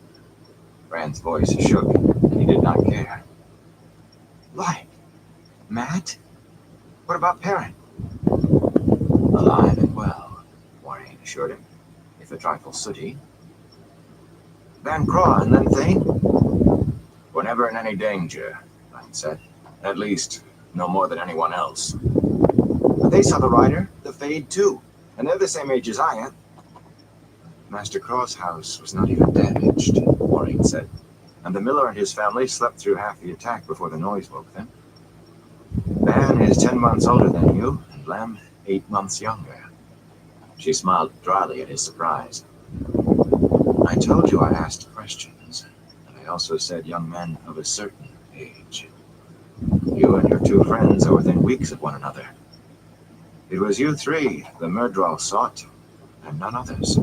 S1: Rand's voice shook, and he did not care. Like Matt? What about Perrin? Alive and well, Moraine assured him, if a trifle sooty. Van Craw and then Thane? We're never in any danger, Rand said. At least, no more than anyone else. But they saw the rider, the Fade too, and they're the same age as I am. Master Craw's house was not even damaged, Moraine said, and the miller and his family slept through half the attack before the noise woke them. Van is 10 months older than you, and Lem 8 months younger. She smiled dryly at his surprise. I told you I asked questions, and I also said young men of a certain age. You and your 2 friends are within weeks of one another. It was you 3 the Murdral sought, and none others.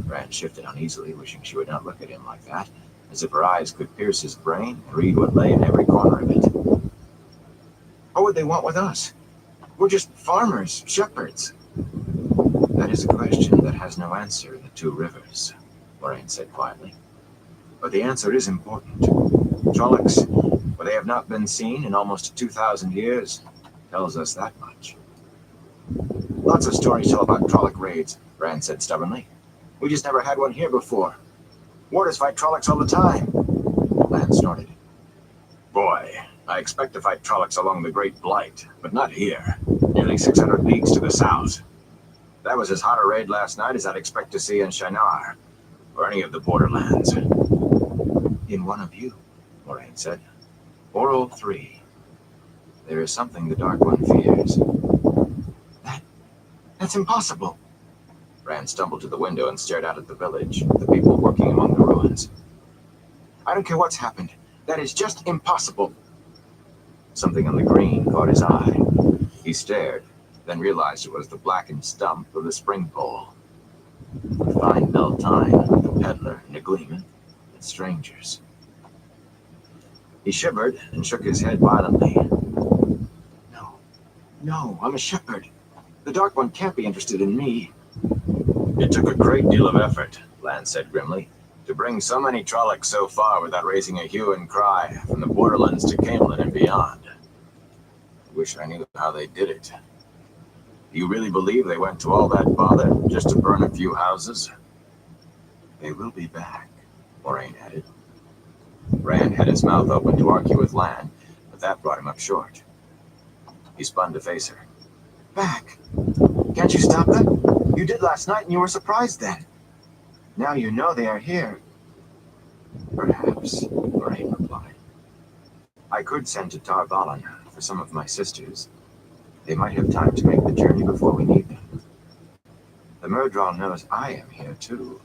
S1: Rand shifted uneasily, wishing she would not look at him like that, as if her eyes could pierce his brain and read what lay in every corner of it. What would they want with us? We're just farmers, shepherds. That is a question that has no answer in the Two Rivers, Moraine said quietly. But the answer is important. Trollocs, where they have not been seen in almost 2,000 years, tells us that much. Lots of stories tell about Trolloc raids, Rand said stubbornly. We just never had one here before. Warders fight Trollocs all the time. Rand snorted. Boy, I expect to fight Trollocs along the Great Blight, but not here, nearly 600 leagues to the south. That was as hot a raid last night as I'd expect to see in Shinar, or any of the borderlands. In one of you, Moraine said. Or all 3. There is something the Dark One fears. That's impossible. Rand stumbled to the window and stared out at the village, the people working among the ruins. I don't care what's happened. That is just impossible. Something on the green caught his eye. He stared, then realized it was the blackened stump of the spring pole. A fine Beltane, a peddler, and a gleeman, and strangers. He shivered and shook his head violently. No, I'm a shepherd. The Dark One can't be interested in me. It took a great deal of effort, Lance said grimly, to bring so many Trollocs so far without raising a hue and cry from the borderlands to Camelin and beyond. I wish I knew how they did it. Do you really believe they went to all that bother just to burn a few houses? They will be back, Moraine added. Rand had his mouth open to argue with Lan, but that brought him up short. He spun to face her. Back? Can't you stop them? You did last night and you were surprised then. Now you know they are here. Perhaps, Moraine replied. I could send to Tar Valon for some of my sisters. They might have time to make the journey before we need them. The Murdral knows I am here too,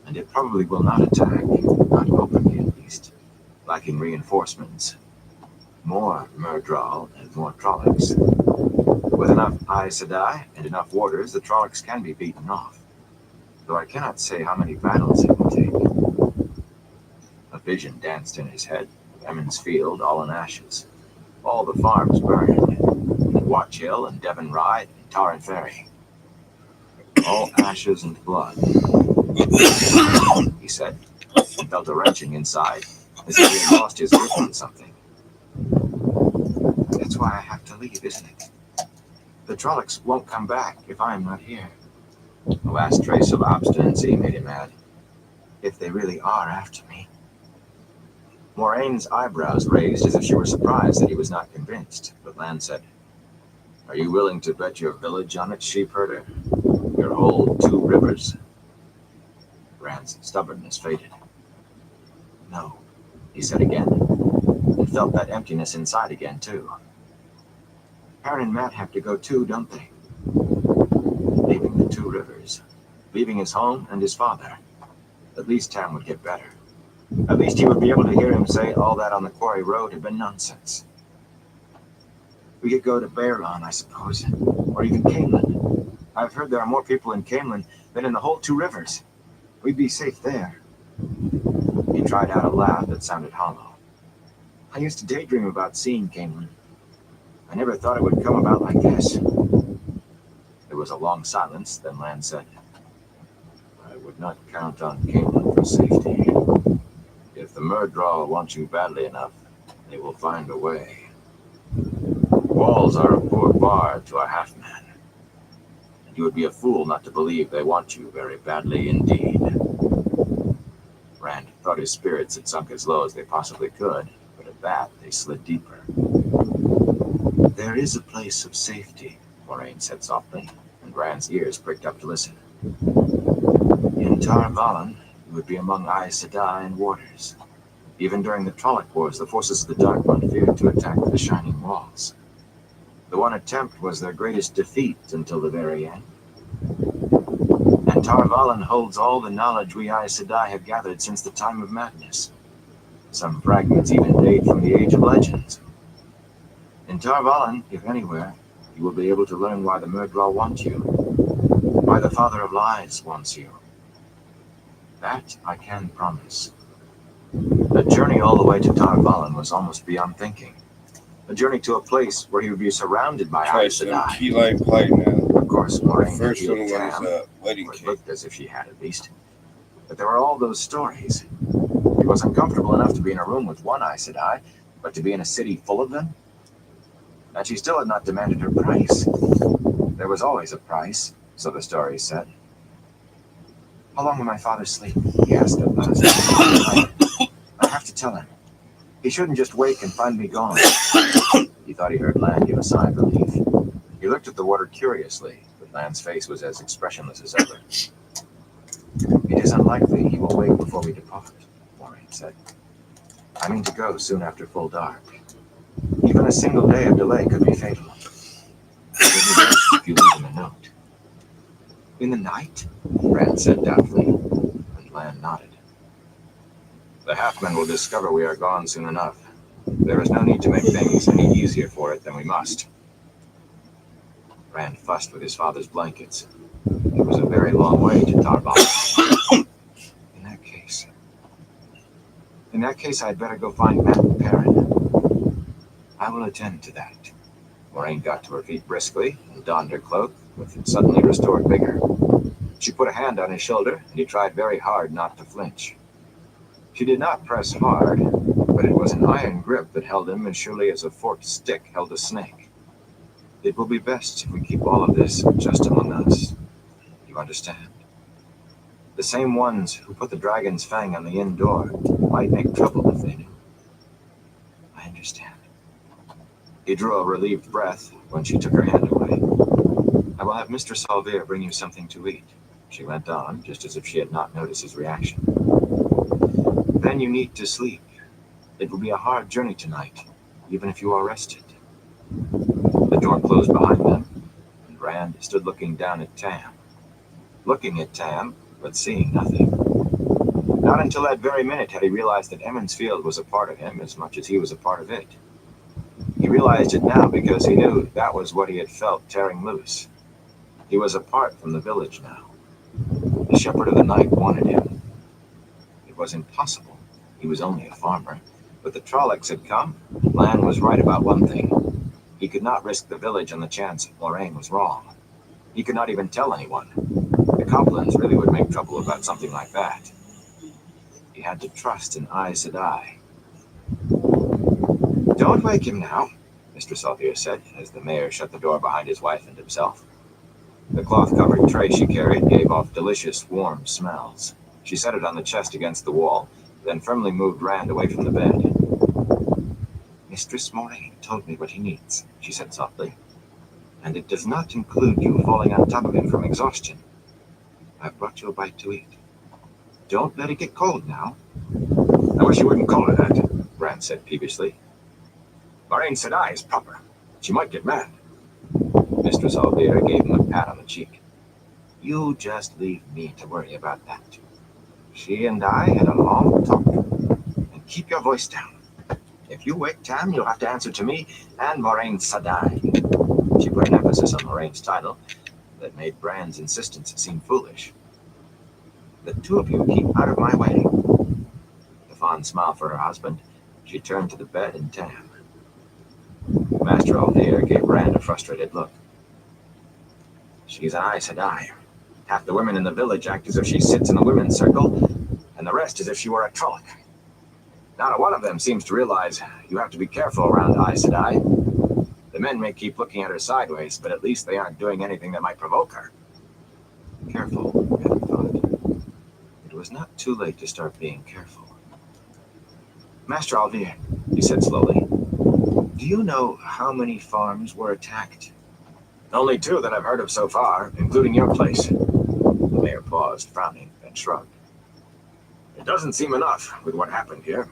S1: and it probably will not attack, not openly at least, lacking reinforcements. More Murdral and more Trollocs. With enough Aes Sedai and enough warders, the Trollocs can be beaten off, though I cannot say how many battles it will take. A vision danced in his head, Emmonsfield all in ashes, all the farms burned, Watch Hill and Devon Ride and Tarn Ferry. All ashes and blood, he said, and felt a wrenching inside, as if he had lost his grip on something. That's why I have to leave, isn't it? The Trollocs won't come back if I'm not here. The last trace of obstinacy made him mad. If they really are after me. Moraine's eyebrows raised as if she were surprised that he was not convinced, but Lan said, Are you willing to bet your village on it, sheep herder? Your whole 2 rivers? Rand's stubbornness faded. No, he said again, and felt that emptiness inside again, too. Aaron and Matt have to go too, don't they? Leaving the 2 rivers. Leaving his home and his father. At least Tam would get better. At least he would be able to hear him say all that on the quarry road had been nonsense. We could go to Baerlon, I suppose. Or even Camelin. I've heard there are more people in Camelin than in the whole 2 rivers. We'd be safe there. He tried out a laugh that sounded hollow. I used to daydream about seeing Camelin. I never thought it would come about like this. There was a long silence, then Lan said, I would not count on Camelin for safety. If the Murdraw want you badly enough, they will find a way. Walls are a poor bar to a half-man. And you would be a fool not to believe they want you very badly indeed. Rand thought his spirits had sunk as low as they possibly could, but at that they slid deeper. There is a place of safety, Moraine said softly, and Rand's ears pricked up to listen. In Tar Valon, you would be among Aes Sedai and warders. Even during the Trolloc Wars, the forces of the Dark One feared to attack the Shining Walls. The one attempt was their greatest defeat until the very end. And Tar Valon holds all the knowledge we Aes Sedai have gathered since the time of madness. Some fragments even date from the Age of Legends. In Tar Valon, if anywhere, you will be able to learn why the Murdraw want you. Why the Father of Lies wants you. That I can promise. The journey all the way to Tar Valon was almost beyond thinking. A journey to a place where he would be surrounded by Aes Sedai.
S2: Key light pipe now.
S1: Of course, Moraine
S2: First
S1: healed
S2: one
S1: Tam,
S2: was wedding
S1: or it
S2: cake.
S1: looked as if she had at least. But there were all those stories. He wasn't comfortable enough to be in a room with one Aes Sedai, but to be in a city full of them? And she still had not demanded her price. There was always a price, so the stories said. How long will my father sleep? He asked at last. I have to tell him. He shouldn't just wake and find me gone. He thought he heard Lan give a sigh of relief. He looked at the water curiously, but Lan's face was as expressionless as ever. It is unlikely he will wake before we depart, Moraine said. I mean to go soon after full dark. Even a single day of delay could be fatal. It would be best if you leave him a note. In the night? Rand said doubtfully, and Lan nodded. The halfmen will discover we are gone soon enough. There is no need to make things any easier for it than we must. Rand fussed with his father's blankets. It was a very long way to Tar Valon. In that case, I'd better go find Matt and Perrin. I will attend to that. Moraine got to her feet briskly and donned her cloak with suddenly restored vigor. She put a hand on his shoulder, and he tried very hard not to flinch. She did not press hard, but it was an iron grip that held him as surely as a forked stick held a snake. It will be best if we keep all of this just among us. You understand? The same ones who put the dragon's fang on the inn door might make trouble if they knew. I understand. He drew a relieved breath when she took her hand away. I will have Mr. Salvir bring you something to eat, she went on, just as if she had not noticed his reaction. Then you need to sleep. It will be a hard journey tonight, even if you are rested. The door closed behind them, and Rand stood looking down at Tam. Looking at Tam, but seeing nothing. Not until that very minute had he realized that Emmons Field was a part of him as much as he was a part of it. He realized it now because he knew that was what he had felt tearing loose. He was apart from the village now. The Shepherd of the Night wanted him. It was impossible. He was only a farmer. But the Trollocs had come. Lan was right about one thing. He could not risk the village on the chance Moraine was wrong. He could not even tell anyone. If Coplans really would make trouble about something like that. He had to trust in Aes Sedai. Don't wake him now, Mistress Alvier said, as the mayor shut the door behind his wife and himself. The cloth-covered tray she carried gave off delicious, warm smells. She set it on the chest against the wall, then firmly moved Rand away from the bed. Mistress Moraine told me what he needs, she said softly. And it does not include you falling on top of him from exhaustion. I've brought you a bite to eat. Don't let it get cold now. I wish you wouldn't call her that, Rand said peevishly. Moraine Sedai is proper. She might get mad. Mistress Alvier gave him a pat on the cheek. You just leave me to worry about that. She and I had a long talk. And keep your voice down. If you wake Tam, you'll have to answer to me and Moraine Sedai. She put an emphasis on Moraine's title that made Brand's insistence seem foolish. The two of you keep out of my way. With a fond smile for her husband, she turned to the bed and Tam. Master Alvier gave Rand a frustrated look. She's an Aes Sedai. Half the women in the village act as if she sits in the women's circle, and the rest as if she were a Trolloc. Not one of them seems to realize you have to be careful around Aes Sedai. The men may keep looking at her sideways, but at least they aren't doing anything that might provoke her. Careful, Rand thought. It was not too late to start being careful. Master Alvier, he said slowly, do you know how many farms were attacked? Only 2 that I've heard of so far, including your place. The mayor paused, frowning, and shrugged. It doesn't seem enough with what happened here.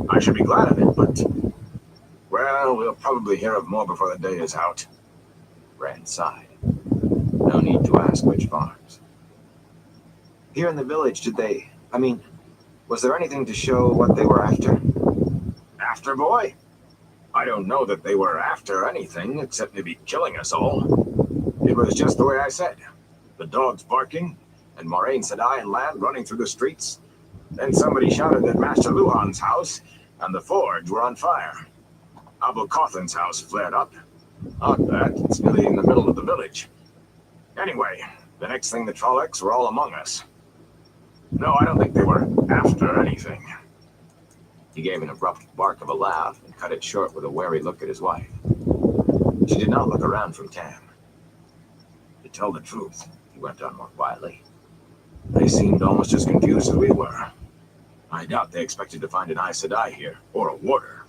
S1: I should be glad of it, but... well, we'll probably hear of more before the day is out. Rand sighed. No need to ask which farms. Here in the village, was there anything to show what they were after? After, boy? I don't know that they were after anything, except maybe killing us all. It was just the way I said. The dogs barking, and Moraine Sedai and Land running through the streets. Then somebody shouted that Master Luhan's house and the forge were on fire. Abu Cawthan's house flared up. Odd that, it's nearly in the middle of the village. Anyway, the next thing the Trollocs were all among us. No, I don't think they were after anything. He gave an abrupt bark of a laugh and cut it short with a wary look at his wife. She did not look around from Tam. To tell the truth, he went on more quietly, they seemed almost as confused as we were. I doubt they expected to find an Aes Sedai here, or a warder.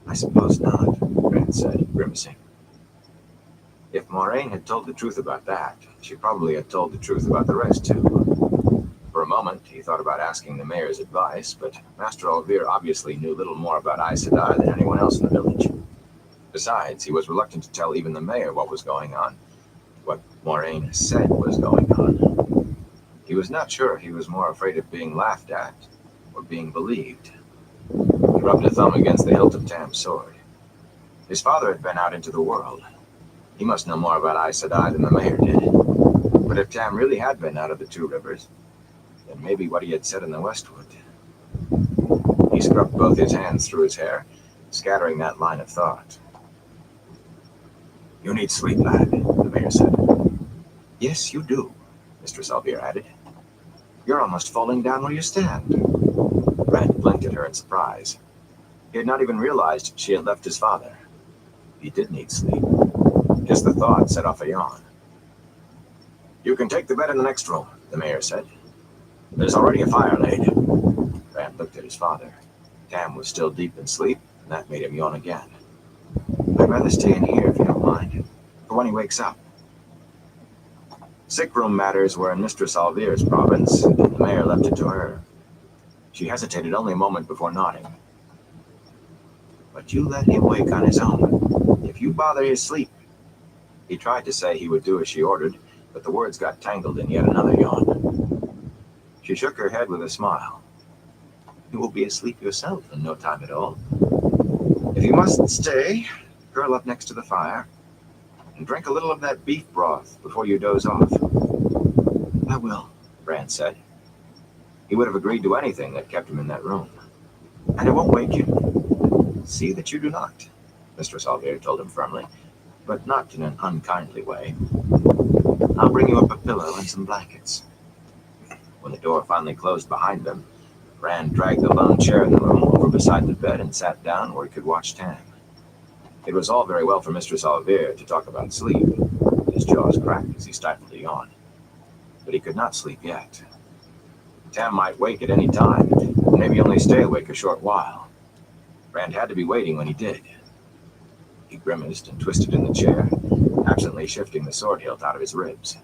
S1: I suppose not, Rand said, grimacing. If Moraine had told the truth about that, she probably had told the truth about the rest too. For a moment, he thought about asking the mayor's advice, but Master Alvier obviously knew little more about Aes Sedai than anyone else in the village. Besides, he was reluctant to tell even the mayor what was going on, what Moraine said was going on. He was not sure he was more afraid of being laughed at or being believed. He rubbed a thumb against the hilt of Tam's sword. His father had been out into the world. He must know more about Aes Sedai than the mayor did. But if Tam really had been out of the 2 rivers, then maybe what he had said in the Westwood. He scrubbed both his hands through his hair, scattering that line of thought. You need sleep, lad, the mayor said. Yes, you do, Mistress Alvier added. You're almost falling down where you stand. Rand blinked at her in surprise. He had not even realized she had left his father. He did need sleep. Just the thought set off a yawn. You can take the bed in the next room, the mayor said. There's already a fire laid. Rand looked at his father. Tam was still deep in sleep, and that made him yawn again. I'd rather stay in here if you don't mind, for when he wakes up. Sick room matters were in Mistress Alvier's province, and the mayor left it to her. She hesitated only a moment before nodding. But you let him wake on his own. If you bother his sleep. He tried to say he would do as she ordered, but the words got tangled in yet another yawn. She shook her head with a smile. You will be asleep yourself in no time at all. If you must stay, curl up next to the fire, and drink a little of that beef broth before you doze off. I will, Rand said. He would have agreed to anything that kept him in that room. And I won't wake you. See that you do not, Mistress Alvier told him firmly, but not in an unkindly way. I'll bring you up a pillow and some blankets. When the door finally closed behind them, Rand dragged the lone chair in the room over beside the bed and sat down where he could watch Tam. It was all very well for Mistress Olivier to talk about sleep. His jaws cracked as he stifled a yawn. But he could not sleep yet. Tam might wake at any time, and maybe only stay awake a short while. Rand had to be waiting when he did. He grimaced and twisted in the chair, absently shifting the sword hilt out of his ribs.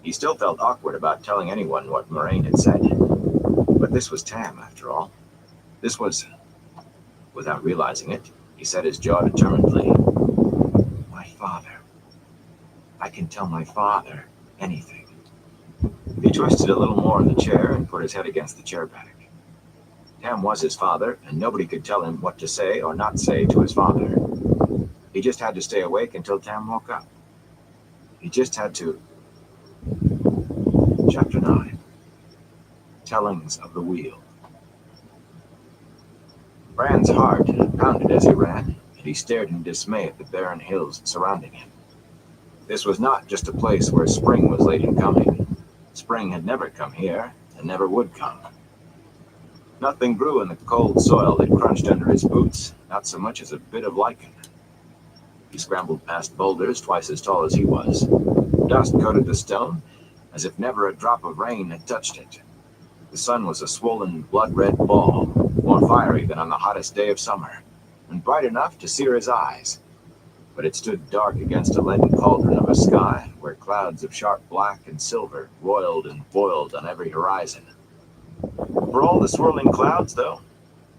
S1: He still felt awkward about telling anyone what Moraine had said. But this was Tam, after all. This was... Without realizing it, he set his jaw determinedly. My father. I can tell my father anything. He twisted a little more in the chair and put his head against the chair back. Tam was his father, and nobody could tell him what to say or not say to his father. He just had to stay awake until Tam woke up. He just had to... Chapter 9. Tellings of the Wheel. Rand's heart pounded as he ran, and he stared in dismay at the barren hills surrounding him. This was not just a place where spring was late in coming. Spring had never come here, and never would come. Nothing grew in the cold soil that crunched under his boots, not so much as a bit of lichen. He scrambled past boulders twice as tall as he was. Dust coated the stone, as if never a drop of rain had touched it. The sun was a swollen, blood-red ball, more fiery than on the hottest day of summer, and bright enough to sear his eyes. But it stood dark against a leaden cauldron of a sky where clouds of sharp black and silver roiled and boiled on every horizon. For all the swirling clouds, though,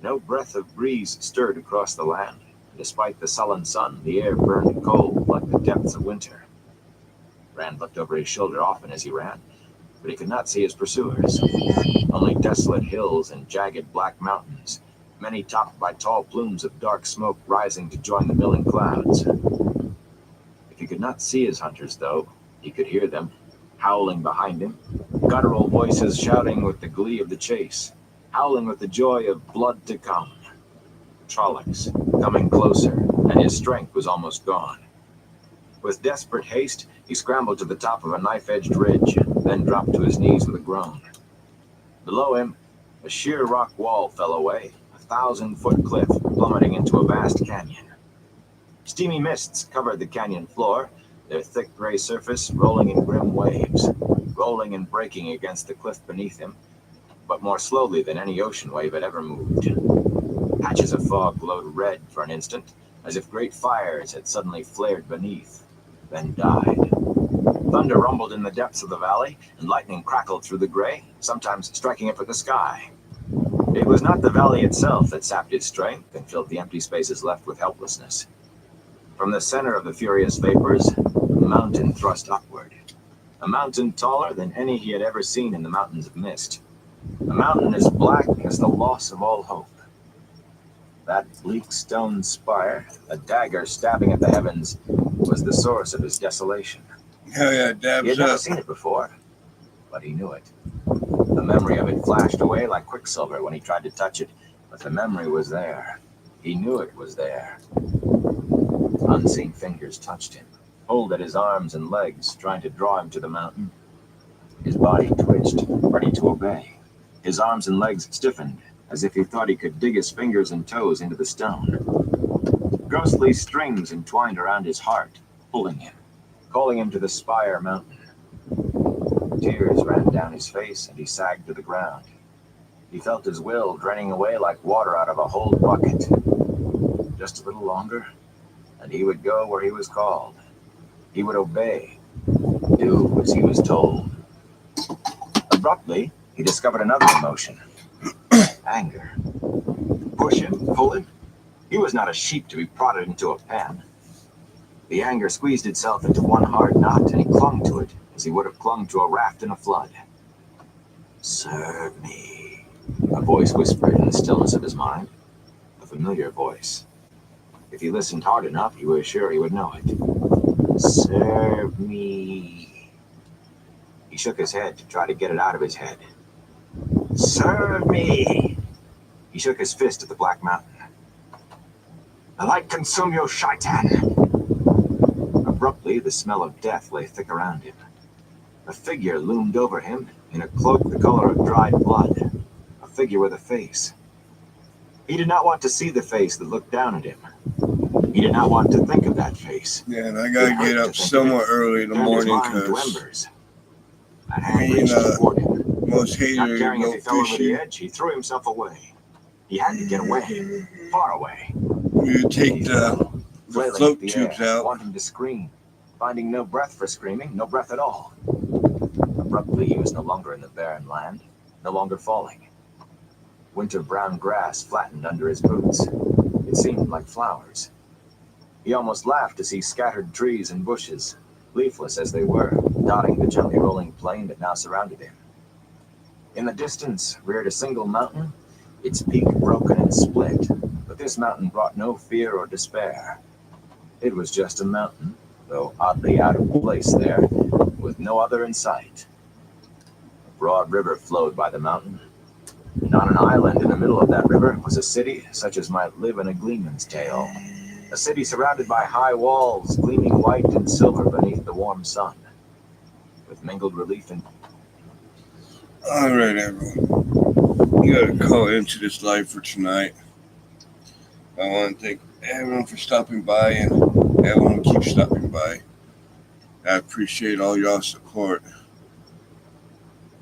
S1: no breath of breeze stirred across the land. Despite the sullen sun, the air burned cold like the depths of winter. Rand looked over his shoulder often as he ran, but he could not see his pursuers. Only desolate hills and jagged black mountains, many topped by tall plumes of dark smoke rising to join the milling clouds. If he could not see his hunters, though, he could hear them, howling behind him, guttural voices shouting with the glee of the chase, howling with the joy of blood to come. Trollocs, coming closer, and his strength was almost gone. With desperate haste, he scrambled to the top of a knife-edged ridge, then dropped to his knees with a groan. Below him, a sheer rock wall fell away, a 1,000-foot cliff plummeting into a vast canyon. Steamy mists covered the canyon floor, their thick gray surface rolling in grim waves, rolling and breaking against the cliff beneath him, but more slowly than any ocean wave had ever moved. Patches of fog glowed red for an instant, as if great fires had suddenly flared beneath, then died. Thunder rumbled in the depths of the valley, and lightning crackled through the gray, sometimes striking up at the sky. It was not the valley itself that sapped his strength and filled the empty spaces left with helplessness. From the center of the furious vapors, a mountain thrust upward. A mountain taller than any he had ever seen in the mountains of mist. A mountain as black as the loss of all hope. That bleak stone spire, a dagger stabbing at the heavens, was the source of his desolation.
S2: Hell yeah,
S1: He
S2: dabs
S1: had never
S2: up.
S1: seen it before, but he knew it. The memory of it flashed away like quicksilver when he tried to touch it, but the memory was there. He knew it was there. Unseen fingers touched him, pulled at his arms and legs, trying to draw him to the mountain. His body twitched, ready to obey. His arms and legs stiffened, as if he thought he could dig his fingers and toes into the stone. Ghostly strings entwined around his heart, pulling him, calling him to the spire mountain. Tears ran down his face, and he sagged to the ground. He felt his will draining away like water out of a whole bucket. Just a little longer, and he would go where he was called. He would obey, do as he was told. Abruptly, he discovered another emotion. Anger. Push him, pull him. He was not a sheep to be prodded into a pen. The anger squeezed itself into one hard knot, and he clung to it as he would have clung to a raft in a flood. Serve me, a voice whispered in the stillness of his mind. A familiar voice. If he listened hard enough, he was sure he would know it. Serve me. He shook his head to try to get it out of his head. Serve me! He shook his fist at the Black Mountain. The light consume you, shaitan! A Abruptly, the smell of death lay thick around him. A figure loomed over him in a cloak the color of dried blood. A figure with a face. He did not want to see the face that looked down at him. He did not want to think of that face.
S2: Yeah, and I gotta get up somewhat early in the morning because
S1: that hand reached toward him.
S2: most hated
S1: Not caring if
S2: go
S1: he fell over the
S2: fishing.
S1: edge, he threw himself away. He had to get away, far away.
S2: You take the float tubes out.
S1: Wanting to scream, finding no breath for screaming, no breath at all. Abruptly, he was no longer in the barren land, no longer falling. Winter brown grass flattened under his boots. It seemed like flowers. He almost laughed to see scattered trees and bushes, leafless as they were, dotting the gently rolling plain that now surrounded him. In the distance reared a single mountain, its peak broken and split, but this mountain brought no fear or despair. It was just a mountain, though oddly out of place there, with no other in sight. A broad river flowed by the mountain, and on an island in the middle of that river was a city such as might live in a gleeman's tale. A city surrounded by high walls, gleaming white and silver beneath the warm sun, with mingled relief and...
S2: All right, everyone. You gotta call into this live for tonight. I want to thank everyone for stopping by and everyone keep stopping by. I appreciate all y'all's support.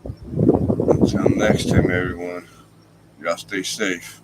S2: Until next time, everyone. Y'all stay safe.